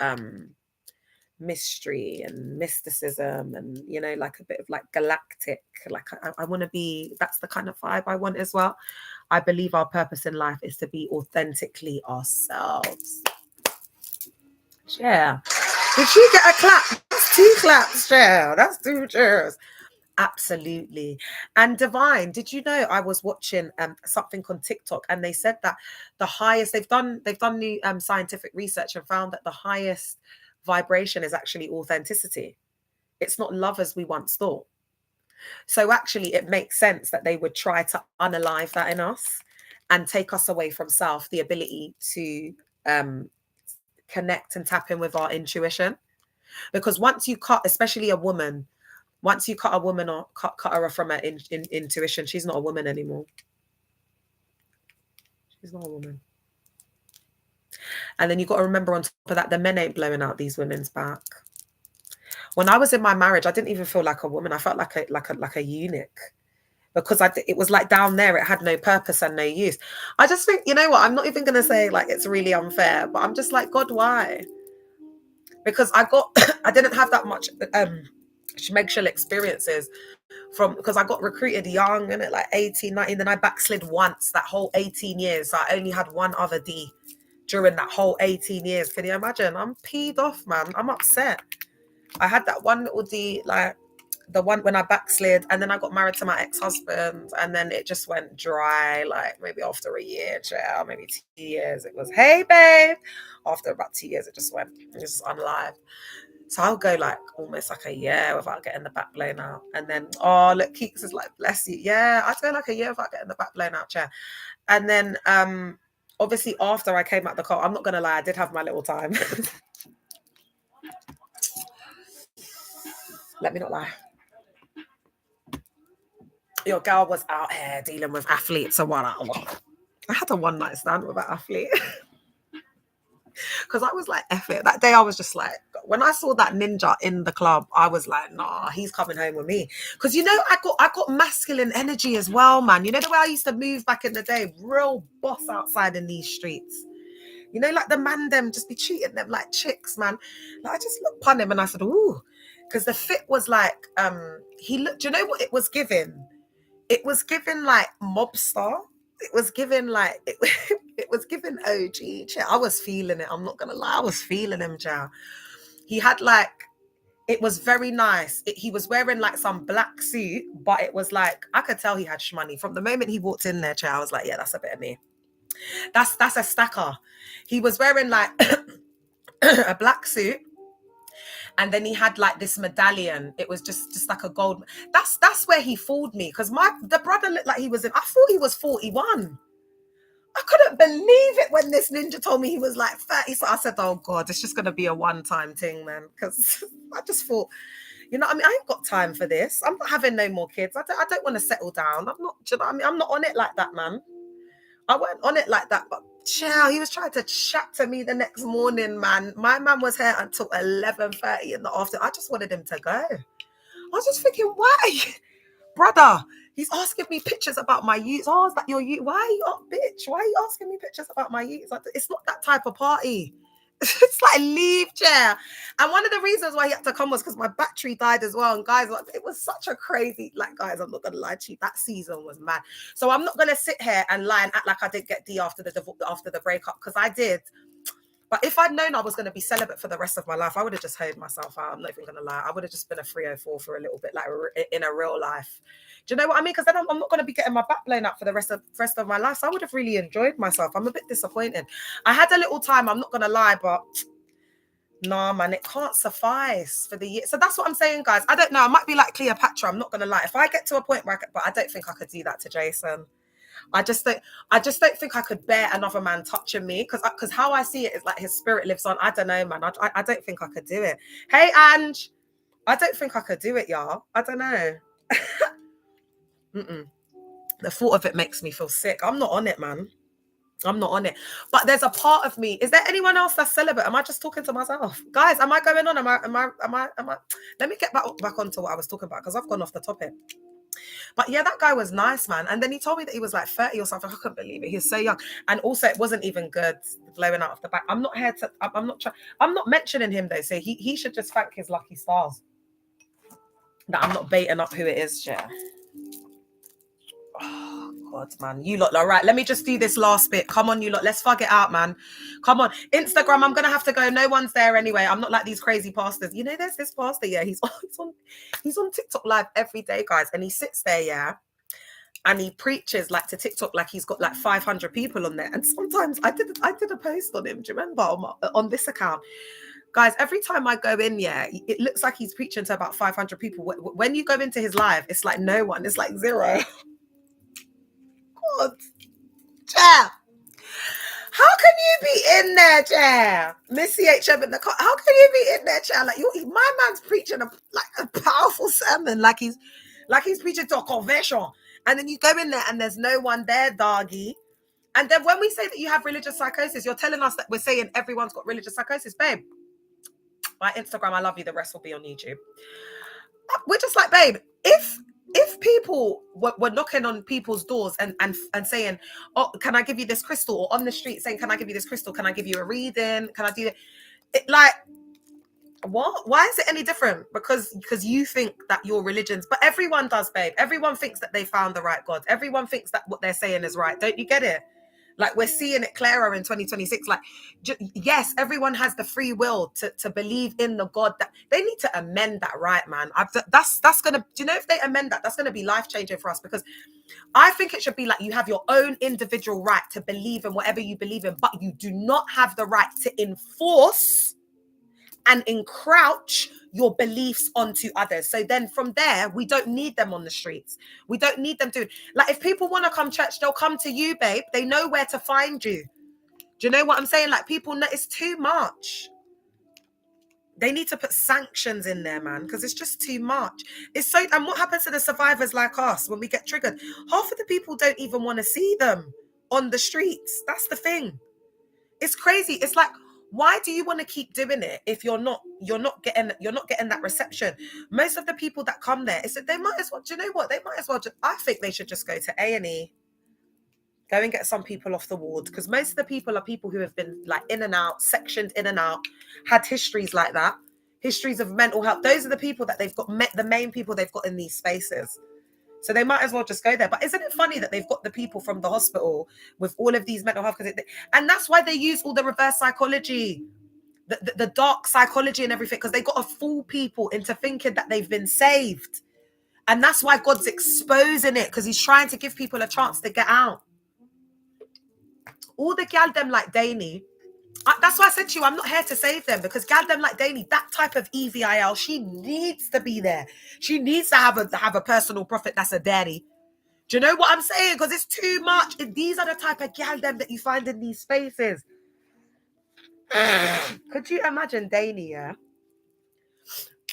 mystery and mysticism, and you know, like a bit of like galactic. Like I want to be. That's the kind of vibe I want as well. I believe our purpose in life is to be authentically ourselves. Yeah. Did she get a clap? That's 2 claps, Cheryl. That's 2 cheers. Absolutely. And Divine, did you know I was watching something on TikTok, and they said that the highest they've done new scientific research and found that the highest vibration is actually authenticity. It's not love as we once thought. So actually it makes sense that they would try to unalive that in us and take us away from self, the ability to connect and tap in with our intuition. Because once you cut, especially a woman, Once you cut a woman or cut her from her intuition, she's not a woman anymore. She's not a woman. And then you got to remember, on top of that, the men ain't blowing out these women's back. When I was in my marriage, I didn't even feel like a woman. I felt like a eunuch, because it was like down there, it had no purpose and no use. I just think, you know what? I'm not even going to say like it's really unfair, but I'm just like, God, why? Because I didn't have that much schmegshell experiences because I got recruited young and at like 18, 19, then I backslid once that whole 18 years. So I only had one other D during that whole 18 years. Can you imagine? I'm peed off, man. I'm upset. I had that one little D, like the one when I backslid, and then I got married to my ex-husband, and then it just went dry, like maybe after a year, maybe 2 years. It was, hey, babe. After about 2 years, it just unlive. So I'll go like almost like a year without getting the back blown out. And then, oh, look, Keeks is like, bless you. Yeah, I'd go like a year without getting the back blown out, chair. And then, obviously, after I came out the car, I'm not going to lie, I did have my little time. Let me not lie. Your girl was out here dealing with athletes and what. I had a one night stand with an athlete. Because I was like, F it. That day I was just like, when I saw that ninja in the club, I was like, nah, he's coming home with me. Because, you know, I got masculine energy as well, man. You know the way I used to move back in the day? Real boss outside in these streets. You know, like the man them just be treating them like chicks, man. Like I just looked upon him and I said, ooh. Because the fit was like, he looked, do you know what it was giving? It was given like mobster. It was given like it was given OG. I was feeling it. I'm not gonna lie. I was feeling him, child. He had like, it was very nice. He was wearing like some black suit, but it was like I could tell he had shmoney from the moment he walked in there. Child, I was like, yeah, that's a bit of me. That's a stacker. He was wearing like a black suit. And then he had like this medallion. It was just like a gold. That's where he fooled me, because the brother looked like he was I thought he was 41. I couldn't believe it when this ninja told me he was like 30. So I said, oh God, it's just going to be a one-time thing, man. Because I just thought, you know, I mean, I ain't got time for this. I'm not having no more kids. I don't want to settle down. I'm not, you know what I mean? I'm not on it like that, man. I wasn't on it like that, but child, he was trying to chat to me the next morning, man. My man was here until 11:30 in the afternoon. I just wanted him to go. I was just thinking, why? Brother, he's asking me pictures about my youths. Oh, is that your youth? Why are you up, bitch? Why are you asking me pictures about my youths? It's not that type of party. It's like, leave, chair. And one of the reasons why he had to come was because my battery died as well. And guys, it was such a crazy, like, guys, I'm not gonna lie to you, that season was mad. So I'm not gonna sit here and lie and act like I didn't get D after the breakup, because I did. But if I'd known I was going to be celibate for the rest of my life, I would have just hoed myself out. I'm not even going to lie. I would have just been a 304 for a little bit, like in a real life. Do you know what I mean? Because then I'm not going to be getting my back blown up for the rest of my life. So I would have really enjoyed myself. I'm a bit disappointed. I had a little time, I'm not going to lie, but nah, man, it can't suffice for the year. So that's what I'm saying, guys. I don't know. I might be like Cleopatra. I'm not going to lie. If I get to a point where but I don't think I could do that to Jason. I just don't think I could bear another man touching me, because how I see it is like his spirit lives on. I don't know, man. I don't think I could do it. Hey, Ange, I don't think I could do it, y'all. I don't know. The thought of it makes me feel sick. I'm not on it, man. I'm not on it. But there's a part of me. Is there anyone else that's celibate? Am I just talking to myself? Guys, am I going on? Am I? Let me get back onto what I was talking about, because I've gone off the topic. But yeah, that guy was nice, man. And then he told me that he was like 30 or something. I couldn't believe it. He was so young. And also, it wasn't even good, blowing out of the back. I'm not here to, I'm not mentioning him though. So he should just thank his lucky stars that I'm not baiting up who it is, yeah. Oh, God, man. You lot, all right, let me just do this last bit. Come on, you lot. Let's fug it out, man. Come on. Instagram, I'm going to have to go. No one's there anyway. I'm not like these crazy pastors. You know, there's this pastor, yeah. He's on TikTok live every day, guys. And he sits there, yeah. And he preaches like to TikTok like he's got like 500 people on there. And sometimes I did a post on him. Do you remember on this account? Guys, every time I go in, yeah, it looks like he's preaching to about 500 people. When you go into his live, it's like no one. It's like zero. God. Yeah. How can you be in there, chair? Miss CHM in the car. How can you be in there, chair? Like my man's preaching a powerful sermon, like he's preaching to a convention, and then you go in there and there's no one there, doggy. And then when we say that you have religious psychosis, you're telling us that we're saying everyone's got religious psychosis, babe. My Instagram, I love you. The rest will be on YouTube. We're just like, babe, if people were knocking on people's doors and saying, oh, can I give you this crystal? Or on the street saying, can I give you this crystal? Can I give you a reading? Can I do it? Like, what? Why is it any different? Because you think that your religions, but everyone does, babe. Everyone thinks that they found the right God. Everyone thinks that what they're saying is right. Don't you get it? Like, we're seeing it clearer in 2026. Like, yes, everyone has the free will to believe in the God that they need to amend that, right, man? That's gonna, do you know, if they amend that, that's gonna be life changing for us, because I think it should be like you have your own individual right to believe in whatever you believe in, but you do not have the right to enforce and encroach your beliefs onto others. So then from there, we don't need them on the streets. We don't need them doing, like, if people want to come church, they'll come to you, babe. They know where to find you. Do you know what I'm saying? Like, people know it's too much. They need to put sanctions in there, man, because it's just too much. It's so, and what happens to the survivors like us when we get triggered? Half of the people don't even want to see them on the streets. That's the thing. It's crazy. It's like, why do you want to keep doing it if you're not getting that reception? Most of the people that come there, it's that they might as well, do you know what? They might as well I think they should just go to A&E, go and get some people off the ward, because most of the people are people who have been like in and out, sectioned in and out, had histories like that, histories of mental health. Those are the people that they've got, the main people they've got in these spaces. So they might as well just go there. But isn't it funny that they've got the people from the hospital with all of these mental health? And that's why they use all the reverse psychology, the dark psychology and everything, because they got to fool people into thinking that they've been saved. And that's why God's exposing it, because he's trying to give people a chance to get out. All the gal them like Danny, that's why I said to you, I'm not here to save them, because gal them like Danny, that type of EVIL, she needs to be there. She needs to have a personal prophet that's a daddy. Do you know what I'm saying? Because it's too much. These are the type of gal them that you find in these spaces. Could you imagine Danny, yeah?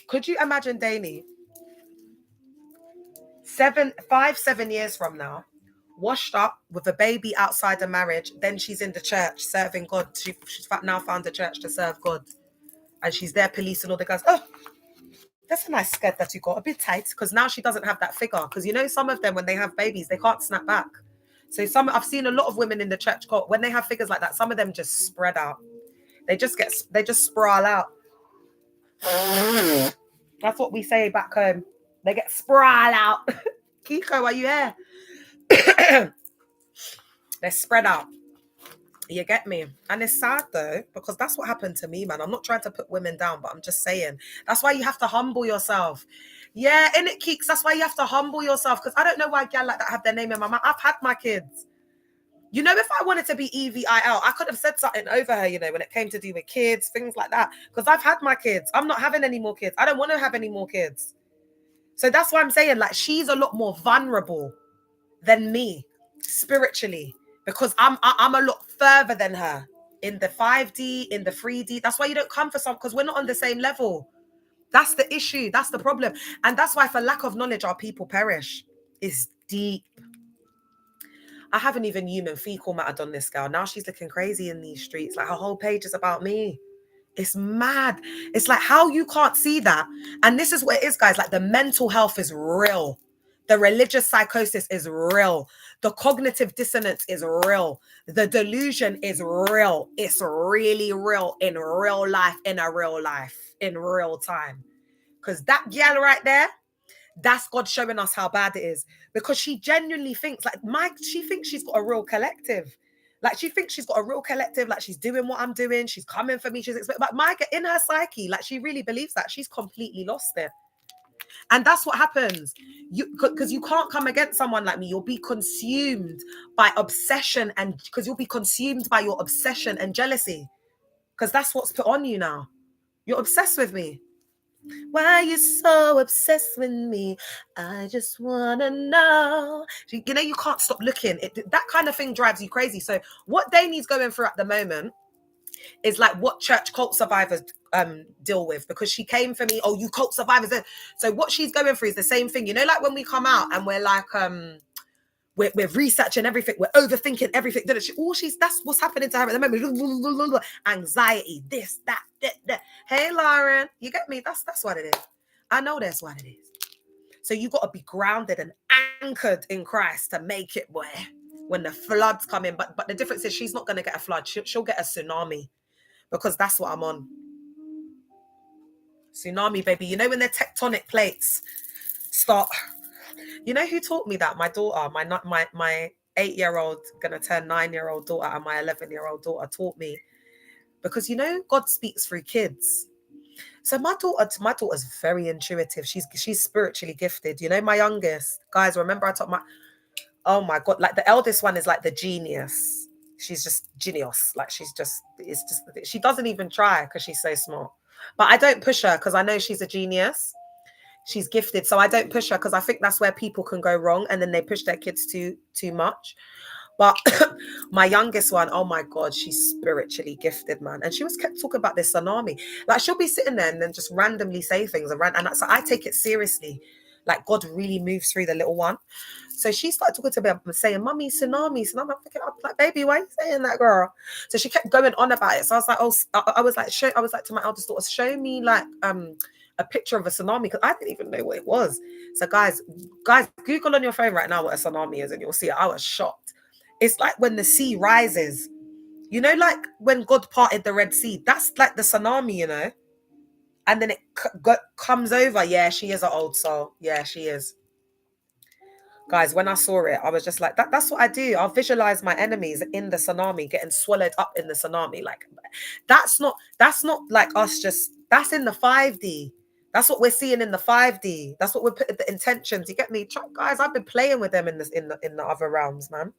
Could you imagine Danny 7 years from now, washed up with a baby outside the marriage, then she's in the church serving God. She's now found a church to serve God. And she's there policing all the guys. Oh, that's a nice skirt that you got, a bit tight, because now she doesn't have that figure. Because you know, some of them, when they have babies, they can't snap back. So I've seen a lot of women in the church court, when they have figures like that, some of them just spread out. They just sprawl out. That's what we say back home. They get sprawl out. Kiko, are you here? They're spread out. You get me? And it's sad though, because that's what happened to me, man. I'm not trying to put women down, but I'm just saying, that's why you have to humble yourself. Yeah, in it, Keeks, that's why you have to humble yourself, because I don't know why gal like that have their name in my mouth. I've had my kids. You know, if I wanted to be EVIL, I could have said something over her, you know, when it came to do with kids, things like that, because I've had my kids. I'm not having any more kids. I don't want to have any more kids. So that's why I'm saying, like, she's a lot more vulnerable than me spiritually, because I'm a lot further than her in the 5D, in the 3D. That's why you don't come for some, because we're not on the same level. That's the issue. That's the problem. And that's why, for lack of knowledge, our people perish. It's deep. I haven't even human fecal matter done this girl. Now she's looking crazy in these streets. Like, her whole page is about me. It's mad. It's like, how you can't see that. And this is what it is, guys. Like, the mental health is real. The religious psychosis is real. The cognitive dissonance is real. The delusion is real. It's really real in real life, in real time. Because that gal right there, that's God showing us how bad it is. Because she genuinely thinks, like, she thinks she's got a real collective. Like, she thinks she's got a real collective, like, she's doing what I'm doing, she's coming for me, but Micah, in her psyche, like, she really believes that. She's completely lost it. And that's what happens. Because you can't come against someone like me. You'll be consumed by obsession, and because you'll be consumed by your obsession and jealousy. Because that's what's put on you now. You're obsessed with me. Why you so obsessed with me? I just wanna know. You know, you can't stop looking. That kind of thing drives you crazy. So what Dami's going through at the moment is like what church cult survivors deal with, because she came for me. Oh, you cult survivors. So what she's going through is the same thing. You know, like when we come out and we're like, we're researching everything, we're overthinking everything. That's what's happening to her at the moment. Anxiety, this, that. Hey, Lauren, you get me? That's what it is. I know that's what it is. So you got to be grounded and anchored in Christ to make it, boy. When the floods come in, but the difference is she's not going to get a flood. She'll get a tsunami, because that's what I'm on. Tsunami, baby. You know when the tectonic plates start. You know who taught me that? My daughter, my 8-year-old, gonna turn 9-year-old daughter, and my 11-year-old daughter taught me, because you know God speaks through kids. So my daughter's very intuitive. She's spiritually gifted. You know, my youngest, guys, remember I taught oh my God, like the eldest one is like the genius. She's just genius. Like she doesn't even try because she's so smart. But I don't push her because I know she's a genius. She's gifted. So I don't push her because I think that's where people can go wrong, and then they push their kids too much. But my youngest one, oh my God, she's spiritually gifted, man. And she was kept talking about this tsunami. Like she'll be sitting there and then just randomly say things, and so I take it seriously. Like God really moves through the little one. So she started talking to me and saying, "Mummy, tsunami." I'm like, "Baby, why are you saying that, girl?" So she kept going on about it. So I was like, "Oh," I was like to my eldest daughter, "Show me like a picture of a tsunami," because I didn't even know what it was. So guys, Google on your phone right now what a tsunami is, and you'll see it. I was shocked. It's like when the sea rises. You know, like when God parted the Red Sea. That's like the tsunami, you know. And then it comes over. Yeah, she is an old soul. Yeah, she is. Guys, when I saw it, I was just like, that's what I do. I'll visualize my enemies in the tsunami, getting swallowed up in the tsunami. Like, that's not like us just, that's in the 5D. That's what we're seeing in the 5D. That's what we're putting the intentions. You get me? Guys, I've been playing with them in the other realms, man.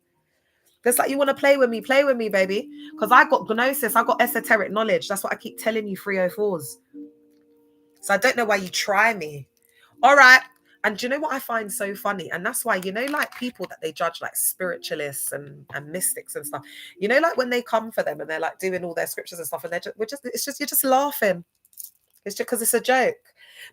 Just like you want to play with me, baby. Because I got gnosis, I got esoteric knowledge. That's what I keep telling you, 304s. So I don't know why you try me. All right. And do you know what I find so funny? And that's why, you know, like people that they judge like spiritualists and mystics and stuff, you know, like when they come for them and they're like doing all their scriptures and stuff, and you're just laughing. It's just because it's a joke.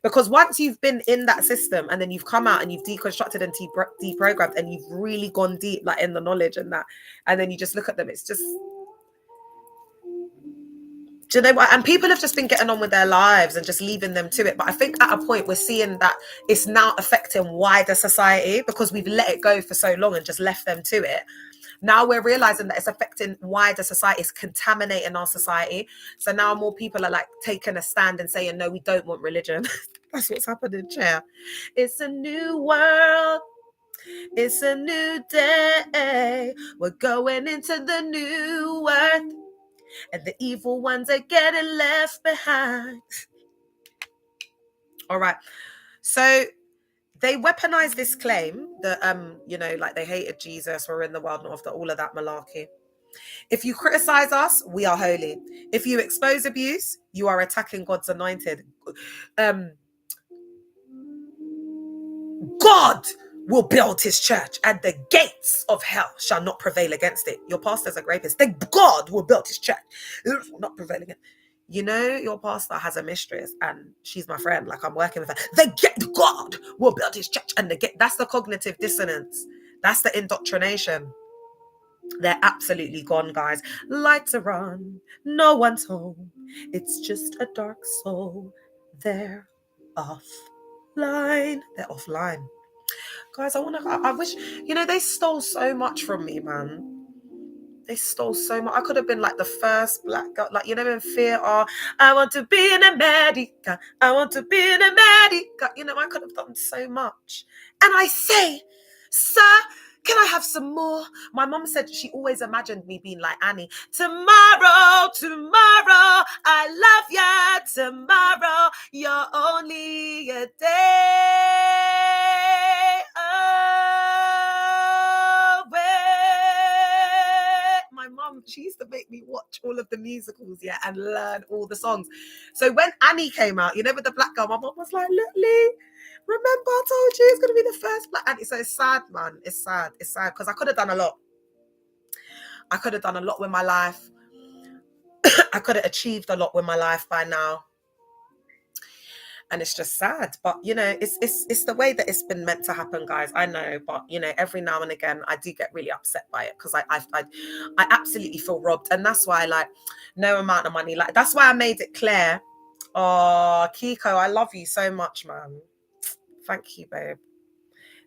Because once you've been in that system and then you've come out and you've deconstructed and deprogrammed and you've really gone deep, like in the knowledge and that, and then you just look at them, it's just, do you know what? And people have just been getting on with their lives and just leaving them to it. But I think at a point we're seeing that it's now affecting wider society because we've let it go for so long and just left them to it. Now we're realizing that it's affecting wider society. It's contaminating our society. So now more people are like taking a stand and saying, no, we don't want religion. That's what's happening, chair. It's a new world. It's a new day. We're going into the new earth. And the evil ones are getting left behind. All right. So they weaponized this claim that, you know, like they hated Jesus, we're in the world, not after all of that malarkey. If you criticize us, we are holy. If you expose abuse, you are attacking God's anointed. God will build his church and the gates of hell shall not prevail against it. Your pastor's a rapist. God will build his church. It will not prevail against. You know, your pastor has a mistress and she's my friend. Like I'm working with her. God will build his church and that's the cognitive dissonance. That's the indoctrination. They're absolutely gone, guys. Lights are on. No one's home. It's just a dark soul. They're offline. They're offline. Guys, I wish, you know, they stole so much from me, man. They stole so much. I could have been like the first black girl, like, you know, in theater. I want to be an America. I want to be an America. You know, I could have done so much. And I say, sir, can I have some more? My mum said she always imagined me being like Annie. Tomorrow, I love ya. Tomorrow, you're only a day away. My mum, she used to make me watch all all of the musicals, yeah, and learn all the songs. So when Annie came out, you know, with the black girl, my mom was like, look, Lee, remember I told you it's going to be the first black Annie. So it's sad, man. It's sad. It's sad because I could have done a lot. I could have done a lot with my life. I could have achieved a lot with my life by now. And it's just sad, but you know, it's the way that it's been meant to happen, guys. I know, but you know, every now and again, I do get really upset by it because I absolutely feel robbed, and that's why, like, no amount of money, like, that's why I made it clear. Oh, Kiko, I love you so much, man. Thank you, babe.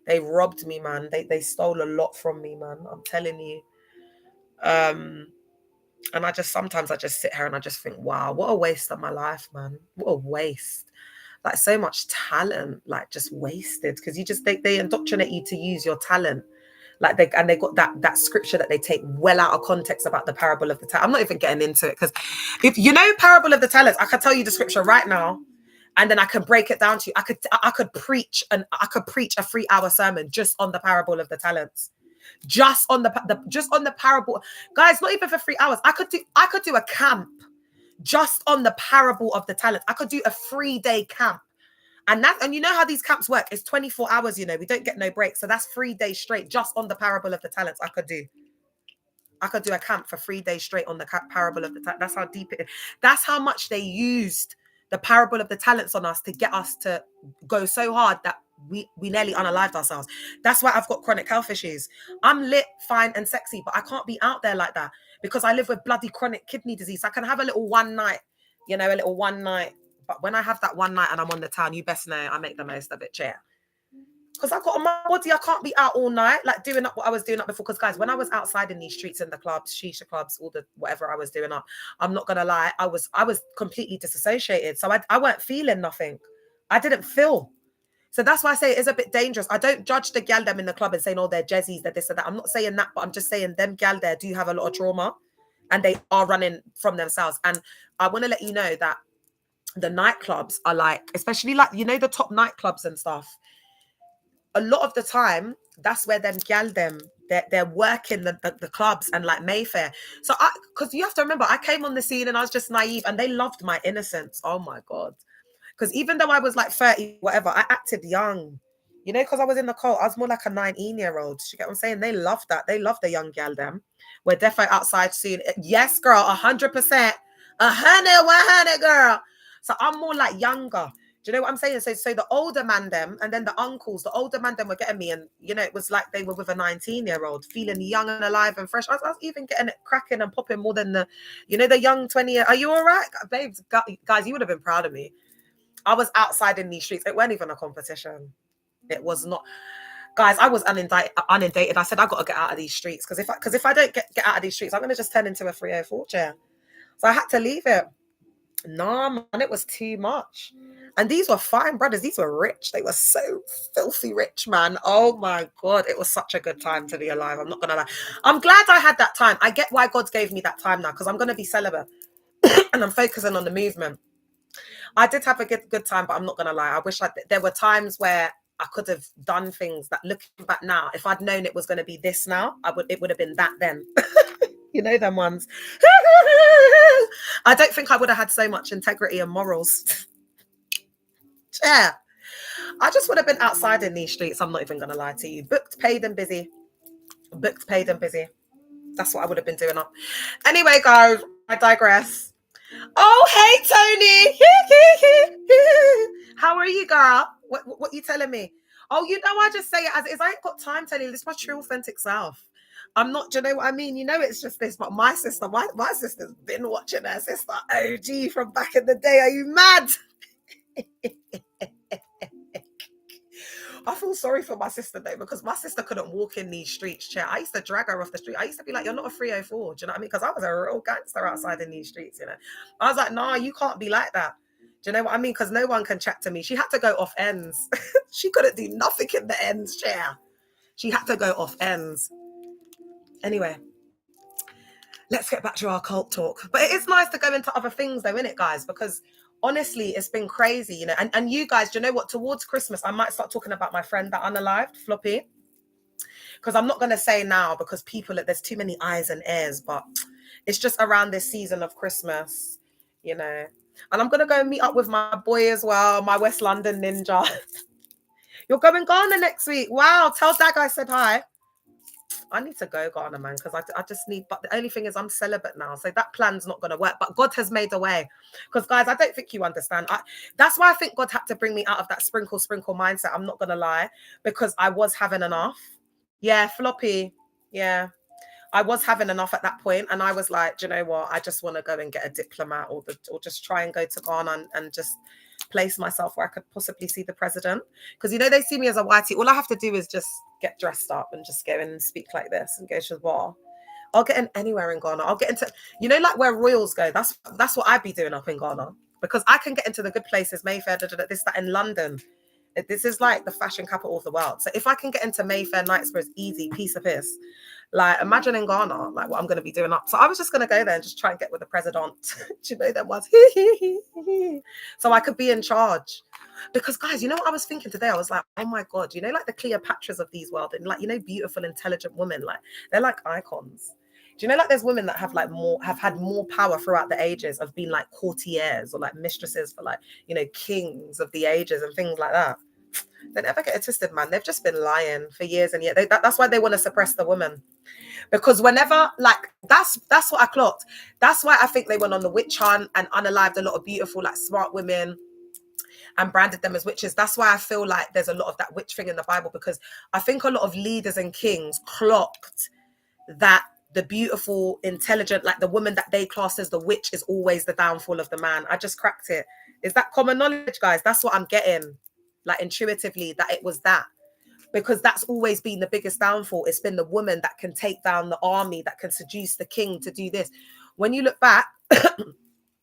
They robbed me, man. They stole a lot from me, man. I'm telling you. And sometimes I just sit here and I just think, wow, what a waste of my life, man. What a waste. Like, so much talent, like, just wasted, because they indoctrinate you to use your talent, like, they got that scripture that they take well out of context about the parable of the talent. I'm not even getting into it, because if you know parable of the talents, I could tell you the scripture right now, and then I could break it down to you. I could preach a 3-hour sermon just on the parable of the talents, just on the parable, guys. Not even for 3 hours. I could do a camp just on the parable of the talents. I could do a 3-day camp. And you know how these camps work? It's 24 hours, you know, we don't get no break. So that's 3 days straight just on the parable of the talents. I could do a camp for 3 days straight on the parable of the talents. That's how deep it is. That's how much they used the parable of the talents on us to get us to go so hard that we nearly unalived ourselves. That's why I've got chronic health issues. I'm lit, fine, and sexy, but I can't be out there like that because I live with bloody chronic kidney disease. I can have a little one night. But when I have that one night and I'm on the town, you best know I make the most of it, chair. Because I've got on my body, I can't be out all night, like doing up what I was doing up before. Because guys, when I was outside in these streets, in the clubs, shisha clubs, all the whatever I was doing up, I'm not gonna lie, I was completely disassociated. So I weren't feeling nothing. I didn't feel. So that's why I say it is a bit dangerous. I don't judge the gal them in the club and saying, oh, they're jezzies, they're this and that. I'm not saying that, but I'm just saying them gal there do have a lot of trauma and they are running from themselves. And I want to let you know that the nightclubs are like, especially like, you know, the top nightclubs and stuff, a lot of the time, that's where them gal them, they're working the clubs and like Mayfair. So because you have to remember, I came on the scene and I was just naive and they loved my innocence. Oh my God. Because even though I was like 30, whatever, I acted young, you know, because I was in the cult. I was more like a 19-year-old. You get what I'm saying? They love that. They love the young gal them. We're definitely outside soon. Yes, girl, 100%. 100, girl. So I'm more like younger. Do you know what I'm saying? So the older man them and then the uncles, the older man them were getting me. And, you know, it was like they were with a 19-year-old feeling young and alive and fresh. I was even getting it cracking and popping more than the young 20. Are you all right? Babes, guys, you would have been proud of me. I was outside in these streets. It wasn't even a competition. It was not. Guys, I was inundated. I said, I got to get out of these streets. Because if I don't get out of these streets, I'm going to just turn into a 304 chair. So I had to leave it. Nah, man, it was too much. And these were fine brothers. These were rich. They were so filthy rich, man. Oh my God. It was such a good time to be alive. I'm not going to lie. I'm glad I had that time. I get why God gave me that time now because I'm going to be celibate and I'm focusing on the movement. I did have a good time, but I'm not going to lie. I wish there were times where I could have done things that, looking back now, if I'd known it was going to be this now, it would have been that then. You know them ones. I don't think I would have had so much integrity and morals. Yeah. I just would have been outside in these streets. I'm not even going to lie to you. Booked, paid and busy. Booked, paid and busy. That's what I would have been doing up. Anyway, guys, I digress. Oh, hey, Tony. How are you, girl? What you telling me? Oh, you know, I just say it as it is. I ain't got time telling you. This is my true, authentic self. I'm not, do you know what I mean? You know, it's just this, but my sister, my sister's been watching her sister OG from back in the day. Are you mad? I feel sorry for my sister though, because my sister couldn't walk in these streets, chair. I used to drag her off the street. I used to be like, you're not a 304. Do you know what I mean? Because I was a real gangster outside in these streets, you know. I was like, nah, you can't be like that. Do you know what I mean? Because no one can chat to me. She had to go off ends. She couldn't do nothing in the ends, chair. She had to go off ends. Anyway, let's get back to our cult talk. But it is nice to go into other things though, isn't it, guys? Because honestly, it's been crazy, you know. And you guys, do you know what? Towards Christmas, I might start talking about my friend that unalived, Floppy. Because I'm not going to say now because there's too many eyes and ears. But It's just around this season of Christmas, you know. And I'm gonna go and meet up with my boy as well, my West London ninja. You're going Ghana next week. Wow, tell Dag I said hi. I need to go Ghana, man, because I just need, but the only thing is I'm celibate now, so that plan's not going to work, but God has made a way. Because guys, I don't think you understand. That's why I think God had to bring me out of that sprinkle mindset. I'm not going to lie, because I was having enough. Yeah, floppy. Yeah, I was having enough at that point, and I was like, do you know what? I just want to go and get a diplomat, or just try and go to Ghana and just place myself where I could possibly see the president. Because, you know, they see me as a whitey. All I have to do is just get dressed up and just go in and speak like this and go to the bar. I'll get in anywhere in Ghana. I'll get into, you know, like where royals go. That's what I'd be doing up in Ghana, because I can get into the good places, Mayfair, this, that, in London. This is like the fashion capital of the world. So if I can get into Mayfair, Knightsborough, easy, piece of piss. Like, imagine in Ghana, like what I'm going to be doing up. So I was just going to go there and just try and get with the president. Do you know them ones? So I could be in charge. Because, guys, you know what I was thinking today? I was like, oh my God, you know, like the Cleopatras of these world, and like, you know, beautiful, intelligent women, like they're like icons. Do you know, like there's women that have had more power throughout the ages of being like courtiers or like mistresses for like, you know, kings of the ages and things like that. They never get it twisted, man. They've just been lying for years and years. That's why they want to suppress the women. Because whenever, like, that's what I clocked. That's why I think they went on the witch hunt and unalived a lot of beautiful, like, smart women and branded them as witches. That's why I feel like there's a lot of that witch thing in the Bible, because I think a lot of leaders and kings clocked that the beautiful, intelligent, like the woman that they class as the witch is always the downfall of the man. I just cracked it. Is that common knowledge, guys? That's what I'm getting, like, intuitively, that it was that. Because that's always been the biggest downfall. It's been the woman that can take down the army, that can seduce the king to do this. When you look back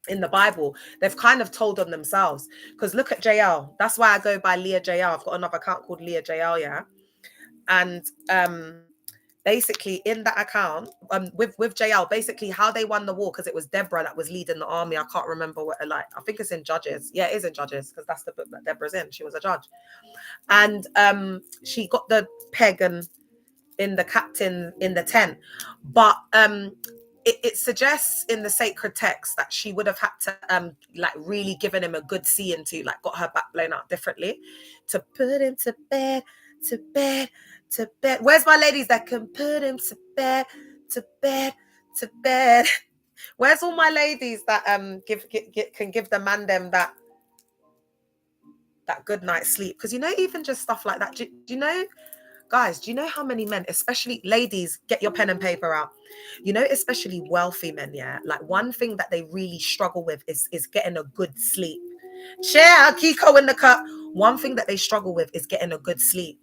in the Bible, they've kind of told on themselves. Because look at JL. That's why I go by Leah JL. I've got another account called Leah JL, yeah. And basically in that account, with JL, basically how they won the war, because it was Deborah that was leading the army. I can't remember what, like, I think it's in Judges. Yeah, it is in Judges, because that's the book that Deborah's in. She was a judge. And she got the peg and in the captain in the tent, but it suggests in the sacred text that she would have had to like really given him a good seeing to, like, got her back blown out differently to put him to bed, to bed, to bed. Where's my ladies that can put him to bed, to bed, to bed? Where's all my ladies that can give the man them that good night's sleep? Because, you know, even just stuff like that, do you know, guys, do you know how many men, especially ladies, get your pen and paper out, you know, especially wealthy men, yeah, like one thing that they really struggle with is getting a good sleep. Share Kiko in the cup. One thing that they struggle with is getting a good sleep.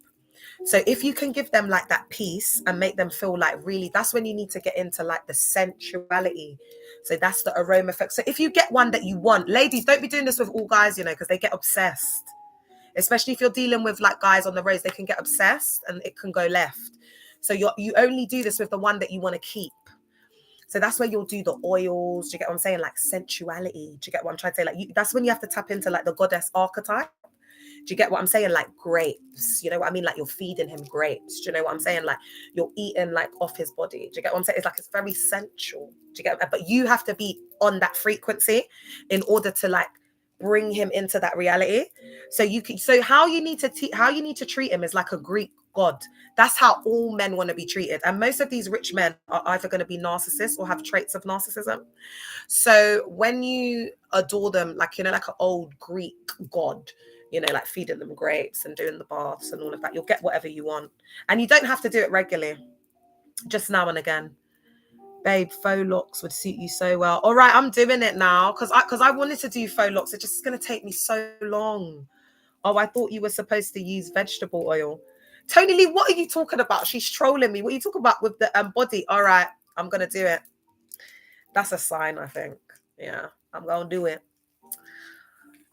So if you can give them like that peace and make them feel like, really, that's when you need to get into like the sensuality. So that's the aroma effect. So if you get one that you want, ladies, don't be doing this with all guys, you know, because they get obsessed. Especially if you're dealing with like guys on the roads, they can get obsessed and it can go left. So you only do this with the one that you want to keep. So that's where you'll do the oils. Do you get what I'm saying? Like sensuality. Do you get what I'm trying to say? Like that's when you have to tap into like the goddess archetype. Do you get what I'm saying? Like grapes. You know what I mean? Like you're feeding him grapes. Do you know what I'm saying? Like you're eating like off his body. Do you get what I'm saying? It's like, it's very sensual. Do you get? But you have to be on that frequency in order to like bring him into that reality. So how you need to treat him is like a Greek god. That's how all men want to be treated. And most of these rich men are either going to be narcissists or have traits of narcissism. So when you adore them, like, you know, like an old Greek god, you know, like feeding them grapes and doing the baths and all of that, you'll get whatever you want. And you don't have to do it regularly, just now and again. Babe, faux locks would suit you so well. All right, I'm doing it now because I wanted to do faux locks. It's just going to take me so long. Oh, I thought you were supposed to use vegetable oil. Tony Lee, what are you talking about? She's trolling me. What are you talking about with the body? All right, I'm going to do it. That's a sign, I think. Yeah, I'm going to do it.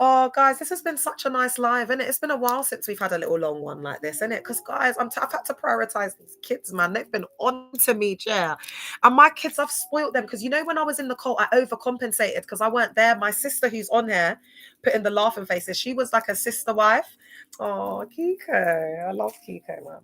Oh, guys, this has been such a nice live, isn't it? It's been a while since we've had a little long one like this, isn't it? Because, guys, I've had to prioritize these kids, man. They've been on to me, yeah. And my kids, I've spoiled them because, you know, when I was in the cult, I overcompensated because I weren't there. My sister, who's on here, putting the laughing faces, she was like a sister wife. Oh, Kiko. I love Kiko, man.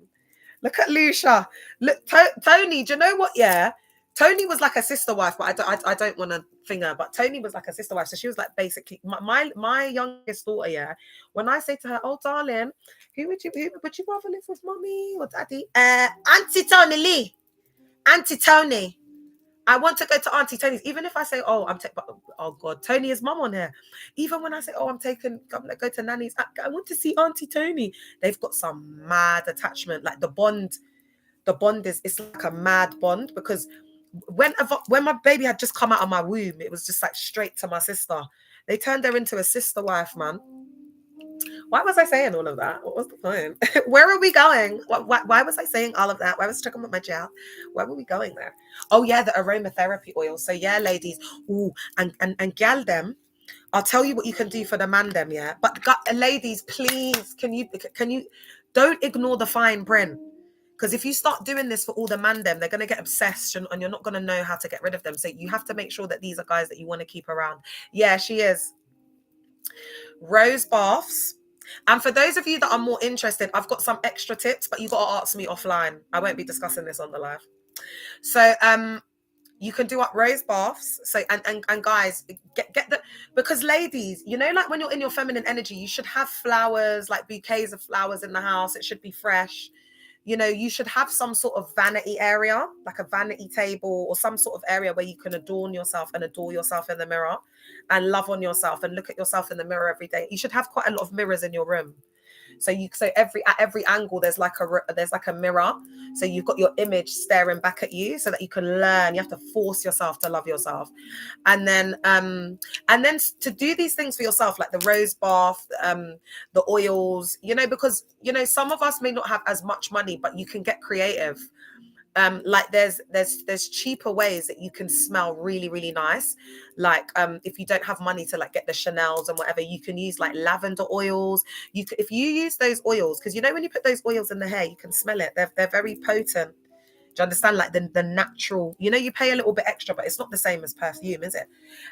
Look at Lucia. Look, Tony, do you know what, yeah? Tony was like a sister wife, but I don't want to finger. But Tony was like a sister wife, so she was like basically my youngest daughter. Yeah, when I say to her, "Oh, darling, who would you rather live with, mommy or daddy?" Auntie Tony Lee, Auntie Tony. I want to go to Auntie Tony's, even if I say, "Oh, oh God, Tony is mum on here." Even when I say, "Oh, I'm gonna go to Nanny's," I want to see Auntie Tony. They've got some mad attachment, like the bond. The bond is, it's like a mad bond, because when my baby had just come out of my womb, it was just like straight to my sister. They turned her into a sister wife, man. Why was I saying all of that? What was the point? Where are we going? Why was I saying all of that? Why was I talking about my child? Where were we going there? Oh yeah, the aromatherapy oil. So yeah, ladies, ooh, and gal them, I'll tell you what you can do for the man them, yeah. But ladies, please, can you don't ignore the fine print. Because if you start doing this for all the man them, they're going to get obsessed and you're not going to know how to get rid of them. So you have to make sure that these are guys that you want to keep around. Yeah, she is. Rose baths. And for those of you that are more interested, I've got some extra tips, but you got to ask me offline. I won't be discussing this on the live. So you can do up rose baths. So and guys, get the, because ladies, you know, like when you're in your feminine energy, you should have flowers, like bouquets of flowers in the house. It should be fresh. You know, you should have some sort of vanity area, like a vanity table or some sort of area where you can adorn yourself and adore yourself in the mirror and love on yourself and look at yourself in the mirror every day. You should have quite a lot of mirrors in your room. So at every angle there's like a mirror. So you've got your image staring back at you so that you can learn. You have to force yourself to love yourself. And then to do these things for yourself, like the rose bath, the oils, you know, because, you know, some of us may not have as much money, but you can get creative. Like there's cheaper ways that you can smell really, really nice. Like if you don't have money to like get the Chanels and whatever, you can use like lavender oils. If you use those oils, because you know when you put those oils in the hair, you can smell it. They're very potent. Do you understand? Like the natural, you know, you pay a little bit extra, but it's not the same as perfume, is it?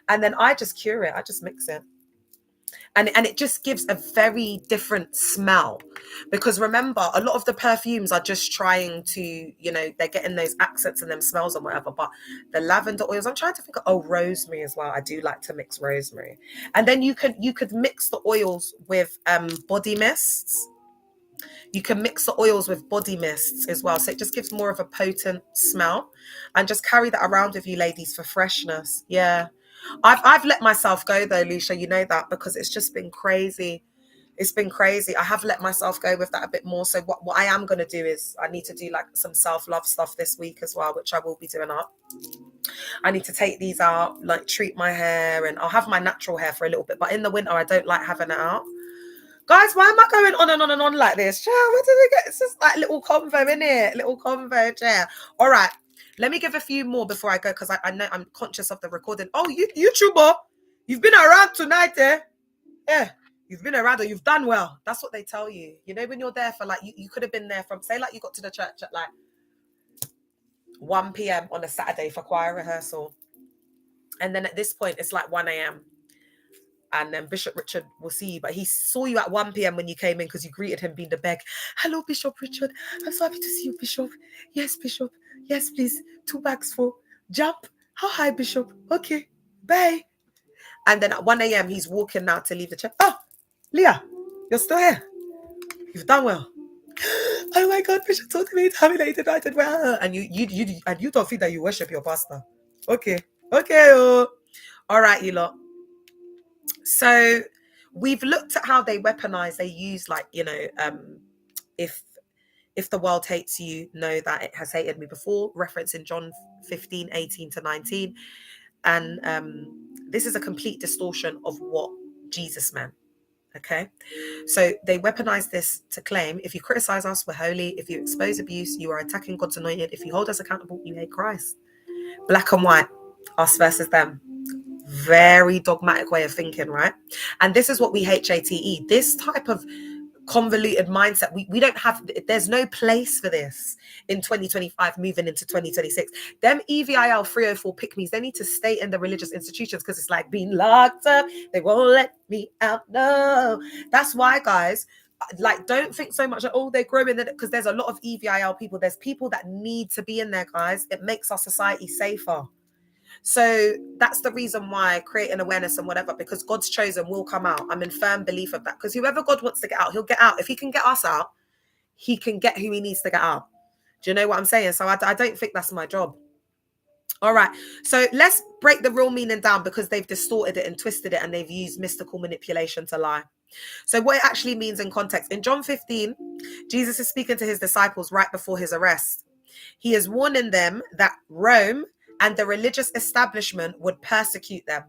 And then I just cure it. I just mix it. And it just gives a very different smell, because remember, a lot of the perfumes are just trying to, you know, they're getting those accents and them smells and whatever. But the lavender oils, I'm trying to think of, rosemary as well. I do like to mix rosemary. And then you could mix the oils with body mists. You can mix the oils with body mists as well. So it just gives more of a potent smell, and just carry that around with you, ladies, for freshness. Yeah. I've let myself go though, Lucia, you know that, because it's just been crazy. It's been crazy. I have let myself go with that a bit more. So what I am going to do is I need to do like some self-love stuff this week as well, which I will be doing up. I need to take these out, like treat my hair, and I'll have my natural hair for a little bit. But in the winter, I don't like having it out. Guys, why am I going on and on and on like this? Where did we get? It's just like little convo, innit? Little convo, chair. All right. Let me give a few more before I go, because I know I'm conscious of the recording. Oh, YouTuber, you've been around tonight, eh? Yeah, you've been around, or you've done well. That's what they tell you. You know, when you're there for like, you could have been there from, say, like you got to the church at like 1 p.m. on a Saturday for choir rehearsal. And then at this point, it's like 1 a.m. And then Bishop Richard will see you, but he saw you at 1 p.m. when you came in because you greeted him being the beg. Hello, Bishop Richard. I'm so happy to see you, Bishop. Yes, Bishop. Yes, please. 2 bags for jump. How high, Bishop? Okay. Bye. And then at 1 a.m., he's walking now to leave the church. Oh, Leah, you're still here. You've done well. Oh my God, Bishop told me to me that I did well. And you don't feel that you worship your pastor. Okay. Okay. Oh. All right, you lot. So we've looked at how they weaponize. They use, like, you know, if the world hates you, know that it has hated me before, referencing John 15, 18 to 19. And this is a complete distortion of what Jesus meant. Okay, so they weaponize this to claim, if you criticize us, we're holy. If you expose abuse, you are attacking God's anointed. If you hold us accountable, you hate Christ. Black and white, us versus them. Very dogmatic way of thinking, right? And this is what we hate. This type of convoluted mindset, we don't have. There's no place for this in 2025 moving into 2026. Them EVIL 304 pick-me's, they need to stay in the religious institutions, because it's like being locked up. They won't let me out. No, that's why, guys, like, don't think so much that, oh, they're growing, because there's a lot of EVIL people. There's people that need to be in there, guys. It makes our society safer. So that's the reason why creating awareness and whatever, because God's chosen will come out. I'm in firm belief of that, because whoever God wants to get out, he'll get out. If he can get us out, he can get who he needs to get out. Do you know what I'm saying? So I don't think that's my job. All right, so let's break the real meaning down, because they've distorted it and twisted it, and they've used mystical manipulation to lie. So what it actually means in context, in John 15, Jesus is speaking to his disciples right before his arrest. He is warning them that Rome and the religious establishment would persecute them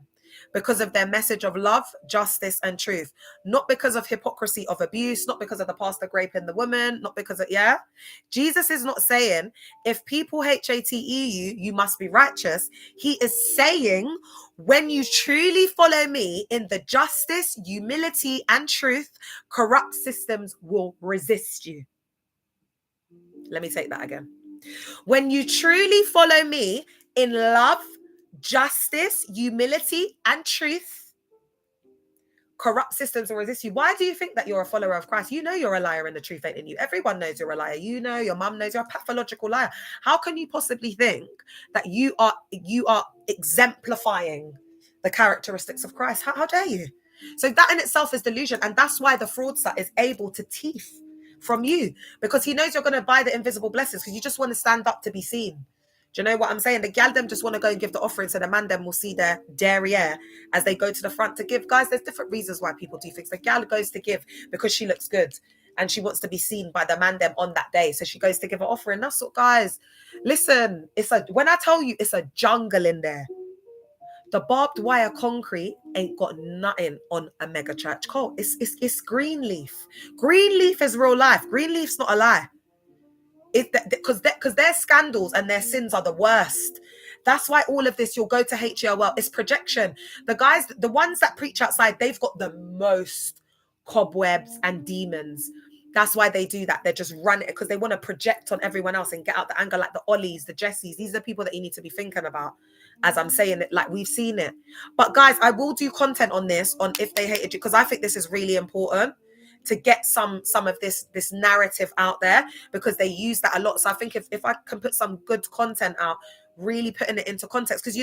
because of their message of love, justice, and truth. Not because of hypocrisy of abuse, not because of the pastor raping the woman, not because of, Jesus is not saying, if people hate you, you must be righteous. He is saying, when you truly follow me in the justice, humility, and truth, corrupt systems will resist you. Let me take that again. When you truly follow me in love, justice, humility, and truth, corrupt systems will resist you. Why do you think that you're a follower of Christ? You know you're a liar and the truth ain't in you. Everyone knows you're a liar. You know, your mum knows you're a pathological liar. How can you possibly think that you are exemplifying the characteristics of Christ? How dare you? So that in itself is delusion. And that's why the fraudster is able to thief from you, because he knows you're going to buy the invisible blessings, because you just want to stand up to be seen. Do you know what I'm saying? The gal them just want to go and give the offering, so the man them will see their derriere as they go to the front to give. Guys, there's different reasons why people do things. The gal goes to give because she looks good and she wants to be seen by the man them on that day, so she goes to give an offering. That's what, guys, listen, when I tell you it's a jungle in there, the barbed wire concrete ain't got nothing on a mega church cult. It's Greenleaf. Greenleaf is real life. Greenleaf's not a lie. Because their scandals and their sins are the worst. That's why all of this, you'll go to HELL, it's projection. The guys, the ones that preach outside, they've got the most cobwebs and demons. That's why they do that. They're just running because they want to project on everyone else and get out the anger, like the Ollies, the Jessies. These are the people that you need to be thinking about as I'm saying it, like we've seen it. But guys, I will do content on this, on if they hated you, because I think this is really important to get some of this narrative out there, because they use that a lot. So I think if I can put some good content out, really putting it into context, because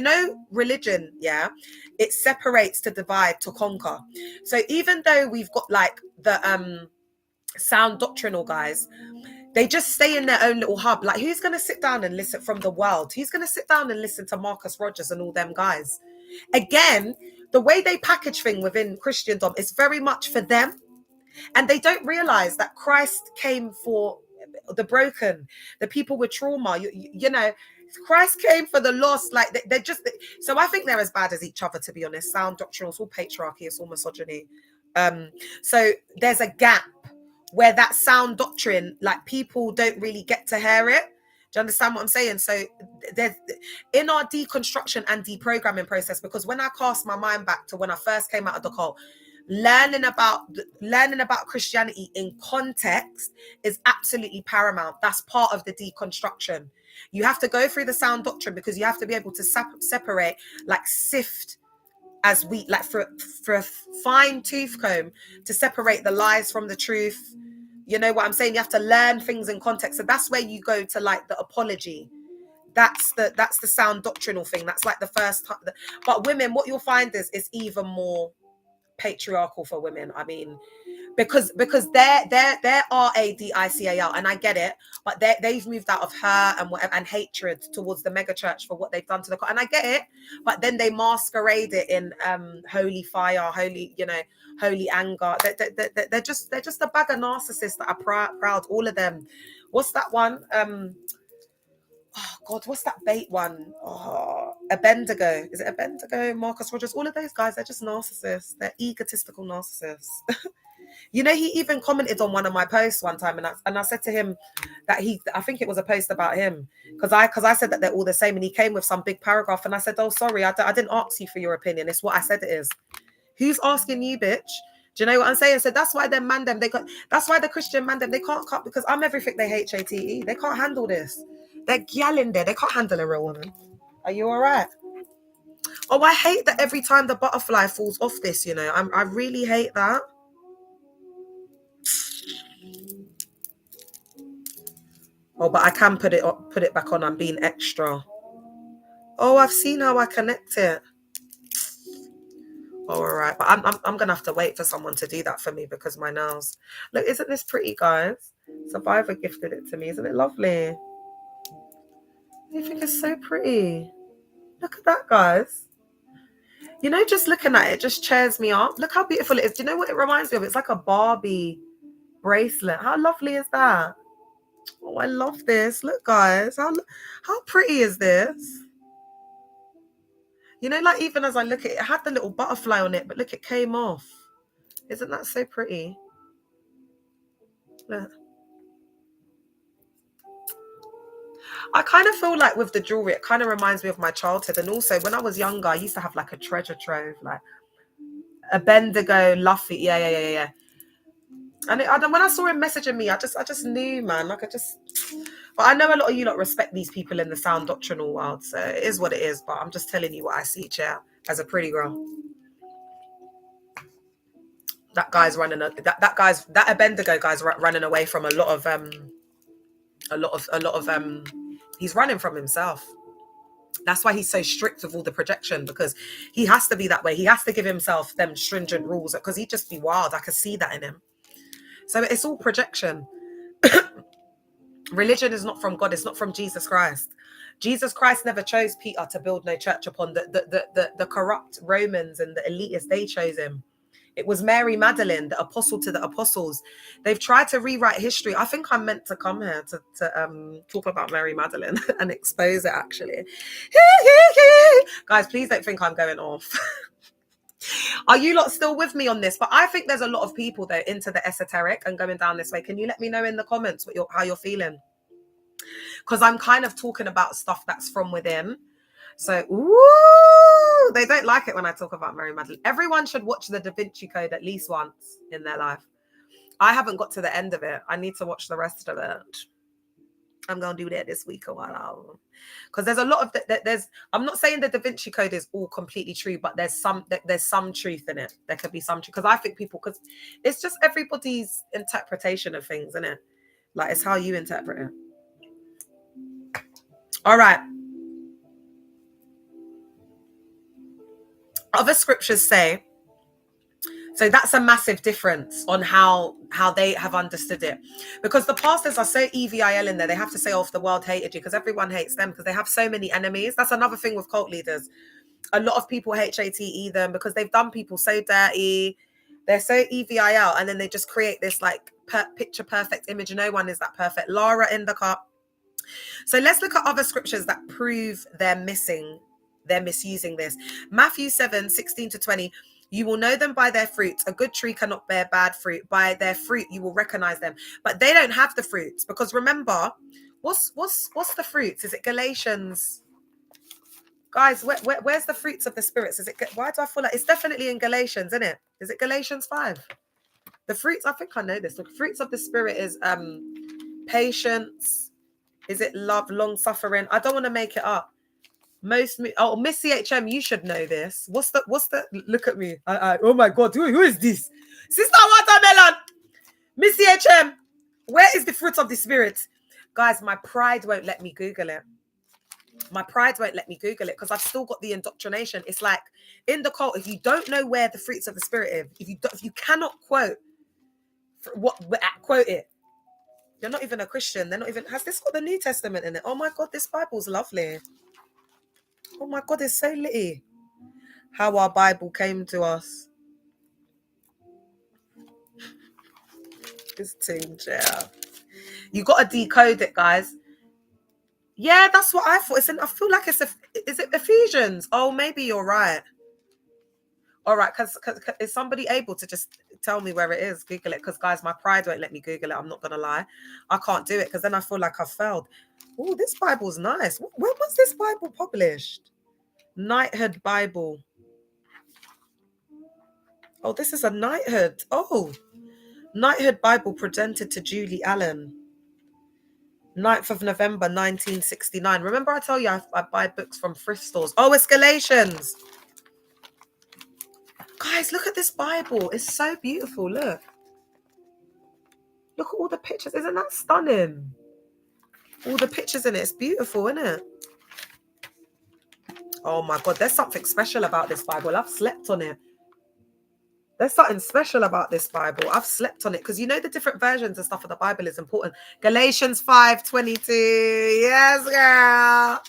religion, it separates to divide to conquer. So even though we've got like the sound doctrinal guys, they just stay in their own little hub. Like, who's going to sit down and listen from the world? Who's going to sit down and listen to Marcus Rogers and all them guys? Again, the way they package thing within Christendom is very much for them. And they don't realize that Christ came for the broken, the people with trauma. You know, Christ came for the lost. Like, they're just... So I think they're as bad as each other, to be honest. Sound doctrinal, it's all patriarchy, it's all misogyny. So there's a gap where that sound doctrine, like, people don't really get to hear it. Do you understand what I'm saying? So there's, in our deconstruction and deprogramming process, because when I cast my mind back to when I first came out of the cult, learning about Christianity in context is absolutely paramount. That's part of the deconstruction. You have to go through the sound doctrine, because you have to be able to separate, like sift as wheat, like for a fine tooth comb, to separate the lies from the truth. You know what I'm saying? You have to learn things in context. So that's where you go to, like, the apology. That's the sound doctrinal thing. That's like the first time. But women, what you'll find is even more patriarchal for women. I mean, because they're RADICAL, and I get it, but they've moved out of her and whatever, and hatred towards the mega church for what they've done to the, and I get it, but then they masquerade it in holy fire, holy anger. They're just a bag of narcissists that are proud, all of them. What's that one? Oh God, what's that bait one? Oh, Abendigo. Is it Abendigo? Marcus Rogers? All of those guys, they're just narcissists. They're egotistical narcissists. You know, he even commented on one of my posts one time, and I said to him that I think it was a post about him, because I said that they're all the same, and he came with some big paragraph, and I said, oh, sorry, I didn't ask you for your opinion. It's what I said it is. Who's asking you, bitch? Do you know what I'm saying? So that's why that's why the Christian man them, they can't cut, because I'm everything they HATE. They can't handle this. They're gal in there. They can't handle a real woman. Are you all right? Oh, I hate that every time the butterfly falls off this, I really hate that. Oh, but I can put it back on. I'm being extra. Oh, I've seen how I connect it. Oh, all right. But I'm gonna have to wait for someone to do that for me because my nails. Look, isn't this pretty, guys? Survivor gifted it to me. Isn't it lovely? I think it's so pretty. Look at that, guys. You know, just looking at it just cheers me up. Look how beautiful it is. Do you know what it reminds me of? It's like a Barbie bracelet. How lovely is that? Oh, I love this. Look, guys. How pretty is this? You know, like even as I look at it, it had the little butterfly on it, but look, it came off. Isn't that so pretty? Look. I kind of feel like with the jewelry, it kind of reminds me of my childhood. And also, when I was younger, I used to have like a treasure trove, like a Bendigo Luffy. Yeah. And when I saw him messaging me, I just knew, man. Like but I know a lot of you lot respect these people in the sound doctrinal world, so it is what it is. But I'm just telling you what I see, chair, as a pretty girl. That guy's running that Bendigo guy's running away from a lot of he's running from himself. That's why he's so strict with all the projection, because he has to be that way. He has to give himself them stringent rules because he'd just be wild. I could see that in him. So it's all projection. Religion is not from God. It's not from Jesus Christ. Jesus Christ never chose Peter to build no church upon. The corrupt Romans and the elitists, they chose him. It was Mary Magdalene, the apostle to the apostles. They've tried to rewrite history. I think I'm meant to come here to talk about Mary Magdalene and expose it, actually. Guys, please don't think I'm going off. Are you lot still with me on this? But I think there's a lot of people though into the esoteric and going down this way. Can you let me know in the comments how you're feeling? Because I'm kind of talking about stuff that's from within. So, ooh, they don't like it when I talk about Mary Magdalene. Everyone should watch the Da Vinci Code at least once in their life. I haven't got to the end of it. I need to watch the rest of it. I'm going to do that this week or while. Because there's a lot of I'm not saying the Da Vinci Code is all completely true, but there's some truth in it. There could be some truth. Because I think because it's just everybody's interpretation of things, isn't it? Like, it's how you interpret it. All right. Other scriptures say, so that's a massive difference on how they have understood it, because the pastors are so EVIL in there. They have to say, oh, if the world hated you, because everyone hates them because they have so many enemies. That's another thing with cult leaders. A lot of people HATE them because they've done people so dirty. They're so EVIL, and then they just create this like picture perfect image. No one is that perfect. Lara in the cup. So let's look at other scriptures that prove they're misusing this. Matthew 7:16-20. You will know them by their fruits. A good tree cannot bear bad fruit. By their fruit you will recognize them. But they don't have the fruits, because remember, what's the fruits? Is it Galatians? Guys, where's the fruits of the spirits? Why do I feel like it's definitely in Galatians, isn't it? Is it Galatians 5? The fruits, I think I know this. The fruits of the spirit is patience. Is it love, long suffering? I don't want to make it up. Miss CHM, you should know this. What's the look at me. Oh my God, who is this? Sister Watermelon. Miss CHM, where is the fruit of the spirit? Guys, my pride won't let me Google it. My pride won't let me Google it because I've still got the indoctrination. It's like in the cult, if you don't know where the fruits of the spirit is, if you cannot quote it, you're not even a Christian. They're not even. Has this got the New Testament in it? Oh my God, this Bible's lovely. Oh my God, it's so litty. How our Bible came to us. This thing, yeah. You got to decode it, guys. Yeah, that's what I thought. I feel like is it Ephesians? Oh, maybe you're right. All right, because is somebody able to just tell me where it is? Google it, because guys, my pride won't let me Google it. I'm not gonna lie, I can't do it because then I feel like I've failed. Oh, this Bible's nice. When was this Bible published? Knighthood Bible. Oh, this is a knighthood. Oh, Knighthood Bible presented to Julie Allen. 9th of November 1969. Remember I tell you I buy books from thrift stores. Oh, it's Galatians. Guys, look at this Bible. It's so beautiful. Look at all the pictures. Isn't that stunning? All the pictures in it. It's beautiful, isn't it? Oh my God, there's something special about this Bible. I've slept on it. There's something special about this Bible. I've slept on it because you know the different versions and stuff of the Bible is important. Galatians 5:22. Yes, girl.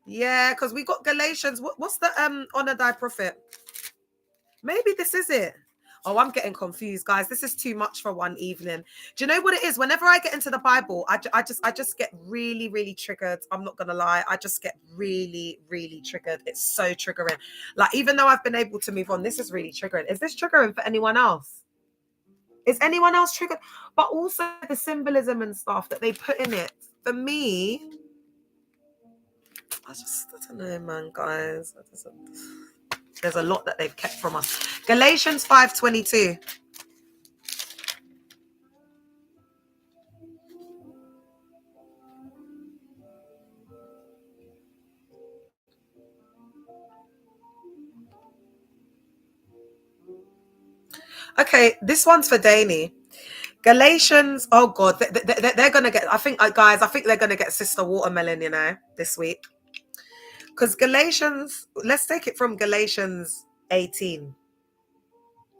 Yeah, because we got Galatians. What's the honor thy prophet? Maybe this is it. Oh, I'm getting confused, guys. This is too much for one evening. Do you know what it is? Whenever I get into the Bible, I just get really, really triggered. I'm not gonna lie. I just get really, really triggered. It's so triggering. Like, even though I've been able to move on, this is really triggering. Is this triggering for anyone else? Is anyone else triggered? But also the symbolism and stuff that they put in it. For me, I don't know, man, guys. There's a lot that they've kept from us. Galatians 5:22. Okay, this one's for Danny. Galatians, oh God, they're going to get, I think, guys, I think they're going to get Sister Watermelon, you know, this week. Because Galatians, let's take it from Galatians 18.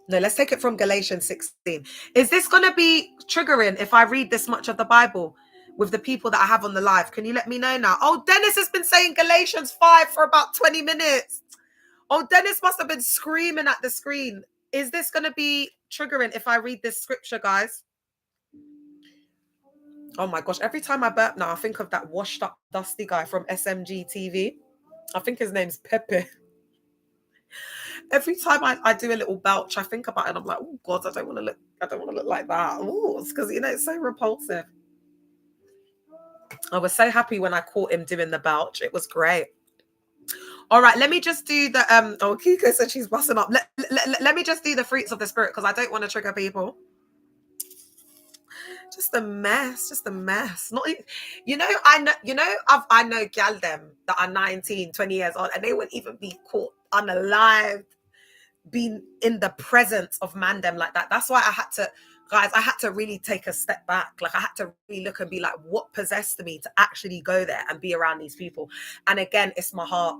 No, let's take it from Galatians 16. Is this going to be triggering if I read this much of the Bible with the people that I have on the live? Can you let me know now? Oh, Dennis has been saying Galatians 5 for about 20 minutes. Oh, Dennis must have been screaming at the screen. Is this going to be triggering if I read this scripture, guys? Oh my gosh, every time I burp now, I think of that washed up, dusty guy from SMG TV. I think his name's Pepe. Every time I do a little belch, I think about it and I'm like, oh God, I don't want to look like that. Oh, it's because, you know, it's so repulsive. I was so happy when I caught him doing the belch. It was great. All right, let me just do the oh, Kiko said she's busting up. Let me just do the fruits of the spirit because I don't want to trigger people. Just a mess. Not even, I know gal them that are 19, 20 years old and they wouldn't even be caught unalive being in the presence of man them like that. That's why I had to really take a step back. Like, I had to really look and be like, what possessed me to actually go there and be around these people? And again, it's my heart.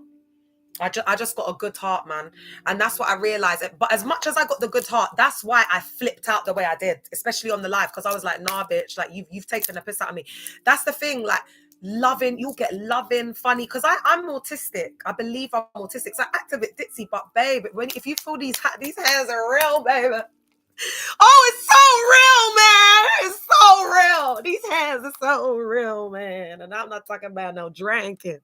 I just got a good heart, man. And that's what I realized. But as much as I got the good heart, that's why I flipped out the way I did, especially on the live, because I was like, nah, bitch, like you've taken a piss out of me. That's the thing, like loving, you'll get loving, funny, because I'm autistic. I believe I'm autistic. So I act a bit ditzy, but babe, if you feel these hairs are real, baby. Oh, it's so real, man. It's so real. These hairs are so real, man. And I'm not talking about no drinking.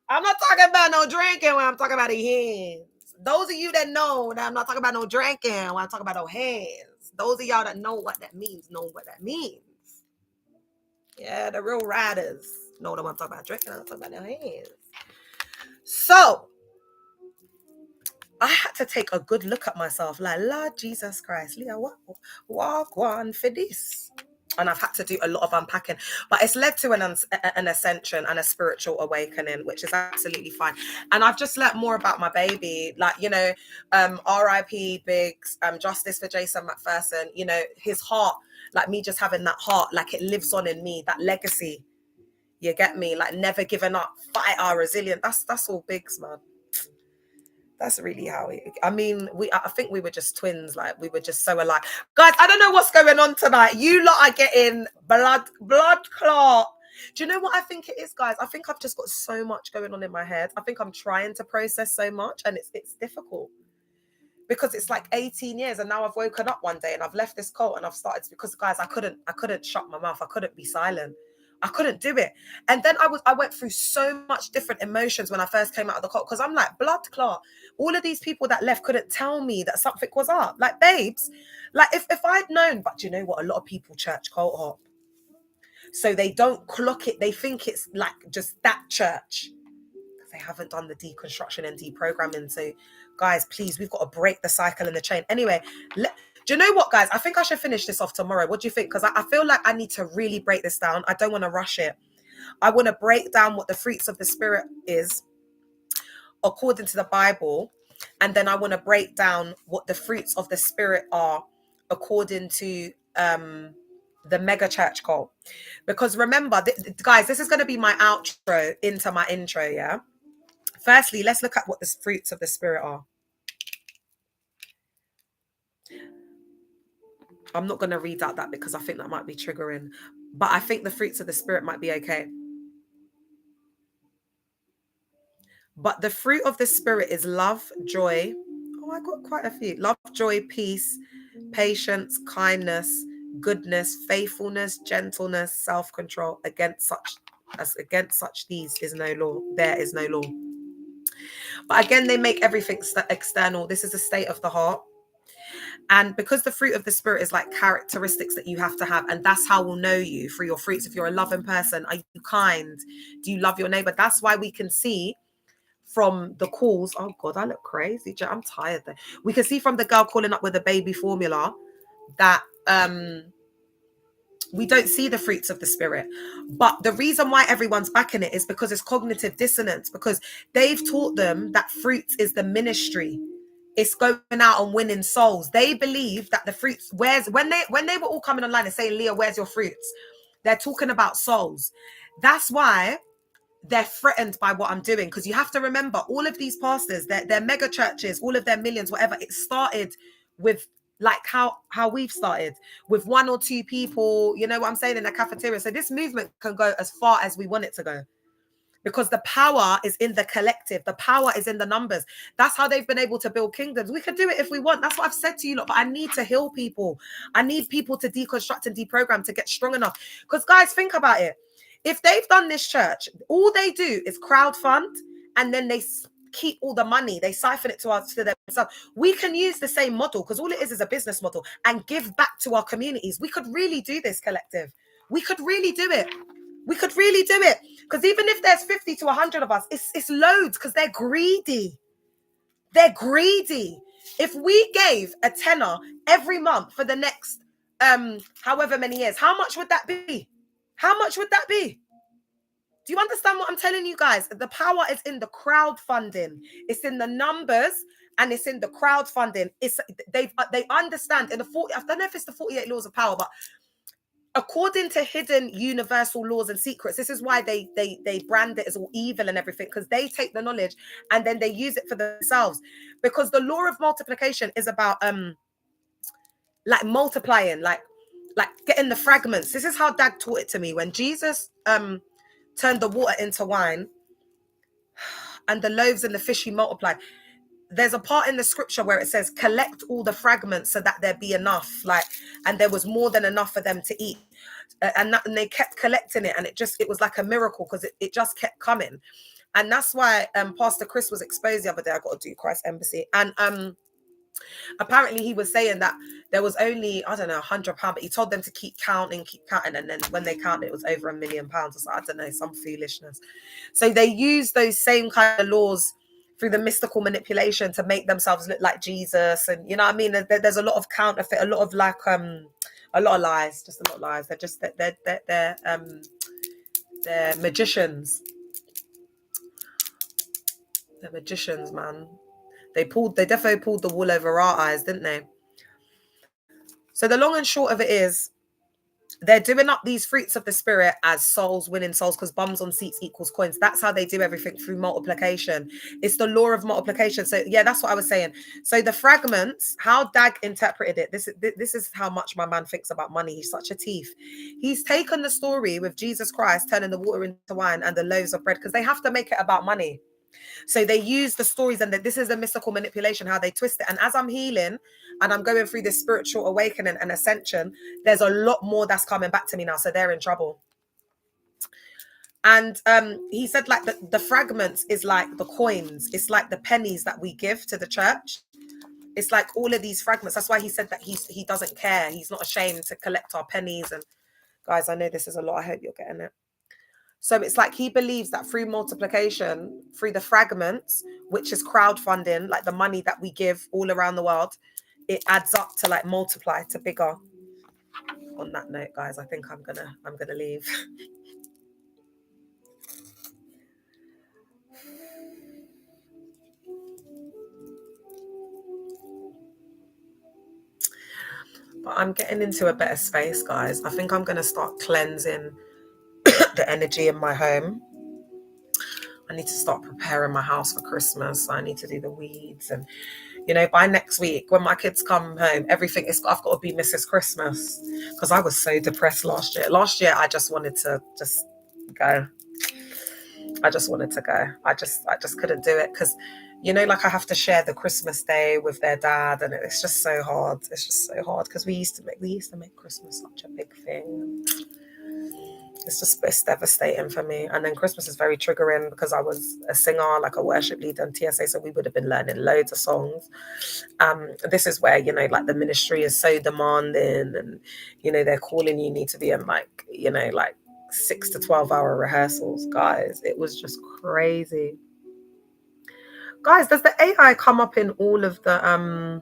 I'm not talking about no drinking when I'm talking about the hands. Those of you that know that I'm not talking about no drinking when I'm talking about no hands. Those of y'all that know what that means, know what that means. Yeah, the real riders know what I'm talking about drinking. I'm talking about no hands. So, I had to take a good look at myself. Like, Lord Jesus Christ, Leah, walk on for this. And I've had to do a lot of unpacking, but it's led to an ascension and a spiritual awakening, which is absolutely fine. And I've just learnt more about my baby, like, you know, R.I.P. Biggs, justice for Jason McPherson. You know, his heart, like me just having that heart, like it lives on in me, that legacy. You get me? Like never giving up, fight our resilient. That's all Biggs, man. That's really how I think we were just twins. Like we were just so alike. Guys, I don't know what's going on tonight. You lot are getting blood clot. Do you know what I think it is, guys? I think I've just got so much going on in my head. I think I'm trying to process so much and it's difficult. Because it's like 18 years and now I've woken up one day and I've left this cult and I've started, because guys, I couldn't shut my mouth. I couldn't be silent. I couldn't do it. And then I went through so much different emotions when I first came out of the cult, because I'm like, blood clot. All of these people that left couldn't tell me that something was up. Like, babes, like if I'd known, but do you know what? A lot of people church cult hop. So they don't clock it. They think it's like just that church. They haven't done the deconstruction and deprogramming. So guys, please, we've got to break the cycle and the chain. Anyway, do you know what, guys? I think I should finish this off tomorrow. What do you think? Because I feel like I need to really break this down. I don't want to rush it. I want to break down what the fruits of the spirit is according to the Bible. And then I want to break down what the fruits of the spirit are according to the mega church cult. Because remember, guys, this is going to be my outro into my intro, yeah? Firstly, let's look at what the fruits of the Spirit are. I'm not going to read out that because I think that might be triggering. But I think the fruits of the Spirit might be okay. But the fruit of the Spirit is love, joy. Oh, I got quite a few. Love, joy, peace, patience, kindness, goodness, faithfulness, gentleness, self-control. Against such these is no law. There is no law. But again, they make everything external. This is a state of the heart. And because the fruit of the Spirit is like characteristics that you have to have, and that's how we'll know you through your fruits. If you're a loving person, are you kind? Do you love your neighbor? That's why we can see from the calls. Oh God, I look crazy. I'm tired there. We can see from the girl calling up with a baby formula that we don't see the fruits of the Spirit. But the reason why everyone's backing it is because it's cognitive dissonance, because they've taught them that fruits is the ministry. It's going out and winning souls. They believe that the fruits, when they were all coming online and saying, Leah, where's your fruits? They're talking about souls. That's why they're threatened by what I'm doing. Because you have to remember, all of these pastors, their mega churches, all of their millions, whatever, it started with like how we've started with 1 or 2 people, you know what I'm saying, in the cafeteria. So this movement can go as far as we want it to go. Because the power is in the collective. The power is in the numbers. That's how they've been able to build kingdoms. We could do it if we want. That's what I've said to you lot. But I need to heal people. I need people to deconstruct and deprogram to get strong enough. Because guys, think about it. If they've done this church, all they do is crowdfund, and then they keep all the money. They siphon it to themselves. We can use the same model, because all it is a business model, and give back to our communities. We could really do this, collective. We could really do it. We could really do it. Because even if there's 50 to 100 of us, it's loads, because they're greedy. They're greedy. If we gave a tenner every month for the next however many years, how much would that be? How much would that be? Do you understand what I'm telling you guys? The power is in the crowdfunding. It's in the numbers, and it's in the crowdfunding. They understand in the 40. I don't know if it's the 48 laws of power, but according to hidden universal laws and secrets, this is why they brand it as all evil and everything, because they take the knowledge and then they use it for themselves. Because the law of multiplication is about like multiplying, like getting the fragments. This is how Dad taught it to me. When Jesus turned the water into wine and the loaves and the fish he multiplied, there's a part in the scripture where it says, collect all the fragments so that there be enough, like, and there was more than enough for them to eat. And they kept collecting it, and it was like a miracle, because it just kept coming. And that's why Pastor Chris was exposed the other day. I got to do Christ Embassy, and apparently he was saying that there was only, I don't know, £100, but he told them to keep counting, and then when they counted, it was over £1 million. So I don't know, some foolishness. So they use those same kind of laws through the mystical manipulation to make themselves look like Jesus, and you know what I mean. There's a lot of counterfeit, a lot of like a lot of lies, just a lot of lies. They're magicians. They're magicians, man. They definitely pulled the wool over our eyes, didn't they? So the long and short of it is, they're doing up these fruits of the Spirit as souls, winning souls, because bums on seats equals coins. That's how they do everything, through multiplication. It's the law of multiplication. So yeah, that's what I was saying. So the fragments, how Dag interpreted it, this is how much my man thinks about money. He's such a thief. He's taken the story with Jesus Christ turning the water into wine and the loaves of bread, because they have to make it about money. So they use the stories, and this is a mystical manipulation, how they twist it. And as I'm healing and I'm going through this spiritual awakening and ascension, there's a lot more that's coming back to me now. So they're in trouble. And he said, like, the fragments is like the coins. It's like the pennies that we give to the church. It's like all of these fragments. That's why he said that he doesn't care. He's not ashamed to collect our pennies. And guys, I know this is a lot. I hope you're getting it. So it's like he believes that through multiplication, through the fragments, which is crowdfunding, like the money that we give all around the world, it adds up to like multiply to bigger. On that note, guys, I think I'm gonna leave. But I'm getting into a better space, guys. I think I'm going to start cleansing the energy in my home. I need to start preparing my house for Christmas. I need to do the weeds, and by next week when my kids come home, everything is I've got to be Mrs. Christmas, because I was so depressed last year. Last year I just wanted to just go. I just wanted to go. I just couldn't do it, because like I have to share the Christmas day with their dad, and it's just so hard. It's just so hard, because we used to make Christmas such a big thing. It's devastating for me. And then Christmas is very triggering, because I was a singer, like a worship leader in TSA, so we would have been learning loads of songs. This is where like the ministry is so demanding, and they're calling you need to be in like 6 to 12 hour rehearsals. Guys, it was just crazy. Guys, does the AI come up in all of the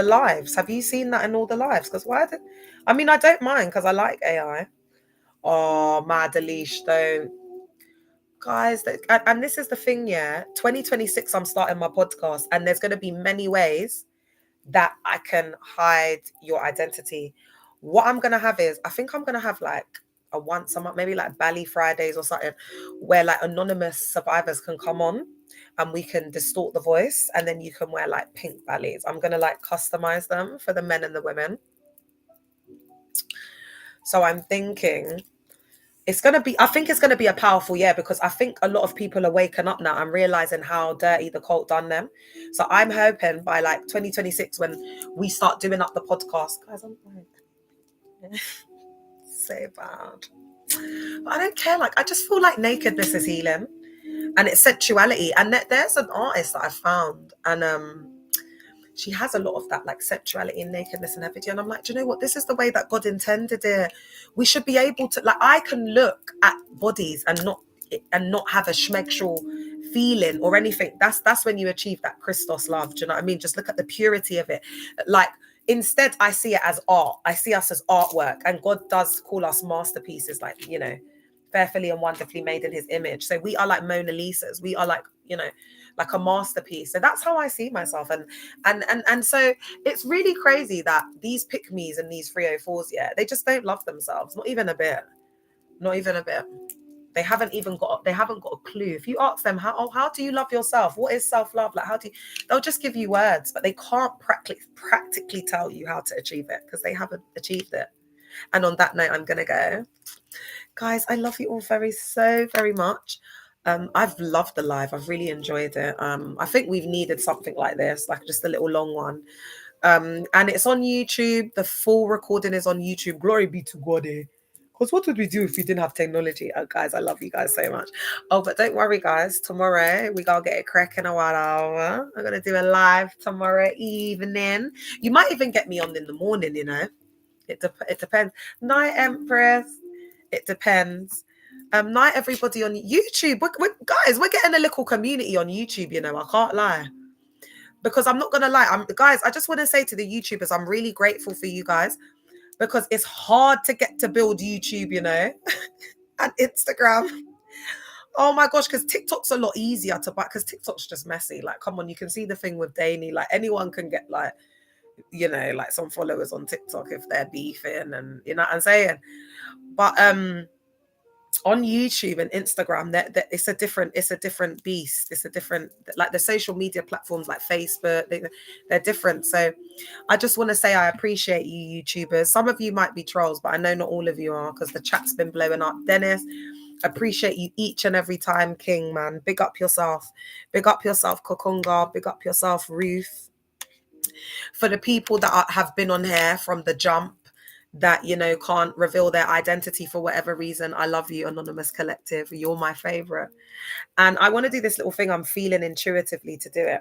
lives? Have you seen that in all the lives? Because I don't mind, because I like AI. Oh, Madalish, don't. Guys, and this is the thing, 2026, I'm starting my podcast, and there's going to be many ways that I can hide your identity. What I'm going to have is, I think I'm going to have like a once a month, maybe like Bally Fridays or something, where like anonymous survivors can come on and we can distort the voice, and then you can wear like pink Ballys. I'm going to like customize them for the men and the women. So I'm thinking I think it's going to be a powerful year, because I think a lot of people are waking up now and realizing how dirty the cult done them. So I'm hoping by like 2026, when we start doing up the podcast, guys, I'm like, so bad. But I don't care. Like, I just feel like nakedness is healing, and it's sensuality. And there's an artist that I found, and she has a lot of that, like sexuality and nakedness in her video. And I'm like, do you know what? This is the way that God intended it. We should be able to, like, I can look at bodies and not have a schmegschal feeling or anything. That's when you achieve that Christos love. Do you know what I mean? Just look at the purity of it. Like, instead, I see it as art. I see us as artwork. And God does call us masterpieces, like, fearfully and wonderfully made in his image. So we are like Mona Lisas. We are like, like a masterpiece. So that's how I see myself. And so it's really crazy that these pick-me's and these 304s, they just don't love themselves. Not even a bit. Not even a bit. They haven't got a clue. If you ask them, how do you love yourself? What is self-love? Like, they'll just give you words, but they can't practically tell you how to achieve it, because they haven't achieved it. And on that note, I'm going to go. Guys, I love you all so very much. I've loved the live. I've really enjoyed it. I think we've needed something like this, like just a little long one. And it's on YouTube. The full recording is on YouTube. Glory be to God. Because what would we do if we didn't have technology? Oh, guys, I love you guys so much. Oh, but don't worry, guys. Tomorrow, we gotta get it cracking a while over. I'm going to do a live tomorrow evening. You might even get me on in the morning, It depends. Night, Empress. It depends. Night, everybody on YouTube. Guys, we're getting a little community on YouTube, I can't lie. Because I'm not going to lie. Guys, I just want to say to the YouTubers, I'm really grateful for you guys. Because it's hard to get to build YouTube, and Instagram. Oh my gosh, because TikTok's a lot easier to buy, because TikTok's just messy. Like, come on, you can see the thing with Danny. Like, anyone can get like, like some followers on TikTok if they're beefing, and you know what I'm saying? But on YouTube and Instagram, that it's a different beast. It's a different, like the social media platforms like Facebook, they're different. So I just want to say I appreciate you YouTubers. Some of you might be trolls, but I know not all of you are, because the chat's been blowing up. Dennis, appreciate you each and every time, King, man. Big up yourself. Big up yourself, Kokunga. Big up yourself, Ruth. For the people that have been on here from the jump, that can't reveal their identity for whatever reason, I love you, Anonymous Collective. You're my favorite. And I want to do this little thing I'm feeling intuitively to do it.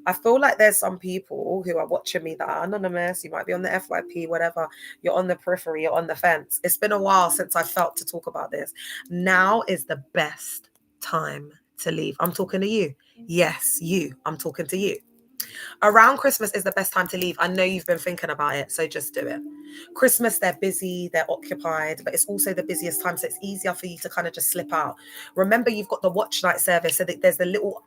I feel like there's some people who are watching me that are anonymous. You might be on the FYP, whatever. You're on the periphery, you're on the fence. It's been a while since I felt to talk about this. Now is the best time to leave. I'm talking to you. Yes, you. I'm talking to you. Around Christmas is the best time to leave. I know you've been thinking about it, so just do it. Christmas, they're busy, they're occupied, but it's also the busiest time, so it's easier for you to kind of just slip out. Remember, you've got the watch night service, so that there's a little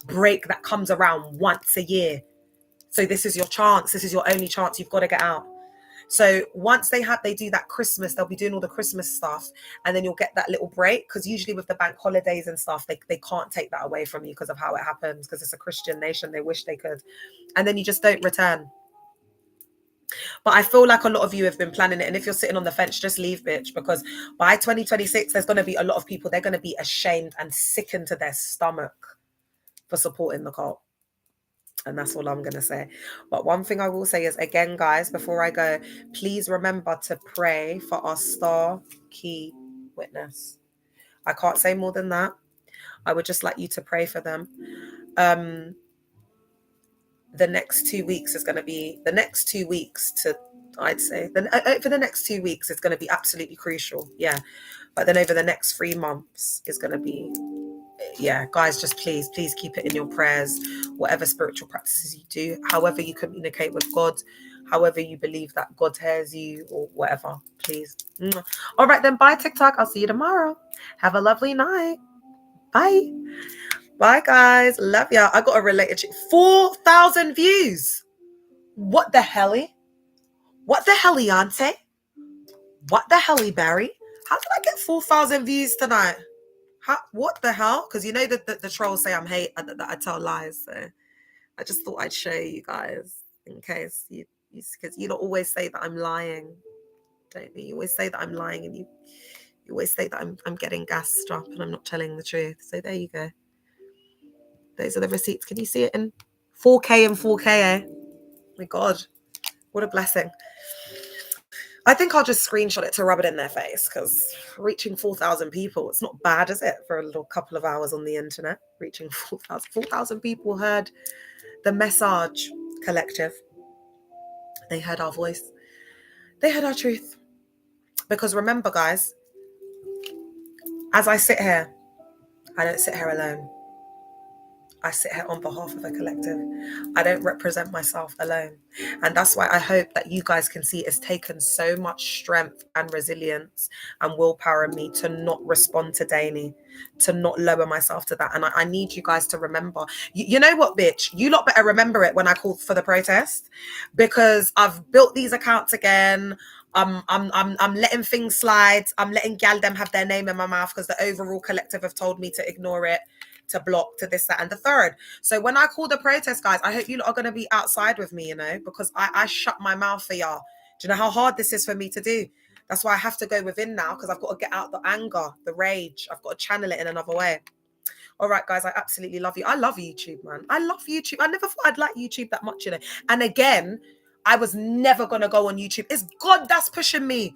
break that comes around once a year. So this is your chance. This is your only chance. You've got to get out. So once they do that Christmas, they'll be doing all the Christmas stuff, and then you'll get that little break, because usually with the bank holidays and stuff, they can't take that away from you because of how it happens, because it's a Christian nation. They wish they could. And then you just don't return. But I feel like a lot of you have been planning it. And if you're sitting on the fence, just leave, bitch, because by 2026, there's going to be a lot of people, they're going to be ashamed and sickened to their stomach for supporting the cult. And that's all I'm going to say. But one thing I will say is, again, guys, before I go, please remember to pray for our star key witness. I can't say more than that. I would just like you to pray for them. The next 2 weeks is going to be the next 2 weeks I'd say for the next 2 weeks, it's going to be absolutely crucial. Yeah. But then over the next 3 months is going to be, yeah, guys, just please keep it in your prayers, whatever spiritual practices you do, however you communicate with God, however you believe that God hears you, or whatever, please. All right, then, bye, TikTok. I'll see you tomorrow. Have a lovely night. Bye. Bye, guys. Love y'all. I got a related 4,000 views. What the helly? What the helly, auntie? What the helly, Barry? How did I get 4,000 views tonight? What the hell? Because you know that the trolls say I'm that I tell lies. So I just thought I'd show you guys in case because you don't always say that I'm lying, don't you? You always say that I'm lying, and you always say that I'm getting gassed up and I'm not telling the truth. So there you go. Those are the receipts. Can you see it in 4K and 4K? Eh? My God, what a blessing. I think I'll just screenshot it to rub it in their face, because reaching 4,000 people, it's not bad, is it? For a little couple of hours on the internet, reaching 4,000 people heard the Message Collective. They heard our voice. They heard our truth. Because remember, guys, as I sit here, I don't sit here alone. I sit here on behalf of a collective. I don't represent myself alone. And that's why I hope that you guys can see it's taken so much strength and resilience and willpower in me to not respond to Danny, to not lower myself to that. And I need you guys to remember. You know what, bitch? You lot better remember it when I called for the protest, because I've built these accounts again. I'm letting things slide. I'm letting gal them have their name in my mouth because the overall collective have told me to ignore it, to block, to this, that, and the third. So when I call the protest, guys, I hope you lot are going to be outside with me, because I shut my mouth for y'all. Do you know how hard this is for me to do? That's why I have to go within now, because I've got to get out the anger, the rage. I've got to channel it in another way. All right, guys, I absolutely love you. I love YouTube, man. I love YouTube. I never thought I'd like YouTube that much, And again, I was never going to go on YouTube. It's God that's pushing me.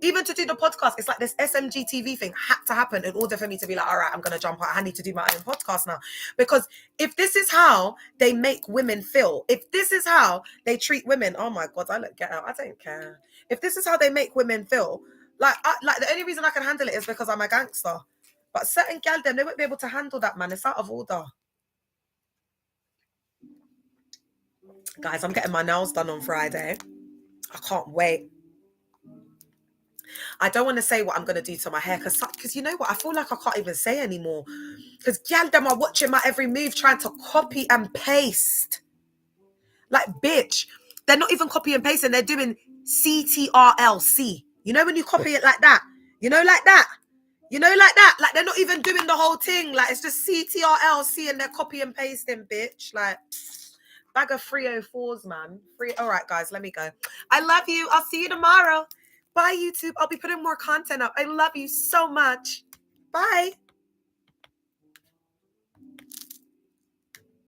Even to do the podcast, it's like this SMG TV thing had to happen in order for me to be like, all right, I'm going to jump out. I need to do my own podcast now. Because if this is how they make women feel, if this is how they treat women, oh my God, I look get out. I don't care. If this is how they make women feel, like the only reason I can handle it is because I'm a gangster. But certain gal, they won't be able to handle that, man. It's out of order. Guys, I'm getting my nails done on Friday. I can't wait. I don't want to say what I'm going to do to my hair because you know what? I feel like I can't even say anymore. Because gal them are watching my every move, trying to copy and paste. Like, bitch, they're not even copy and pasting. They're doing CTRLC. You know when you copy it like that? You know, like that? You know, like that? Like, they're not even doing the whole thing. Like, it's just CTRLC and they're copy and pasting, bitch. Like, bag of 304s, man. All right, guys, let me go. I love you. I'll see you tomorrow. Bye, YouTube. I'll be putting more content up. I love you so much. Bye.